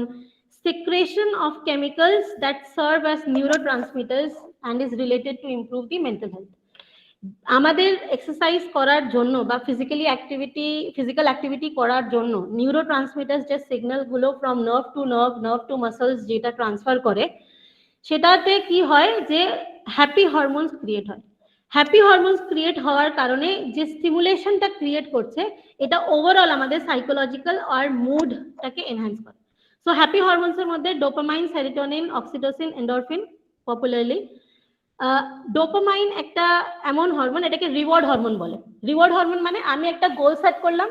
S4: secretion of chemicals that serve as neurotransmitters and is related to improve the mental health. আমাদের exercise করার জন্য বা physical activity করার জন্য নিউরোট্রান্সমিটার্স যে সিগন্যালগুলো from nerve two muscles যেটা transfer করে, সেটাতে কি হয় যে হ্যাপি হরমোনস ক্রিয়েট হয়। হ্যাপি হরমোনস ক্রিয়েট হওয়ার কারণে যে স্টিমুলেশনটা ক্রিয়েট করছে, এটা ওভারঅল আমাদের সাইকোলজিক্যাল আর মুডটাকে এনহ্যান্স করে। সো হ্যাপি হরমোনসের মধ্যে dopamine, serotonin, oxytocin, endorphin popularly. Dopamine একটা এমন হরমোন, এটাকে রিওয়ার্ড হরমোন বলে। রিওয়ার্ড হরমোন মানে আমি একটা গোল সেট করলাম,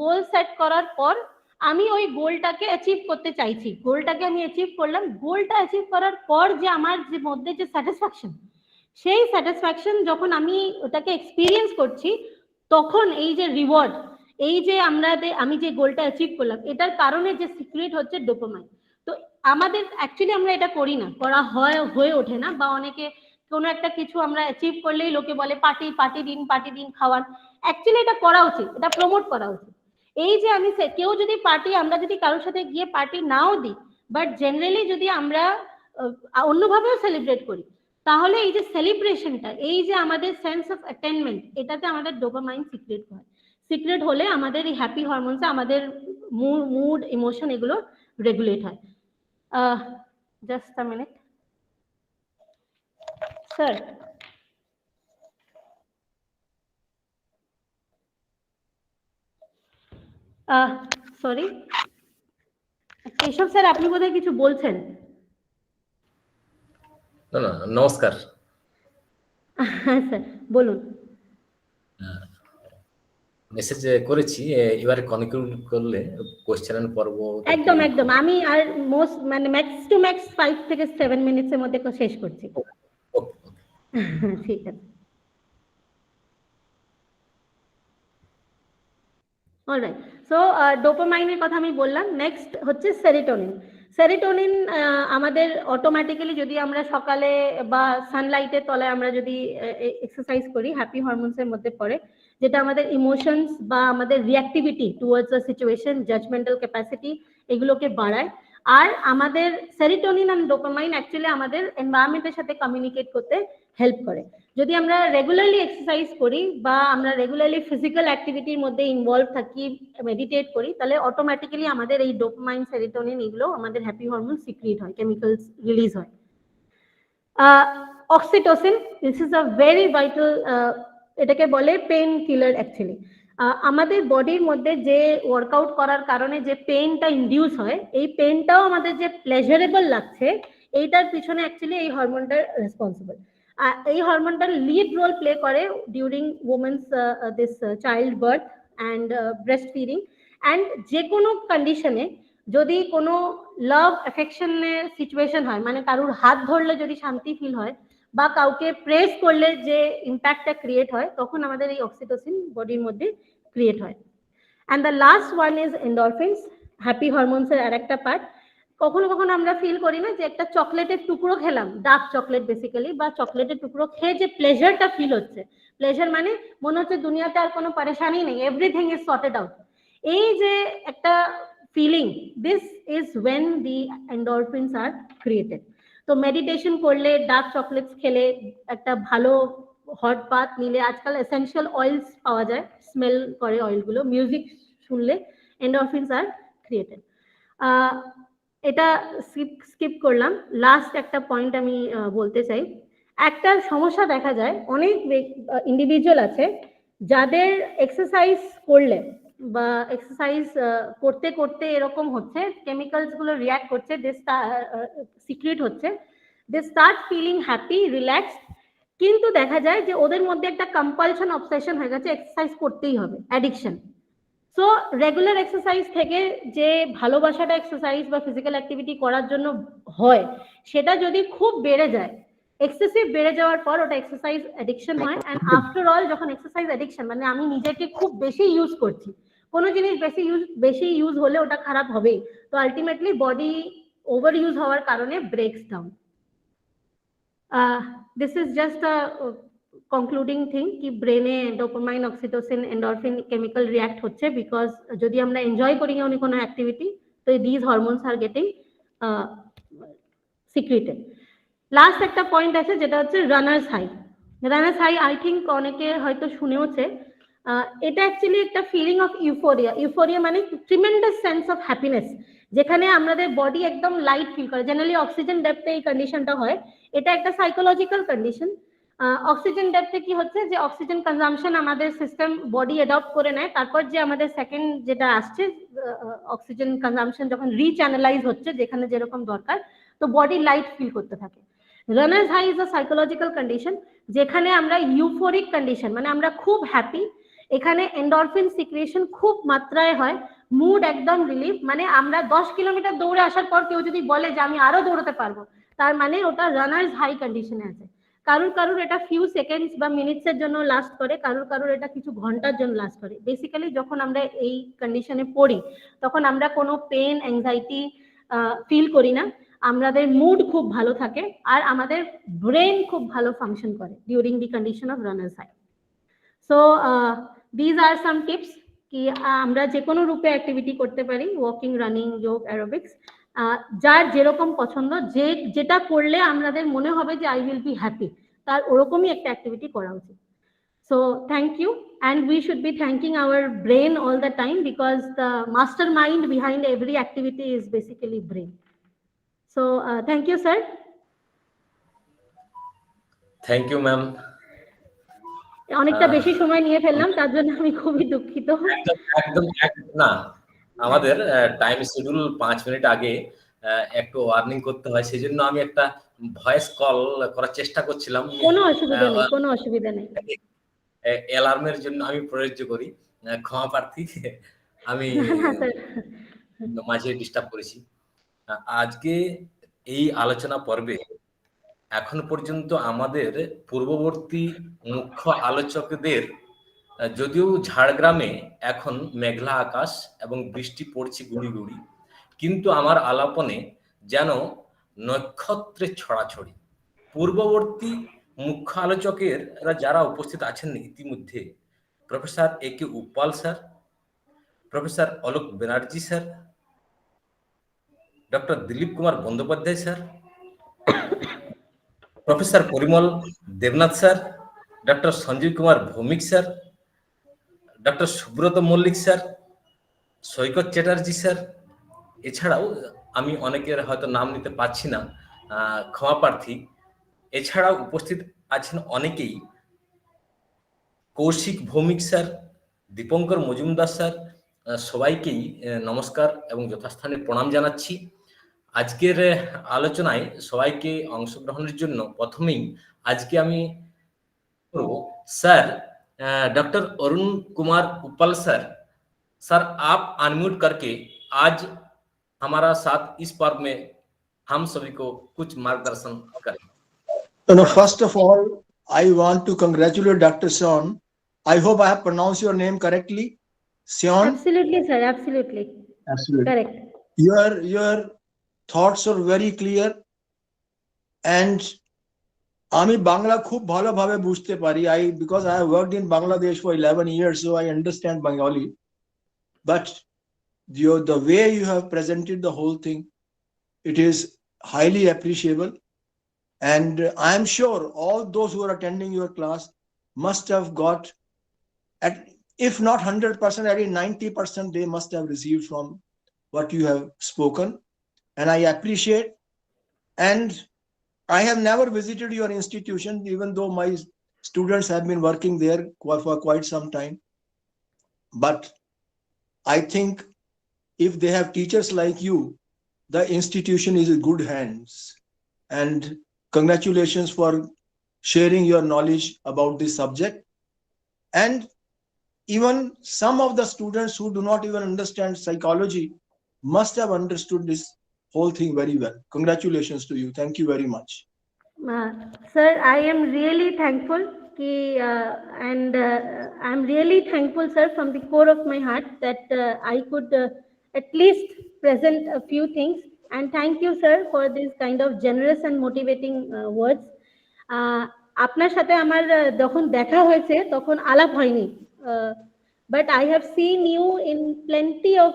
S4: গোল সেট করার পর আমি ওই গোলটাকে অ্যাচিভ করতে চাইছি, গোলটাকে আমি অ্যাচিভ করলাম, গোলটা অ্যাচিভ করার পর যে আমার যে মধ্যে যে স্যাটিসফ্যাকশন, সেই স্যাটিসফ্যাকশন যখন আমি ওটাকে এক্সপিরিয়েন্স করছি, তখন এই যে রিওয়ার্ড, এই যে আমি যে গোলটা অ্যাচিভ করলাম, এটার কারণে যে সিক্রেট হচ্ছে ডোপামাইন। তো আমাদের অ্যাকচুয়ালি আমরা এটা করি না, করা হয়ে ওঠে না, বা অনেকে কোনো একটা কিছু আমরা অ্যাচিভ করলেই লোকে বলে পার্টি দিন খাওয়ার। অ্যাকচুয়ালি এটা করা উচিত, এটা প্রমোট করা উচিত। এই যে কেউ যদি আমরা যদি কারোর সাথে গিয়ে পার্টি নাও দিই, বাট জেনারেলি যদি আমরা অন্যভাবেও সেলিব্রেট করি, তাহলে এই যে সেলিব্রেশনটা, এই যে আমাদের সেন্স অফ অ্যাটেনমেন্ট, এটাতে আমাদের ডোপামাইন সিক্রেট হয়। সিক্রেট হলে আমাদের এই হ্যাপি হরমোনস, আমাদের মুড, ইমোশন, এগুলো রেগুলেট হয়। Just a minute sir. Sorry Keshav sir, আপনি বোধহয় কিছু বলছেন?
S1: না, নমস্কার।
S4: হ্যাঁ স্যার, বলুন।
S1: মেসেজ করেছি, এবারে কনক্লুড করলে কোশ্চেন পর্ব
S4: একদম আমি আর ম্যাক্স টু ম্যাক্স 5 থেকে 7 মিনিটসের মধ্যে শেষ করছি। ঠিক আছে, অলরাইট। সো ডোপামাইনের কথা আমি বললাম। নেক্সট হচ্ছে সেরিটোনিন। সেরিটোনিন আমাদের অটোমেটিক্যালি, যদি আমরা সকালে বা সানলাইটের তলায় আমরা যদি এক্সারসাইজ করি, হ্যাপি হরমোনসের মধ্যে পড়ে, যেটা আমাদের ইমোশনস বা আমাদের reactivity towards the situation, judgemental capacity, এগুলোকে বাড়ায়। আর আমাদের সেরিটোনিন আর ডোপামাইন অ্যাকচুয়ালি আমাদের এনভায়রনমেন্টের সাথে কমিউনিকেট করতে হেল্প করে। যদি আমরা রেগুলারলি এক্সারসাইজ করি বা আমরা রেগুলারলি ফিজিক্যাল অ্যাক্টিভিটির মধ্যে ইনভলভ থাকি, মেডিটেট করি, তাহলে অটোমেটিক্যালি আমাদের এই ডোপামাইন, সেরিটোনিন, এগুলো আমাদের হ্যাপি হরমোন সিক্রিট হয়, কেমিক্যালস রিলিজ হয়। Oxytocin, this is a very vital, এটাকে বলে পেইন কিলার অ্যাকচুয়ালি। আমাদের বডির মধ্যে যে ওয়ার্কআউট করার কারণে যে পেইনটা ইনডিউস হয়, এই পেইনটাও আমাদের যে প্লেজারেবল লাগছে, এইটার পিছনে অ্যাকচুয়ালি এই হরমোনটা রেসপন্সিবল। এই হরমোনটা লিড রোল প্লে করে during women's this child birth and breast feeding. And যে কোনো কন্ডিশনে যদি কোনো লাভ অ্যাফেকশনের সিচুয়েশন হয়, মানে কারুর হাত ধরলে যদি শান্তি ফিল হয় বা কাউকে প্রেস করলে যে ইম্প্যাক্টটা ক্রিয়েট হয়, তখন আমাদের এই অক্সিটোসিন বডির মধ্যে ক্রিয়েট হয়। And the last one is endorphins, happy হরমোনসের আর একটা পার্ট। কখনো কখনো আমরা ফিল করি না যে একটা চকলেটের টুকরো খেলাম, ডার্ক চকলেট বেসিক্যালি, বা চকলেটের টুকরো খেয়ে যে প্লেজারটা ফিল হচ্ছে, প্লেজার মানে মনে হচ্ছে দুনিয়াতে আর কোনো পরেশানি নেই, এভরিথিং ইজ সর্টেড আউট, এই যে একটা feeling, this is when the endorphins are created. তো মেডিটেশন করলে, ডার্ক চকলেটস খেলে, একটা ভালো হট বাথ নিলে, আজকাল এসেনশিয়াল অয়েলস পাওয়া যায়, স্মেল করে অয়েলগুলো, মিউজিক শুনলে এন্ডরফিনস আর ক্রিয়েটেড। এটা স্কিপ করলাম। লাস্ট একটা পয়েন্ট আমি বলতে চাই। একটা সমস্যা দেখা যায়, অনেক ইন্ডিভিজুয়াল আছে যাদের এক্সারসাইজ করলে বা এক্সারসাইজ করতে করতে এরকম হচ্ছে, কেমিক্যালস গুলো রিঅ্যাক্ট করছে, সিক্রেট হচ্ছে, দে স্টার্ট ফিলিং হ্যাপি, রিল্যাক্সড, কিন্তু দেখা যায় যে ওদের মধ্যে একটা কম্পালশন, অবসেশন হয়ে গেছে, এক্সারসাইজ করতেই হবে, অ্যাডিকশন। সো রেগুলার এক্সারসাইজ থেকে যে ভালোবাসাটা এক্সারসাইজ বা ফিজিক্যাল অ্যাক্টিভিটি করার জন্য হয়, সেটা যদি খুব বেড়ে যায়, এক্সেসিভ বেড়ে যাওয়ার পর ওটা এক্সারসাইজ অ্যাডিকশন হয়। অ্যান্ড আফটার অল, যখন এক্সারসাইজ অ্যাডিকশন মানে আমি নিজেকে খুব বেশি ইউজ করছি, কোনো জিনিস বেশি ইউজ হলে ওটা খারাপ হবেই, তো আলটিমেটলি বডি ওভার ইউজ হওয়ার কারণে breaks down. This is just a concluding thing কি ব্রেনে dopamine oxytocin endorphin chemical react হচ্ছে বিকজ যদি আমরা এনজয় করি কোনো অ্যাক্টিভিটি তো these hormones are getting secreted. Last একটা পয়েন্ট আছে যেটা হচ্ছে runners high. Runners high I think অনেকে হয়তো শুনেওছে। এটা অ্যাকচুয়ালি একটা ফিলিং অফ ইউফোরিয়া। ইউফোরিয়া মানে ট্রিমেন্ডাস সেন্স অফ হ্যাপিনেস, যেখানে আমাদের বডি একদম লাইট ফিল করে। জেনারেলি অক্সিজেন ডেপথে এই কন্ডিশনটা হয়। এটা একটা সাইকোলজিক্যাল কন্ডিশন। অক্সিজেন ডেপথে কি হচ্ছে যে অক্সিজেন কনজাম্পশন আমাদের সিস্টেম বডি অ্যাডপ্ট করে নেয়, তারপর যে আমাদের সেকেন্ড যেটা আসছে অক্সিজেন কনজাম্পশন যখন রিচ্যানেলাইজ হচ্ছে যেখানে যেরকম দরকার, তো বডি লাইট ফিল করতে থাকে। Runners high is a psychological condition যেখানে আমরা ইউফোরিক কন্ডিশন, মানে আমরা খুব হ্যাপি, এখানে এন্ডরফিন সিক্রিয়েশন খুব মাত্রায় হয়, মুড একদম রিলিফ। মানে আমরা 10 কিলোমিটার দৌড়ে আসার পর কেউ যদি বলে যে আমি আরো দৌড়াতে পারবো, তার মানে ওটা রানার্স হাই কন্ডিশনে আছে। কারুর কারুর এটা ফিউ সেকেন্ডস বা মিনিটস এর জন্য লাস্ট করে, কারুর কারুর এটা কিছু ঘন্টার জন্য লাস্ট করে। বেসিক্যালি যখন আমরা এই কন্ডিশনে পড়ি তখন আমরা কোনো পেন অ্যাংজাইটি ফিল করি না, আমাদের মুড খুব ভালো থাকে আর আমাদের ব্রেন খুব ভালো ফাংশন করে during the condition of runners high. So these are some tips কি আমরা যে কোনো রূপে অ্যাক্টিভিটি করতে পারি, ওয়াকিং, রানিং, যোগ, অ্যারোবিক্স, যার যেরকম পছন্দ, যেটা করলে আমাদের মনে হবে যে আই উইল বি হ্যাপি, তার ওরকমই একটা অ্যাক্টিভিটি করা উচিত। So thank you, and we should be thanking our brain all the time because the mastermind behind every activity is basically brain. So thank you, sir.
S1: Thank you ma'am.
S4: অনেকটা বেশি সময় নিয়ে ফেললাম, তার জন্য আমি খুবই দুঃখিত।
S1: একদম না, আমাদের টাইম শিডিউল 5 মিনিট আগে একটু ওয়ার্নিং করতে হয়, সেই জন্য আমি একটা ভয়েস কল করার চেষ্টা করছিলাম।
S4: কোনো অসুবিধা নেই, কোনো অসুবিধা নেই।
S1: অ্যালার্মের জন্য আমি প্রযোজ্য করি, ক্ষমা প্রার্থী, আমি মাঝে ডিস্টার্ব করেছি। আজকে এই আলোচনা পর্বে এখন পর্যন্ত আমাদের পূর্ববর্তী মুখ্য আলোচকদের, যদিও ঝাড়গ্রামে এখন মেঘলা আকাশ এবং বৃষ্টি পড়ছে গুড়ি গুড়ি, কিন্তু আমার আলাপনে যেন নক্ষত্রের ছড়াছড়ি। পূর্ববর্তী মুখ্য আলোচকেরা যারা উপস্থিত আছেন ইতিমধ্যে, professor A K Upal sir, professor Alok Banerjee sir, doctor Dilip Kumar Bandyopadhyay sir, professor Parimal Debnath sir, doctor Sanjib Kumar Bhowmick sir, doctor Subrata Mallick sir, Saikat Chatterjee sir, এছাড়াও আমি অনেকের হয়তো নাম নিতে পারছি না, ক্ষমা প্রার্থী। এছাড়াও উপস্থিত আছেন অনেকেই, কৌশিক ভৌমিক স্যার, দীপঙ্কর মজুমদার স্যার, সবাইকেই নমস্কার এবং যথাস্থানে প্রণাম জানাচ্ছি। আজকের আলোচনায় সবাইকে অংশগ্রহণের জন্য প্রথমেই আজকে আমি सर डॉक्टर अरुण कुमार उप्पल सर, सर आप अनम्यूट करके आज हमारा साथ इस पर्व में हम सभी को कुछ मार्गदर्शन करें।
S7: No, first of all, I want to congratulate Dr. Saon. I hope I have pronounced your name correctly. Saon?
S4: Absolutely, sir. Absolutely.
S7: Absolutely.
S4: Correct.
S7: Your thoughts are very clear, and আমি বাংলা খুব ভালোভাবে বুঝতে পারি। Because I have worked in Bangladesh for 11 years, so I understand Bengali. But the way you have presented the whole thing, it is highly appreciable. And I am sure all those who are attending your class must have got, if not 100%, at least 90% they must have received from what you have spoken. And I appreciate. And I have never visited your institution, even though my students have been working there for quite some time. But I think if they have teachers like you, the institution is in good hands. And congratulations for sharing your knowledge about this subject. And even some of the students who do not even understand psychology must have understood this whole thing very well. Congratulations to you. Thank you very much.
S4: Sir, I am really thankful and I'm really thankful, sir, from the core of my heart that I could at least present a few things. And thank you, sir, for this kind of generous and motivating words. আপনার সাথে আমার যখন দেখা হয়েছে তখন আলাপ হয়নি, but I have seen you in plenty of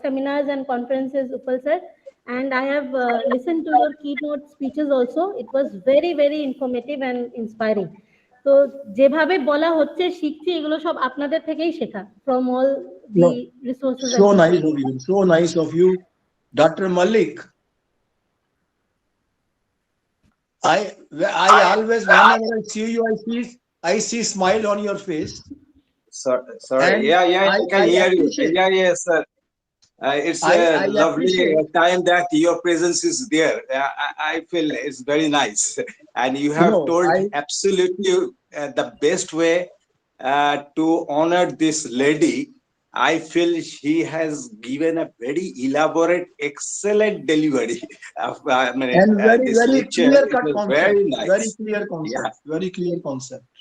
S4: seminars and conferences, Upal sir, and I have listened to your keynote speeches also. It was very very informative and inspiring. তো যেভাবে বলা হচ্ছে শিখছি, এগুলো সব আপনাদের থেকেই শেখা, from all the resources and
S7: So nice
S4: people.
S7: of you. So nice of you, Dr. Malik. I always, whenever I see you, I see smile on your face.
S8: Sorry.
S7: And
S8: Yeah, I can hear you.
S7: appreciate.
S8: Yeah, yes, sir. It's
S7: I
S8: a lovely
S7: appreciate.
S8: time that your presence is there. I feel it's very nice, and you have
S7: No,
S8: told absolutely the best way to honor this lady. I feel she has given a very elaborate, excellent delivery. I mean,
S7: and very
S8: this
S7: very
S8: lecture
S7: clear
S8: it
S7: cut
S8: was
S7: concept.
S8: very nice.
S7: Very clear concept. Very clear concept.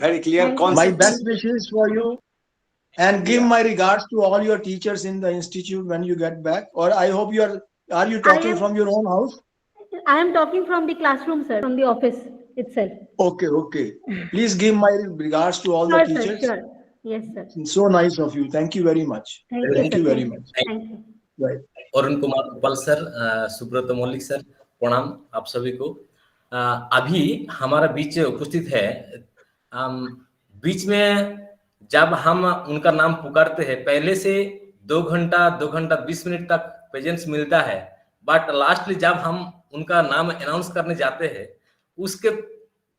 S8: Very clear
S4: Thank you.
S7: My
S8: concept.
S7: best wishes for you, and give
S8: Yeah.
S7: my regards to all your teachers in the institute when you get back. Or I hope you are you talking
S4: am-
S7: from your own house?
S4: I am talking from the classroom, sir, from the office itself.
S7: Okay. Please give my regards to all the
S4: Sure, sir,
S7: teachers.
S4: sure. Yes, sir.
S7: So nice of you. Thank you very much.
S4: Thank you,
S7: Thank
S4: sir.
S7: you very much.
S4: Thank you.
S7: Right.
S1: Arun Kumar उपल sir, Subrat मौलिक sir, प्रणाम आप सभी को। अभी हमारा बीच उपस्थित है। बीच में जब हम उनका नाम पुकारते हैं, पहले से 2 घंटा 20 मिनट तक प्रेजेंस मिलता है, बट लास्टली जब हम उनका नाम अनाउंस करने जाते हैं, उसके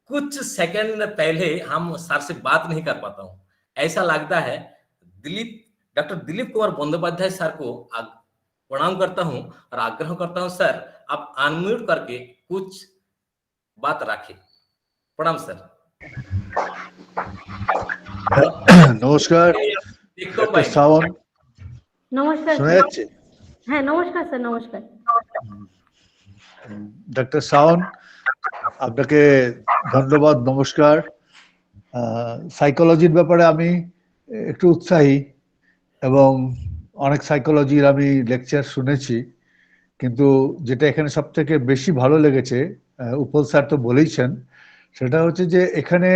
S1: कुछ सेकंड पहले हम सर से बात नहीं कर पाता हूँ। ऐसा लगता है। डॉक्टर दिलीप कुमार बंदोपाध्याय सर को प्रणाम करता हूं और आग्रह करता हूं, सर आप अनम्यूट करके कुछ बात रखें। प्रणाम सर।
S9: নমস্কার ডক্টর সাওন,
S4: নমস্কার
S9: শোনা
S4: স্যার।
S9: যাচ্ছে?
S4: হ্যাঁ, নমস্কার স্যার, নমস্কার।
S9: ডক্টর সাওন, আপনাকে ধন্যবাদ, নমস্কার। সাইকোলজির ব্যাপারে আমি একটু উৎসাহী এবং অনেক সাইকোলজির আমি লেকচার শুনেছি, কিন্তু যেটা এখানে সব থেকে বেশি ভালো লেগেছে, উপল স্যার তো বলেইছেন, সেটা হচ্ছে যে এখানে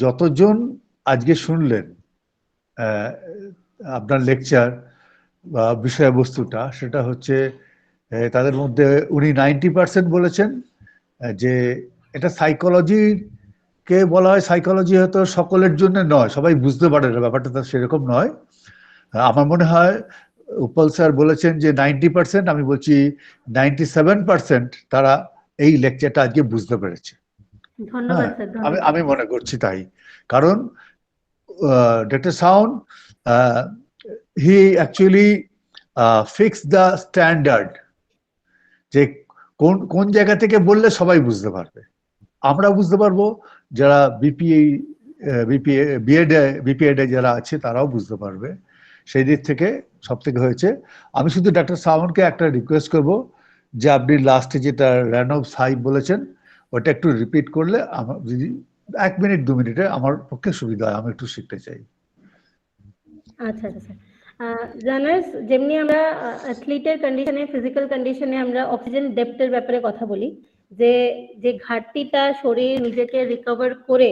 S9: যতজন আজকে শুনলেন আপনার লেকচার বা বিষয়বস্তুটা, সেটা হচ্ছে তাদের মধ্যে উনি 90% বলেছেন যে এটা সাইকোলজিকে বলা হয়, সাইকোলজি হয়তো সকলের জন্য নয়, সবাই বুঝতে পারে না, ব্যাপারটা তো সেরকম নয়। আমার মনে হয় উপল স্যার বলেছেন যে 90%, আমি বলছি 97% তারা এই লেকচারটা আজকে বুঝতে পেরেছে।
S4: ধন্যবাদ স্যার, ধন্যবাদ।
S9: আমি মনে করছি তাই, কারণ doctor sound he actually fix the standard, যে কোন জায়গা থেকে বললে সবাই বুঝতে পারবে। আমরা বুঝতে পারবো, যারা বিপিএডে যারা আছে তারাও বুঝতে পারবে। সেই দিক থেকে সব থেকে হয়েছে। আমি শুধু ডক্টর সাউন্ডকে একটা রিকোয়েস্ট করব যে আপনি লাস্টে যেটা র্যানব সাইব বলেছেন ওটা একটু রিপিট করলে আমার যদি 1 মিনিট 2 মিনিটে আমার পক্ষে সুবিধা হয়, আমি একটু শিখতে চাই।
S4: আচ্ছা স্যার। রানার্স যেমনি আমরা অ্যাথলিটের কন্ডিশনে, ফিজিক্যাল কন্ডিশনে আমরা অক্সিজেন ডেপ্থের ব্যাপারে কথা বলি, যে ঘাটতিটা শরীর নিজেকে রিকভার করে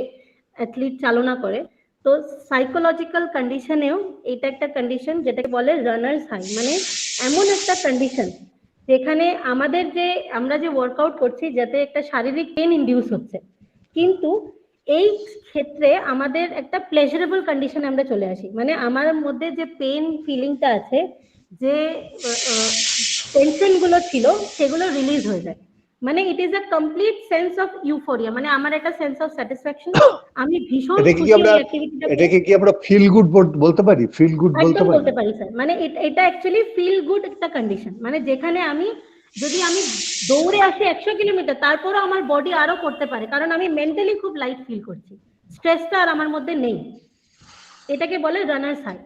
S4: অ্যাথলিট চালনা করে, তো সাইকোলজিক্যাল কন্ডিশনেও এটা একটা কন্ডিশন যেটাকে বলে রানার্স হাই। মানে এমন একটা কন্ডিশন যেখানে আমরা যে ওয়ার্কআউট করছি যাতে একটা শারীরিক পেন ইনডিউস হচ্ছে, কিন্তু এই ক্ষেত্রে আমাদের একটা প্লেজারেবল কন্ডিশনে আমরা চলে আসি। মানে আমার মধ্যে যে পেন ফিলিংটা আছে, যে টেনশন গুলো ছিল, সেগুলো রিলিজ হয়ে যায়। মানে it is a complete sense of euphoria, মানে আমার একটা সেন্স অফ স্যাটিসফ্যাকশন। আমি ভীষণ খুশি এই অ্যাক্টিভিটিটা।
S9: এটাকে কি আমরা ফিল গুড বলতে পারি? ফিল গুড
S4: একদম বলতে পারি স্যার। মানে এটা অ্যাকচুয়ালি ফিল গুড একটা কন্ডিশন, মানে যেখানে যদি আমি দৌড়ে আসি 100 কিলোমিটার, তারপরও আমার বডি আরো করতে পারে, কারণ আমি মেন্টালি খুব লাইট ফিল করছি, স্ট্রেসটা আর আমার মধ্যে নেই। এটাকে বলে রানার্স হাই।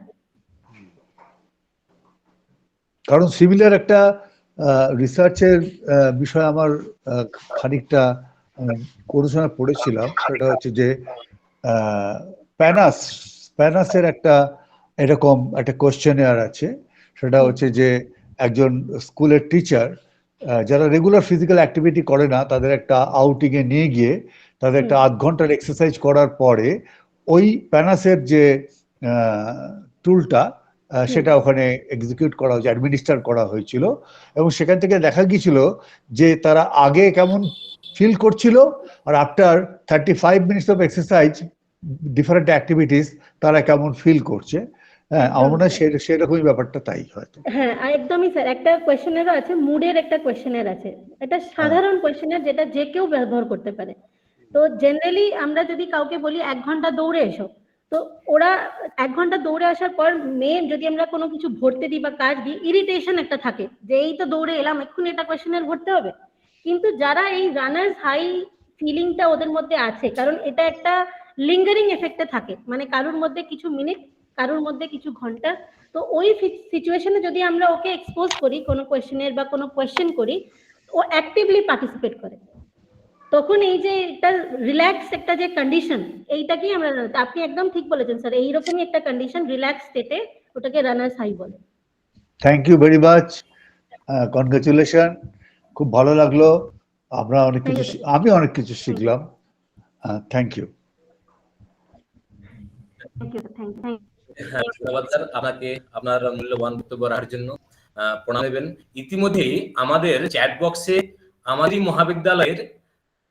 S9: কারণ সিমিলার একটা রিসার্চের বিষয় আমার খানিকটা কোনো সময় পড়েছিলাম, সেটা হচ্ছে যে প্যানাসের একটা এরকম একটা কোয়েশ্চেনিয়ার আছে। সেটা হচ্ছে যে একজন স্কুলের টিচার যারা রেগুলার ফিজিক্যাল অ্যাক্টিভিটি করে না তাদের একটা আউটিংয়ে নিয়ে গিয়ে তাদের একটা আধ ঘন্টার এক্সারসাইজ করার পরে ওই প্যানাসের যে টুলটা সেটা ওখানে এক্সিকিউট করা হয়েছে, অ্যাডমিনিস্টার করা হয়েছিল, এবং সেখান থেকে দেখা গিয়েছিল যে তারা আগে কেমন ফিল করছিল আর after 35 minutes of exercise different activities তারা কেমন ফিল করছে। হ্যাঁ, আমার মনে হয় সেরকমই ব্যাপারটা তাই হয়তো।
S4: হ্যাঁ, একদমই স্যার। একটা কোয়েশ্চেনেরও আছে, মুডের একটা কোয়েশ্চেনের আছে। এটা সাধারণ কোয়েশ্চেনের, যেটা যে কেউ ব্যবহার করতে পারে। তো জেনারেলি আমরা যদি কাউকে বলি 1 ঘন্টা দৌড়ে এসো, তো ওরা 1 ঘন্টা দৌড়ে আসার পর যদি আমরা কোনো কিছু ভরতে দিই বা কাজ দিই, ইরিটেশন একটা থাকে যে এই তো দৌড়ে এলাম, এক্ষুনি এটা কোয়েশ্চেনের ভরতে হবে। কিন্তু যারা এই রানার্স হাই ফিলিংটা ওদের মধ্যে আছে, কারণ এটা একটা লিঙ্গারিং এফেক্টে থাকে, মানে কারোর মধ্যে কিছু মিনিট, কারোর মধ্যে কিছু ঘন্টা। তো ওই সিচুয়েশনে যদি আমরা ওকে এক্সপোজ করি কোনো কোয়েশ্চেনের বা কোনো কোয়েশ্চেন করি, ও অ্যাক্টিভলি পার্টিসিপেট করে, তখন এই যে একটা রিল্যাক্স একটা যে কন্ডিশন, এইটাকেই আমরা, আপনি একদম ঠিক বলেছেন স্যার, এইরকমই একটা কন্ডিশন রিল্যাক্স স্টেটে, ওটাকে রানার্স হাই বলে।
S9: Thank you very much, congratulation, খুব ভালো লাগলো। আমরা অনেক কিছু, আমি অনেক কিছু শিখলাম। Thank you.
S1: ধন্যবাদ স্যার আপনাকে, আপনার মূল্যবান বক্তব্য রাখার জন্য। প্রণাম নেবেন। ইতিমধ্যে আমাদের চ্যাট বক্সে আমারই মহাবিদ্যালয়ের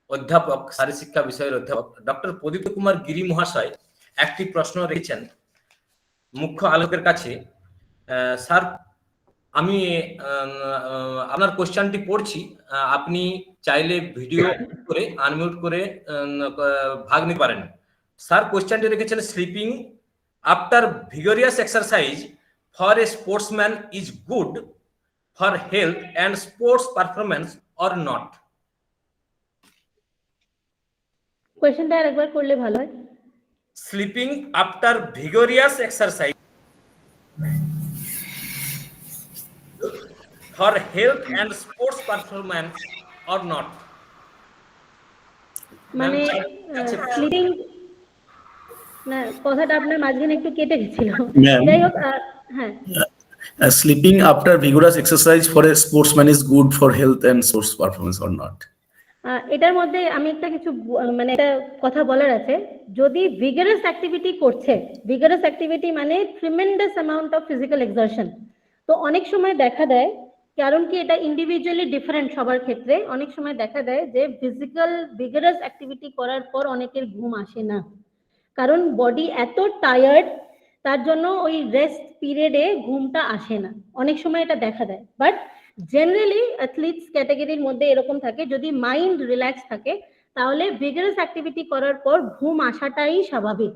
S1: অধ্যাপক, শারীরশিক্ষা বিষয়ের অধ্যাপক ডক্টর প্রদীপ কুমার গিরি মহাশয় একটি প্রশ্ন রেখেছেন মুখ্য আলোকের কাছে। স্যার, আমি আপনার কোশ্চেনটি পড়ছি, আপনি চাইলে ভিডিও করে আনমিউট করে ভাগ নিতে পারেন। স্যার কোশ্চেনটি রেখেছেন, sleeping after vigorous exercise for a sportsman is good for health and sports performance or not?
S4: কোয়েশ্চেনটা আরেকবার করলে ভালো হয়।
S1: Sleeping after vigorous exercise for health and sports performance or not?
S4: মানে স্লিপিং, না কথাটা আপনার মাঝখানে একটু কেটে গেছিল, যাই হোক। হ্যাঁ,
S5: sleeping after vigorous exercise for a sportsman is good for health and sports performance or not?
S4: এটার মধ্যে আমি একটা কিছু মানে একটা কথা বলার আছে। যদি ভিগারাস অ্যাক্টিভিটি করছে, ভিগারাস অ্যাক্টিভিটি মানে tremendous amount of physical exertion, তো অনেক সময় দেখা দেয়, কারণ কি এটা ইন্ডিভিজুয়ালি ডিফারেন্ট সবার ক্ষেত্রে, অনেক সময় দেখা দেয় যে ফিজিক্যাল ভিগারাস অ্যাক্টিভিটি করার পর অনেকের ঘুম আসে না, কারণ বডি এত টায়ার্ড, তার জন্য ওই রেস্ট পিরিয়ডে ঘুমটা আসে না, অনেক সময় এটা দেখা দেয়। বাট জেনারেলি অ্যাথলিটস ক্যাটাগরির মধ্যে এরকম থাকে, যদি মাইন্ড রিল্যাক্স থাকে তাহলে ভিগারাস অ্যাক্টিভিটি করার পর ঘুম আসাটাই স্বাভাবিক,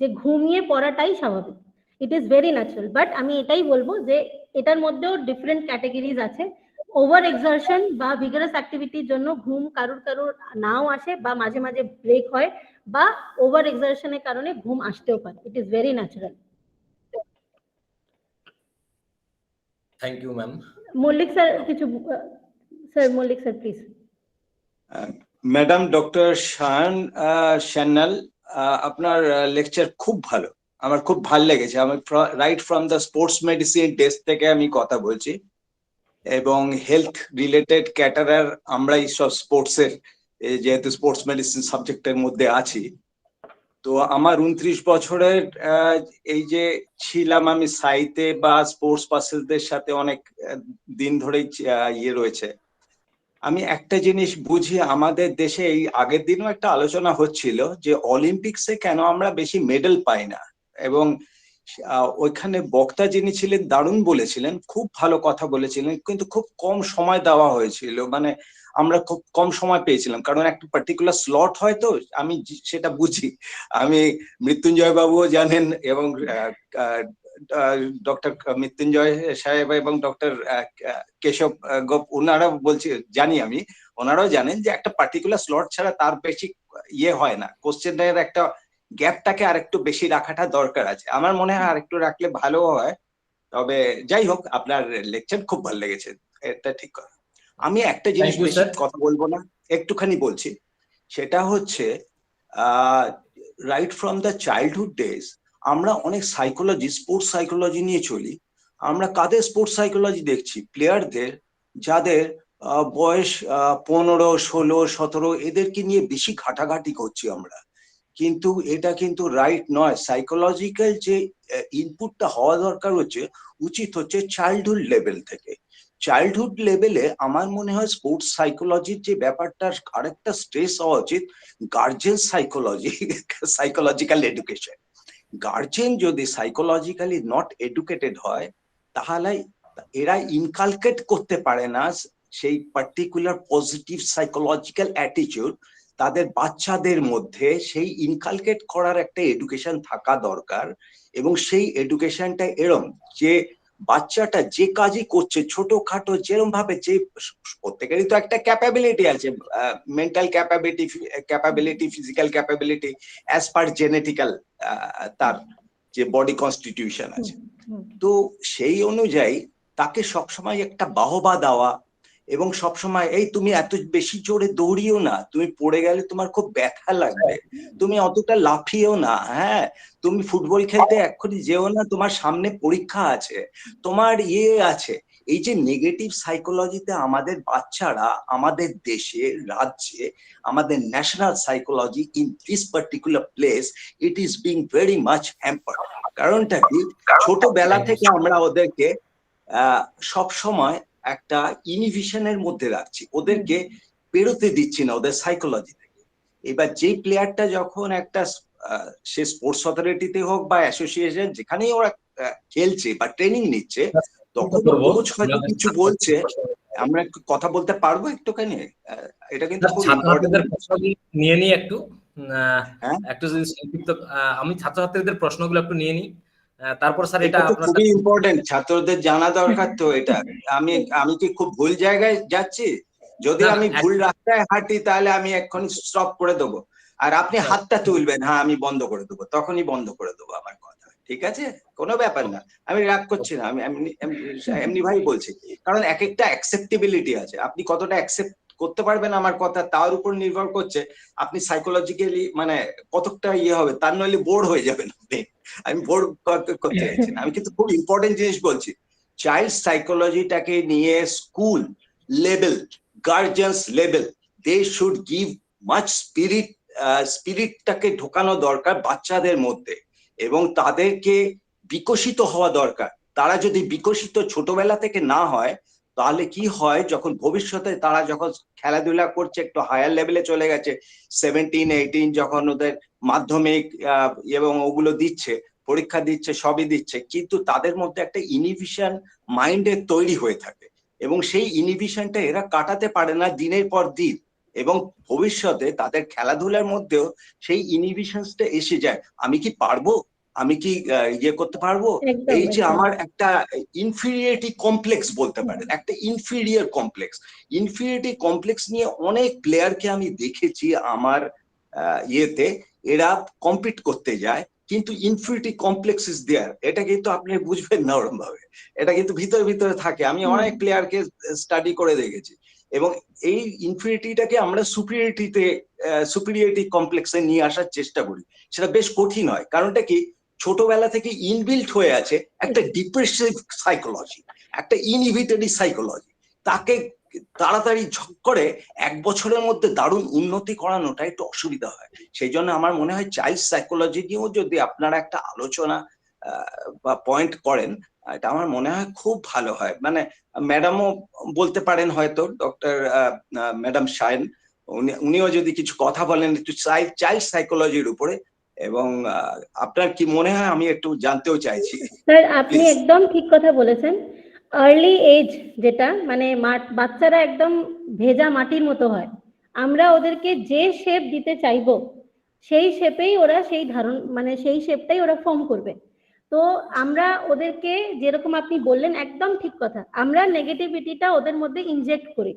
S4: যে ঘুমিয়ে পড়াটাই স্বাভাবিক, ইট ইজ ভেরি ন্যাচারাল। বাট আমি এটাই বলবো যে এটার মধ্যেও ডিফারেন্ট ক্যাটাগরিজ আছে। ওভার এক্সারশন বা ভিগারাস অ্যাক্টিভিটির জন্য ঘুম কারুর কারুর নাও আসে, বা মাঝে মাঝে ব্রেক হয়, বা ওভার এক্সারশনের কারণে ঘুম আসতেও পারে, it is very natural.
S1: Thank you ma'am.
S4: Mallick sir কিছু, sir Mallick sir please.
S8: Madam doctor Sanyal, আপনার লেকচার খুব ভালো, আমার খুব ভালো লেগেছে। আমি right from the sports medicine desk থেকে আমি কথা বলছি, এবং হেলথ রিলেটেড ক্যাটারার আমরা এইসব স্পোর্টসের, যেহেতু স্পোর্টস মেডিসিন সাবজেক্টের মধ্যে আছি, তো আমার 29 বছরের এই যে ছিলাম আমি সাইতে বা স্পোর্টস পার্সনদের সাথে অনেক দিন ধরেই ইয়ে রয়েছে। আমি একটা জিনিস বুঝি, আমাদের দেশে এই আগের দিনও একটা আলোচনা হচ্ছিল যে অলিম্পিক্সে কেন আমরা বেশি মেডেল পাই না, এবং ওইখানে বক্তা যিনি ছিলেন দারুণ বলেছিলেন, খুব ভালো কথা বলেছিলেন, কিন্তু খুব কম সময় দেওয়া হয়েছিল, মানে আমরা খুব কম সময় পেয়েছিলাম, কারণ একটা পার্টিকুলার স্লট হয়, তো আমি সেটা বুঝি। আমি মৃত্যুঞ্জয় বাবুও জানেন, এবং ডক্টর মৃত্যুঞ্জয় সাহেব এবং ডক্টর কেশব গোপ, ওনারাও বলছি, জানি আমি, ওনারাও জানেন যে একটা পার্টিকুলার স্লট ছাড়া তার বেশি ইয়ে হয় না, কোশ্চেনের একটা গ্যাপটাকে আরেকটু বেশি রাখাটা দরকার আছে, আমার মনে হয় আরেকটু রাখলে ভালো হয়। তবে যাই হোক, আপনার লেকচার খুব ভালো লেগেছে, এটা ঠিক কথা। আমি একটা জিনিস বেশি কথা বলবো না, একটুখানি বলছি, সেটা হচ্ছে right from the childhood days আমরা অনেক সাইকোলজি, স্পোর্টস সাইকোলজি নিয়ে চলি। আমরা কাদের স্পোর্টস সাইকোলজি দেখছি? প্লেয়ারদের, যাদের বয়স 15, 16, 17 এদেরকে নিয়ে বেশি ঘাটাঘাটি করছি আমরা, কিন্তু এটা কিন্তু রাইট নয়। সাইকোলজিক্যাল যে ইনপুটটা হওয়া দরকার উচিত হচ্ছে চাইল্ডহুড লেভেল থেকে। চাইল্ডহুড লেভেলে আমার মনে হয় স্পোর্টস সাইকোলজির যে ব্যাপারটার আরেকটা স্ট্রেস হওয়া উচিত, guardian psychology, psychological education. Guardian যদি সাইকোলজিক্যালি নট এডুকেটেড হয়, তাহলে এরা ইনকালকেট করতে পারে না সেই পার্টিকুলার পজিটিভ সাইকোলজিক্যাল অ্যাটিটিউড। তাদের বাচ্চাদের মধ্যে সেই ইনকালকেট করার একটা এডুকেশন থাকা দরকার, এবং সেই এডুকেশনটা এরম যে বাচ্চাটা যে কাজই করছে ছোটখাটো যেরকম ভাবে, যে প্রত্যেকেরই তো একটা ক্যাপাবিলিটি আছে, mental capability, physical capability as per genetical, তার যে বডি কনস্টিটিউশন আছে। তো সেই অনুযায়ী তাকে সবসময় একটা বাহবা দেওয়া, এবং সবসময় এই তুমি এত বেশি জোরে দৌড়িও না, তুমি পড়ে গেলে তোমার খুব ব্যথা লাগবে, তুমি অতটা লাফিও না, হ্যাঁ তুমি ফুটবল খেলতে এক্ষুনি যেও না, তোমার সামনে পরীক্ষা আছে, তোমার আছে। এই যে নেগেটিভ সাইকোলজিতে আমাদের বাচ্চারা আমাদের দেশে, রাজ্যে, আমাদের national psychology in this particular place, it is being very much hampered. কারণটা কি, ছোটবেলা থেকে আমরা ওদেরকে সব সময় একটা ইনহিবিশনের মধ্যে রাখছি, ওদেরকে বেরোতে দিচ্ছি না ওদের সাইকোলজি থেকে। এবার যে প্লেয়ারটা যখন একটা সে স্পোর্টস অথরিটিতে হোক বা অ্যাসোসিয়েশন যেখানেই ওরা খেলছে বা ট্রেনিং নিচ্ছে, তখন কোচ হয়তো কিছু বলছে, আমরা একটু কথা বলতে পারবো একটুখানি? এটা কিন্তু খুব
S1: ছাত্রছাত্রীদের প্রশ্নগুলো নিয়ে নিই একটু,
S8: হ্যাঁ
S1: একটু যদি সংক্ষিপ্ত, আমি ছাত্রছাত্রীদের প্রশ্নগুলো একটু নিয়ে নিই, তারপর স্যার
S8: এটা তো খুবই ইম্পর্টেন্ট, ছাত্রদের জানা দরকার তো এটা। আমি কি খুব ভুল জায়গায় যাচ্ছি? যদি আমি ভুল রাস্তায় হাঁটি তাহলে আমি এক্ষুনি স্টপ করে দেবো, আর আপনি হাতটা তুলবেন, হ্যাঁ আমি বন্ধ করে দেবো, তখনই বন্ধ করে দেবো আমার কথা, ঠিক আছে? কোনো ব্যাপার না, আমি রাগ করছি না, আমি এমনি ভাই বলছি। কারণ এক একটা অ্যাকসেপ্টেবিলিটি আছে, আপনি কতটা অ্যাকসেপ্ট করতে পারবেন আমার কথা তার উপর নির্ভর করছে আপনি সাইকোলজিক্যালি মানে কতটা হবে, তার নইলে বোর হয়ে যাবেন আপনি। আমি বোর করতে চাইছি না, আমি কিন্তু খুব ইম্পর্টেন্ট জিনিস বলছি। চাইল্ড সাইকোলজিটাকে নিয়ে school level, guardians level, they should give much স্পিরিটটাকে ঢোকানো দরকার বাচ্চাদের মধ্যে, এবং তাদেরকে বিকশিত হওয়া দরকার। তারা যদি বিকশিত ছোটবেলা থেকে না হয়, তাহলে কি হয়, যখন ভবিষ্যতে তারা যখন খেলাধুলা করছে, একটু হায়ার লেভেলে চলে গেছে, 17, 18, যখন ওদের মাধ্যমিক এবং ওগুলো দিচ্ছে, পরীক্ষা দিচ্ছে, সবই দিচ্ছে, কিন্তু তাদের মধ্যে একটা ইনহিবিশন মাইন্ডের তৈরি হয়ে থাকে, এবং সেই ইনহিবিশনটা এরা কাটাতে পারে না দিনের পর দিন, এবং ভবিষ্যতে তাদের খেলাধুলার মধ্যেও সেই ইনহিবিশনসটা এসে যায়। আমি কি পারবো, আমি কি ইয়ে করতে পারবো, এই যে আমার একটা ইনফিরিয়রিটি কমপ্লেক্স বলতে পারেন, একটা ইনফিরিয়রিটি কমপ্লেক্স নিয়ে অনেক প্লেয়ারকে আমি দেখেছি আমার ইয়েতে, এরা কম্পিট করতে যায় কিন্তু ইনফিরিয়রিটি কমপ্লেক্স ইজ দেয়ার, এটা কিন্তু আপনি বুঝবেন না ওরকম ভাবে, এটা কিন্তু ভিতরে ভিতরে থাকে। আমি অনেক প্লেয়ারকে স্টাডি করে দেখেছি, এবং এই ইনফিরিয়রিটিটাকে আমরা সুপিরিয়রিটি কমপ্লেক্সে নিয়ে আসার চেষ্টা করি, সেটা বেশ কঠিন হয়। কারণটা কি, ছোটবেলা থেকে ইনবিল্ট হয়ে আছে একটা ডিপ্রেসিভ সাইকোলজি, একটা ইনহিবিটরি সাইকোলজি, তাকে তাড়াতাড়ি ঝক করে 1 বছরের মধ্যে দারুণ উন্নতি করানোটা একটু অসুবিধা হয়। সেই জন্য আমার মনে হয় চাইল্ড সাইকোলজি নিয়েও যদি আপনারা একটা আলোচনা বা পয়েন্ট করেন, এটা আমার মনে হয় খুব ভালো হয়। মানে ম্যাডামও বলতে পারেন হয়তো, ডক্টর ম্যাডাম সায়ন, উনিও যদি কিছু কথা বলেন একটু চাইল্ড সাইকোলজির উপরে, এবং আপনার কি মনে হয় আমি একটু জানতেও চাইছি।
S4: স্যার আপনি একদম ঠিক কথা বলেছেন। আর্লি এজ যেটা মানে বাচ্চারা একদম ভেজা মাটির মতো হয়, আমরা ওদেরকে যে শেপ দিতে চাইবো সেই শেপেই ওরা সেই ধারণ মানে সেই শেপটাই ওরা ফর্ম করবে। তো আমরা ওদেরকে যেরকম আপনি বললেন একদম ঠিক কথা, আমরা নেগেটিভিটিটা ওদের মধ্যে ইনজেক্ট করি,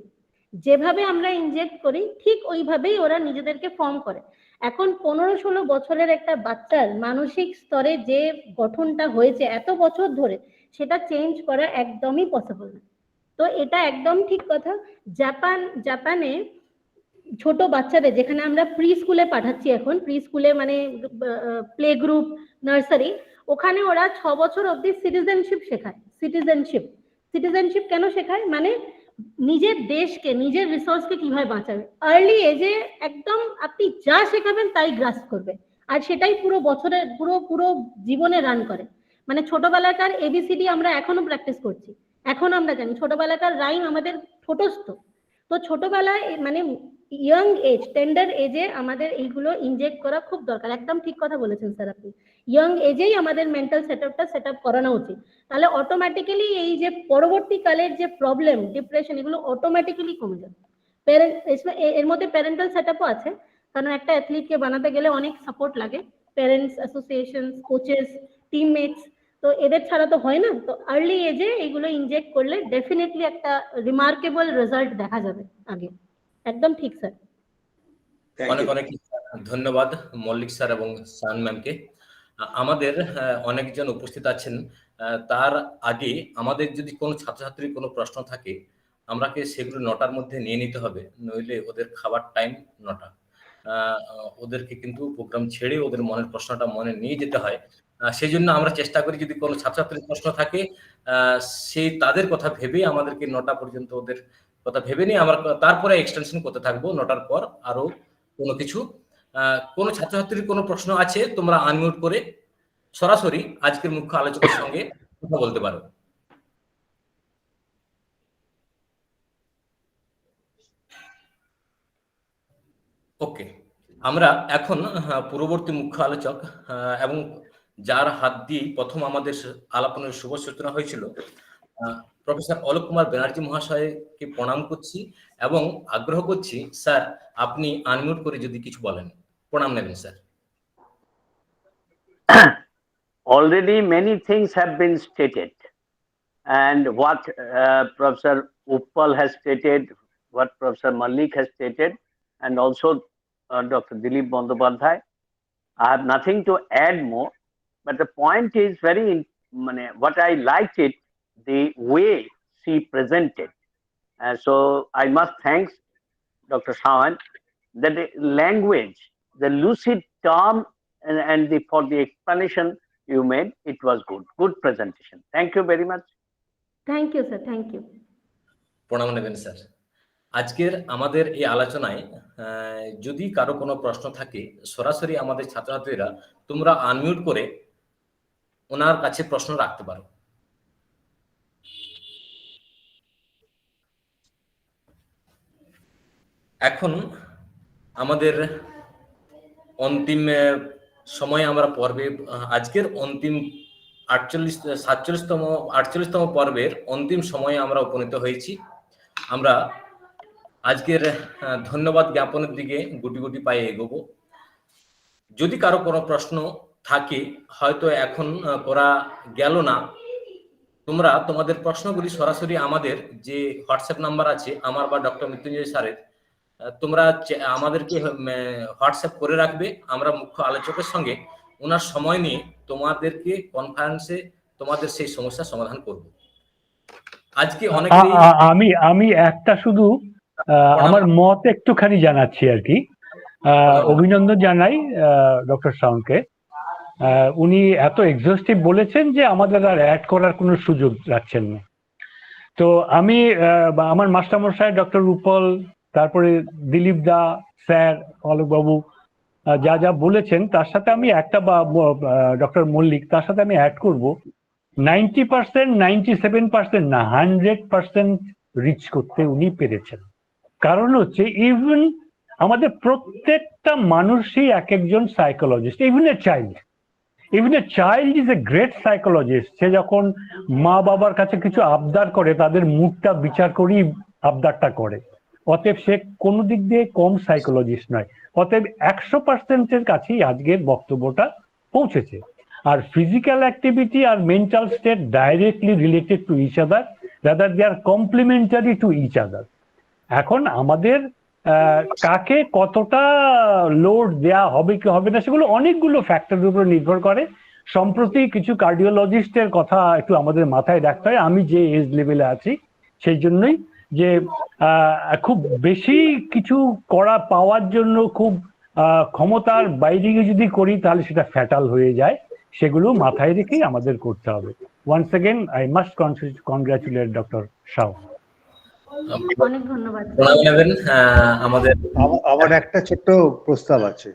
S4: যেভাবে আমরা ইনজেক্ট করি ঠিক ওইভাবেই ওরা নিজেদেরকে ফর্ম করে। এখন 15-16 বছরের একটা বাচ্চার মানসিক স্তরে যে গঠনটা হয়েছে এত বছর ধরে, সেটা চেঞ্জ করা একদমই পসিবল না। তো এটা একদম ঠিক কথা। জাপানে ছোট বাচ্চাদের যেখানে আমরা প্রি স্কুলে পাঠাচ্ছি, এখন প্রি স্কুলে মানে প্লে গ্রুপ, নার্সারি, ওখানে ওরা 6 বছর অবধি সিটিজেনশিপ শেখায়। সিটিজেনশিপ কেন শেখায়, মানে নিজের দেশকে, নিজের রিসোর্সকে কিভাবে বাঁচাবে। আর্লি এজে একদম আপনি যা শেখাবেন তাই গ্রাস্প করবে, আর সেটাই পুরো বছরের পুরো পুরো জীবনে রান করে। মানে ছোটবেলাকার এবিসিডি আমরা এখনো প্র্যাকটিস করছি, এখন আমরা জানি ছোটবেলাকার রাইম আমাদের ঠোঁটস্থ। তো ছোটবেলায় মানে ইয়াং এজ, টেন্ডার এজে আমাদের এইগুলো ইনজেক্ট করা খুব দরকার। একদম ঠিক কথা বলেছেন স্যার আপনি, ইয়াং এজেই আমাদের মেন্টাল সেট আপ করানো উচিত। তাহলে অটোমেটিক্যালি এই যে পরবর্তীকালের যে প্রবলেম, ডিপ্রেশন, এগুলো অটোমেটিক্যালি কমে যাবে। এর মধ্যে প্যারেন্টাল সেট আপও আছে, কারণ একটা অ্যাথলিটকে বানাতে গেলে অনেক সাপোর্ট লাগে, প্যারেন্টস অ্যাসোসিয়েশন, কোচেস, টিমমেটস, তো এদের ছাড়া তো হয় না। তো আর্লি এজে এগুলো ইনজেক্ট করলে ডেফিনেটলি একটা রিমার্কেবল রেজাল্ট দেখা যাবে আগে। একদম ঠিক স্যার।
S1: অনেক অনেক ধন্যবাদ মল্লিক স্যার এবং সান ম্যামকে। আমাদের অনেকজন উপস্থিত আছেন, তার আগে আমাদের যদি কোনো ছাত্রছাত্রীর কোনো প্রশ্ন থাকে আমরাকে সেগুলো 9টার মধ্যে নিয়ে নিতে হবে, নইলে ওদের খাবার টাইম 9টা। ওদেরকে কিন্তু প্রোগ্রাম ছেড়ে ওদের মনের প্রশ্নটা মনে নিয়ে যেতে হয়। সেই জন্য আমরা চেষ্টা করি যদি কোনো ছাত্রছাত্রীর প্রশ্ন থাকে সেই তাদের কথা ভেবে আমাদেরকে 9টা পর্যন্ত ওদের কথা ভেবে নিয়ে আমরা তারপরে এক্সটেনশন করতে থাকবো 9টার পর আরো কোনো কিছু। কোনো ছাত্রছাত্রীর কোনো প্রশ্ন আছে তোমরা আনমিউট করে সরাসরি আজকের মুখ্য আলোচকের সঙ্গে কথা বলতে পারো। ওকে, আমরা এখন পূর্ববর্তী মুখ্য আলোচক এবং যার হাত দিয়ে প্রথম আমাদের আলাপনের শুভ সূচনা হয়েছিল প্রফেসর অলোক কুমার ব্যানার্জি মহাশয়কে প্রণাম করছি এবং আগ্রহ করছি স্যার আপনি আনমিউট করে যদি কিছু বলেন। প্রণাম নেবেন sir.
S10: Already many things have been stated, and what Professor Uppal has stated, what Professor Malik has stated, and also Dr. Dilip Bandyopadhyay, I have nothing to add more, but the point is very, what I liked it, the way she presented. So I must thank Dr. Saon, that the language, the lucid term, and for the explanation you made, it was good presentation. Thank you very much.
S4: Thank you sir, thank you.
S1: প্রণাম নেবেন sir. আজকের আমাদের এই আলোচনায় যদি কারো কোনো প্রশ্ন থাকে সরাসরি আমাদের ছাত্রছাত্রীরা তোমরা আনমিউট করে ওনার কাছে প্রশ্ন রাখতে পারো। এখন আমাদের অন্তিম সময়ে আমরা পর্বে আজকের অন্তিম 48তম পর্বের অন্তিম সময়ে আমরা উপনীত হয়েছি। আমরা আজকের ধন্যবাদ জ্ঞাপনের দিকে গুটি গুটি পায়ে এগোবো। যদি কারো কোনো প্রশ্ন থাকে হয়তো এখন করা গেল না, তোমরা তোমাদের প্রশ্নগুলি সরাসরি আমাদের যে হোয়াটসঅ্যাপ নাম্বার আছে আমার বা ডক্টর মৃত্যুঞ্জয় স্যারের, তোমরা আমাদেরকে হোয়াটসঅ্যাপ করে রাখবে। আমরা মুখ্য আলোচকের সঙ্গে ওনার সময় নিয়ে তোমাদেরকে কনফারেন্সে তোমাদের সেই সমস্যার সমাধান করব। আজকে
S11: আমি একটা শুধু আমার মত একটুখানি জানাচ্ছি আর কি। অভিনন্দন জানাই ডক্টর সাউন্ডকে, উনি এত এক্সস্টিভ বলেছেন যে আমাদের আর অ্যাড করার কোনো সুযোগ রাখছেন না। তো আমি আমার মাস্টারমশাই ডক্টর রূপল, তারপরে দিলীপ দা, স্যার, অলোকবাবু যা যা বলেছেন তার সাথে আমি একটা, বা ডক্টর মল্লিক, তার সাথে আমি অ্যাড করব 90%, 97% না 100% রিচ করতে উনি পেরেছেন। কারণ হচ্ছে ইভেন আমাদের প্রত্যেকটা মানুষই এক একজন psychologist. Even a child is a great psychologist. সে যখন মা বাবার কাছে কিছু আবদার করে তাদের মুডটা বিচার করেই আবদারটা করে। অতএব সে কোনো দিক দিয়ে কম সাইকোলজিস্ট নয়। অতএব 100%-এর কাছেই আজকের বক্তব্যটা পৌঁছেছে। আর ফিজিক্যাল অ্যাক্টিভিটি আর mental state directly related to each other, rather they are complementary to each other. এখন আমাদের কাকে কতটা লোড দেয়া হবে কি হবে না সেগুলো অনেকগুলো ফ্যাক্টরের উপর নির্ভর করে। সম্প্রতি কিছু কার্ডিওলজিস্টের কথা একটু আমাদের মাথায় রাখতে হয়। আমি যে এজ লেভেলে আছি সেই জন্যই, যে খুব বেশি কিছু পাওয়ার জন্য খুব ক্ষমতার বাইরে যদি করি তাহলে সেটা ফ্যাটাল হয়ে যায়। সেগুলো মাথায় রেখেই আমাদের করতে হবে। Once again I must congratulate doctor Shaw.
S4: অনেক ধন্যবাদ।
S1: প্রণাম নেবেন আমাদের।
S9: আমার একটা ছোট্ট প্রস্তাব আছে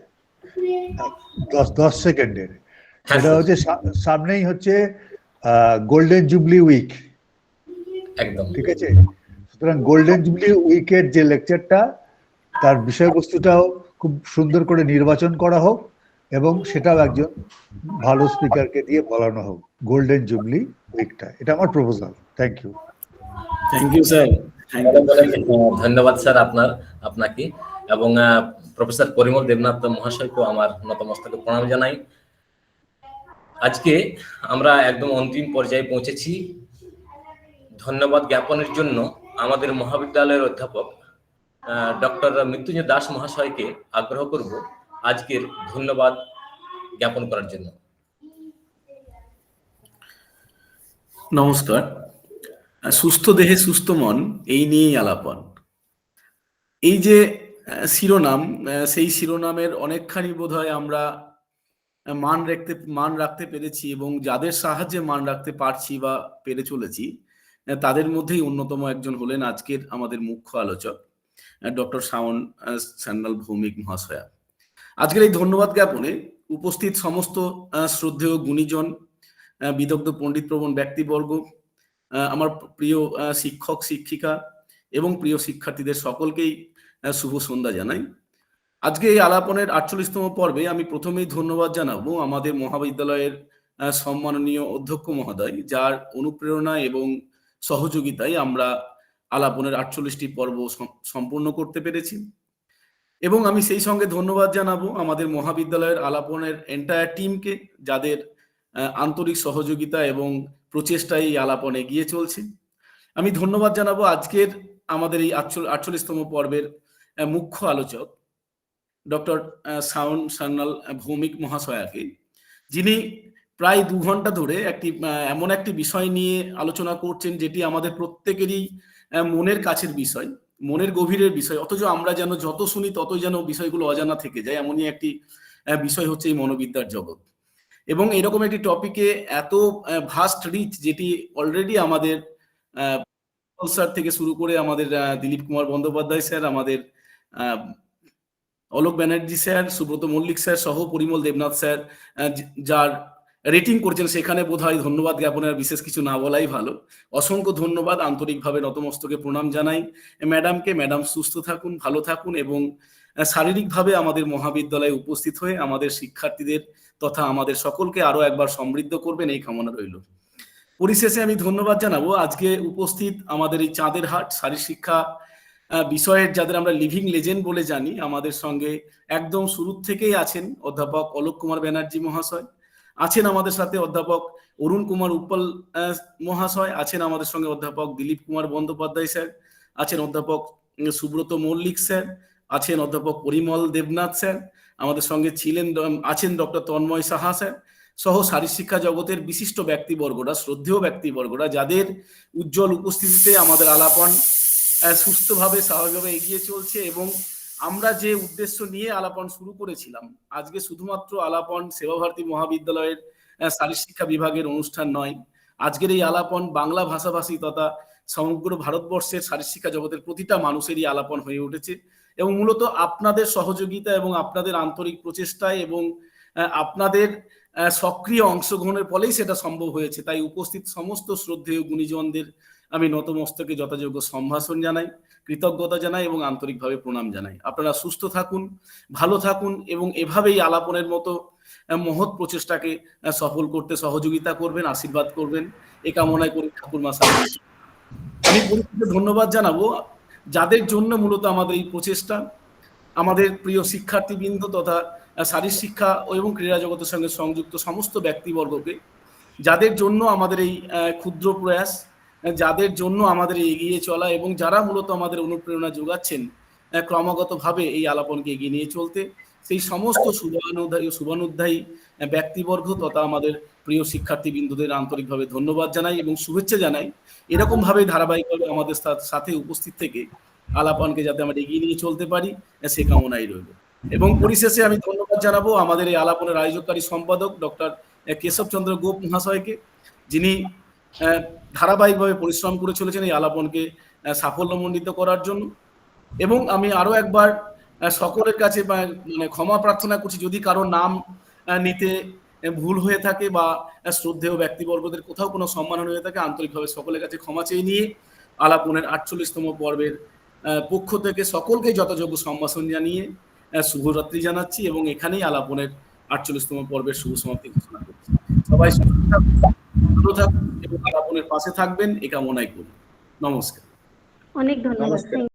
S9: 10 সেকেন্ডের।
S1: হ্যাঁ,
S9: সেটা হচ্ছে সামনেই হচ্ছে গোল্ডেন জুবলি উইক,
S1: একদম
S9: ঠিক আছে? সুতরাং গোল্ডেন জুবলি উইকের যে লেকচারটা, তার বিষয়বস্তুটাও খুব সুন্দর করে নির্বাচন করা হোক এবং সেটাও একজন ভালো স্পিকারকে দিয়ে বলানো হোক, গোল্ডেন জুবলি উইকটা। এটা আমার proposal. Thank you.
S5: Thank you sir, thank you.
S1: ধন্যবাদ স্যার আপনাকে এবং প্রফেসর পরিমল দেবনাথ মহাশয়কে আমার নতমস্তকে প্রণাম জানাই। আজকে আমরা একদম অন্তিম পর্যায়ে পৌঁছেছি। ধন্যবাদ জ্ঞাপনের জন্য আমাদের মহাবিদ্যালয়ের অধ্যাপক ডক্টর মৃত্যুঞ্জয় দাস মহাশয়কে আগ্রহ করব আজকের ধন্যবাদ জ্ঞাপন করার জন্য।
S5: নমস্কার। সুস্থ দেহে সুস্থ মন, এই নিয়েই আলাপন। এই যে শিরোনাম, সেই শিরোনামের অনেকখানি বোধহয় আমরা মান রাখতে পেরেছি এবং যাদের সাহায্যে মান রাখতে পারছি বা পেরে চলেছি তাদের মধ্যেই অন্যতম একজন হলেন আজকের আমাদের মুখ্য আলোচক ডক্টর সায়ন সান্যাল ভৌমিক মহাশয়া। আজকের এই ধন্যবাদ জ্ঞাপনে উপস্থিত সমস্ত শ্রদ্ধেয় গুণীজন, বিদগ্ধ পণ্ডিত প্রবণ ব্যক্তিবর্গ, আমার প্রিয় শিক্ষক শিক্ষিকা এবং প্রিয় শিক্ষার্থীদের সকলকেই শুভ সন্ধ্যা জানাই। আজকে এই আলাপনের 48তম পর্বে আমি প্রথমেই ধন্যবাদ জানাবো আমাদের মহাবিদ্যালয়ের সম্মাননীয় অধ্যক্ষ মহোদয়, যার অনুপ্রেরণা এবং সহযোগিতায় আমরা আলাপনের 48টি পর্ব সম্পূর্ণ করতে পেরেছি। এবং আমি সেই সঙ্গে ধন্যবাদ জানাবো আমাদের মহাবিদ্যালয়ের আলাপনের এন্টায়ার টিমকে, যাদের আন্তরিক সহযোগিতা এবং প্রচেষ্টায় এই আলাপন এগিয়ে চলছে। আমি ধন্যবাদ জানাবো আজকের আমাদের এই 48তম পর্বের মুখ্য আলোচক ডক্টর সায়ন সান্যাল ভৌমিক মহাশয়াকে, যিনি প্রায় 2 ঘন্টা ধরে এমন একটি বিষয় নিয়ে আলোচনা করছেন যেটি আমাদের প্রত্যেকেরই মনের কাছের বিষয়, মনের গভীরের বিষয়, অথচ আমরা যেন যত শুনি ততই যেন বিষয়গুলো অজানা থেকে যায়। এমনই একটি বিষয় হচ্ছে এই মনোবিদ্যার জগৎ। এবং এরকম একটি টপিকে এত ভাস্ট রিচ, যেটি অলরেডি আমাদের স্যার থেকে শুরু করে আমাদের দিলীপ কুমার বন্দ্যোপাধ্যায় স্যার, আমাদের অলোক ব্যানার্জি স্যার, সুব্রত মল্লিক স্যার সহ পরিমল দেবনাথ স্যার যার রেটিং করছেন, সেখানে বোধহয় ধন্যবাদ জ্ঞাপনের বিশেষ কিছু না বলাই ভালো। অসংখ্য ধন্যবাদ, আন্তরিকভাবে নতমস্তকে প্রণাম জানাই ম্যাডামকে। ম্যাডাম সুস্থ থাকুন, ভালো থাকুন এবং শারীরিকভাবে আমাদের মহাবিদ্যালয়ে উপস্থিত হয়ে আমাদের শিক্ষার্থীদের তথা আমাদের সকলকে আরো একবার সমৃদ্ধ করবেন, এই কামনা রইল। পরিশেষে আমি ধন্যবাদ জানাবো আজকে উপস্থিত আমাদের এই চাঁদের হাট শারীরশিক্ষা বিষয়ের যাদের আমরা লিভিং লেজেন্ড বলে জানি, আমাদের সঙ্গে একদম শুরু থেকেই আছেন অধ্যাপক অলোক কুমার ব্যানার্জি মহাশয়, আছেন আমাদের সাথে অধ্যাপক অরুণ কুমার উপ্পল মহাশয়, আছেন আমাদের সঙ্গে অধ্যাপক দিলীপ কুমার বন্দ্যোপাধ্যায় স্যার, আছেন অধ্যাপক সুব্রত মল্লিক স্যার, আছেন অধ্যাপক পরিমল দেবনাথ স্যার, আমাদের সঙ্গে আছেন ডক্টর তন্ময় সাহা স্যার সহ শারীরশিক্ষা জগতের বিশিষ্ট ব্যক্তিবর্গরা, শ্রদ্ধেয় ব্যক্তিবর্গরা, যাদের উজ্জ্বল উপস্থিতিতে আমাদের আলাপন সুস্থভাবে স্বাভাবিকভাবে এগিয়ে চলছে। এবং আমরা যে উদ্দেশ্য নিয়ে আলাপন শুরু করেছিলাম, আজকে শুধুমাত্র আলাপন সেবাভারতী মহাবিদ্যালয়ের শারীরশিক্ষা বিভাগের অনুষ্ঠান নয়, আজকের এই আলাপন বাংলা ভাষাভাষী তথা সমগ্র ভারতবর্ষের শারীরশিক্ষা জগতের প্রতিটা মানুষেরই আলাপন হয়ে উঠেছে। এবং মূলত আপনাদের সহযোগিতা এবং আপনাদের আন্তরিক প্রচেষ্টায় এবং আপনাদের সক্রিয় অংশগ্রহণের ফলেই সেটা সম্ভব হয়েছে। তাই উপস্থিত সমস্ত শ্রদ্ধেয় গুণীজনদের আমি নতমস্তকে যথাযোগ্য সম্ভাষণ জানাই, কৃতজ্ঞতা জানাই এবং আন্তরিকভাবে প্রণাম জানাই। আপনারা সুস্থ থাকুন, ভালো থাকুন এবং এভাবেই আলাপনের মতো মহৎ প্রচেষ্টাকে সফল করতে সহযোগিতা করবেন, আশীর্বাদ করবেন, এ কামনায় করি ঠাকুর মাসা। আমি পরিশেষে ধন্যবাদ জানাবো যাদের জন্য মূলত আমাদের এই প্রচেষ্টা, আমাদের প্রিয় শিক্ষার্থীবৃন্দ তথা শারীরশিক্ষা এবং ক্রীড়া জগতের সঙ্গে সংযুক্ত সমস্ত ব্যক্তিবর্গকে, যাদের জন্য আমাদের এই ক্ষুদ্র প্রয়াস, যাদের জন্য আমাদের এগিয়ে চলা এবং যারা মূলত আমাদের অনুপ্রেরণা যোগাচ্ছেন ক্রমাগতভাবে এই আলাপনকে এগিয়ে নিয়ে চলতে, সেই সমস্ত শুভানুধ্যায়ী ব্যক্তিবর্গ তথা আমাদের প্রিয় শিক্ষার্থীবৃন্দদের আন্তরিকভাবে ধন্যবাদ জানাই এবং শুভেচ্ছা জানাই। এরকমভাবে ধারাবাহিকভাবে আমাদের সাথে উপস্থিত থেকে আলাপনকে যাতে আমরা এগিয়ে নিয়ে চলতে পারি, সে কামনাই রইল। এবং পরিশেষে আমি ধন্যবাদ জানাবো আমাদের এই আলাপনের আয়োজককারী সম্পাদক ডক্টর কেশবচন্দ্র গোপ মহাশয়কে, যিনি ধারাবাহিকভাবে পরিশ্রম করে চলেছেন এই আলাপনকে সাফল্যমণ্ডিত করার জন্য। এবং আমি আরো একবার সকলের কাছে মানে ক্ষমা প্রার্থনা করছি যদি কারো নাম নিতে ভুল হয়ে থাকে বা শ্রদ্ধেয় ব্যক্তিবর্গদের কোথাও কোনো সম্মানহানি হয়ে থাকে, আন্তরিকভাবে সকলের কাছে ক্ষমা চেয়ে নিয়ে আলাপনের 48তম পর্বের পক্ষ থেকে সকলকে যথাযোগ্য সম্ভাষণ জানিয়ে শুভরাত্রি জানাচ্ছি এবং এখানেই আলাপনের 48তম পর্বের শুভ সমাপ্তি ঘোষণা করছি। সবাই সুস্থ থাকুন, ভালো থাকুন এবং আলাপনের পাশে থাকবেন এ কামনাই করি। নমস্কার।
S4: অনেক ধন্যবাদ।
S3: নমস্কার।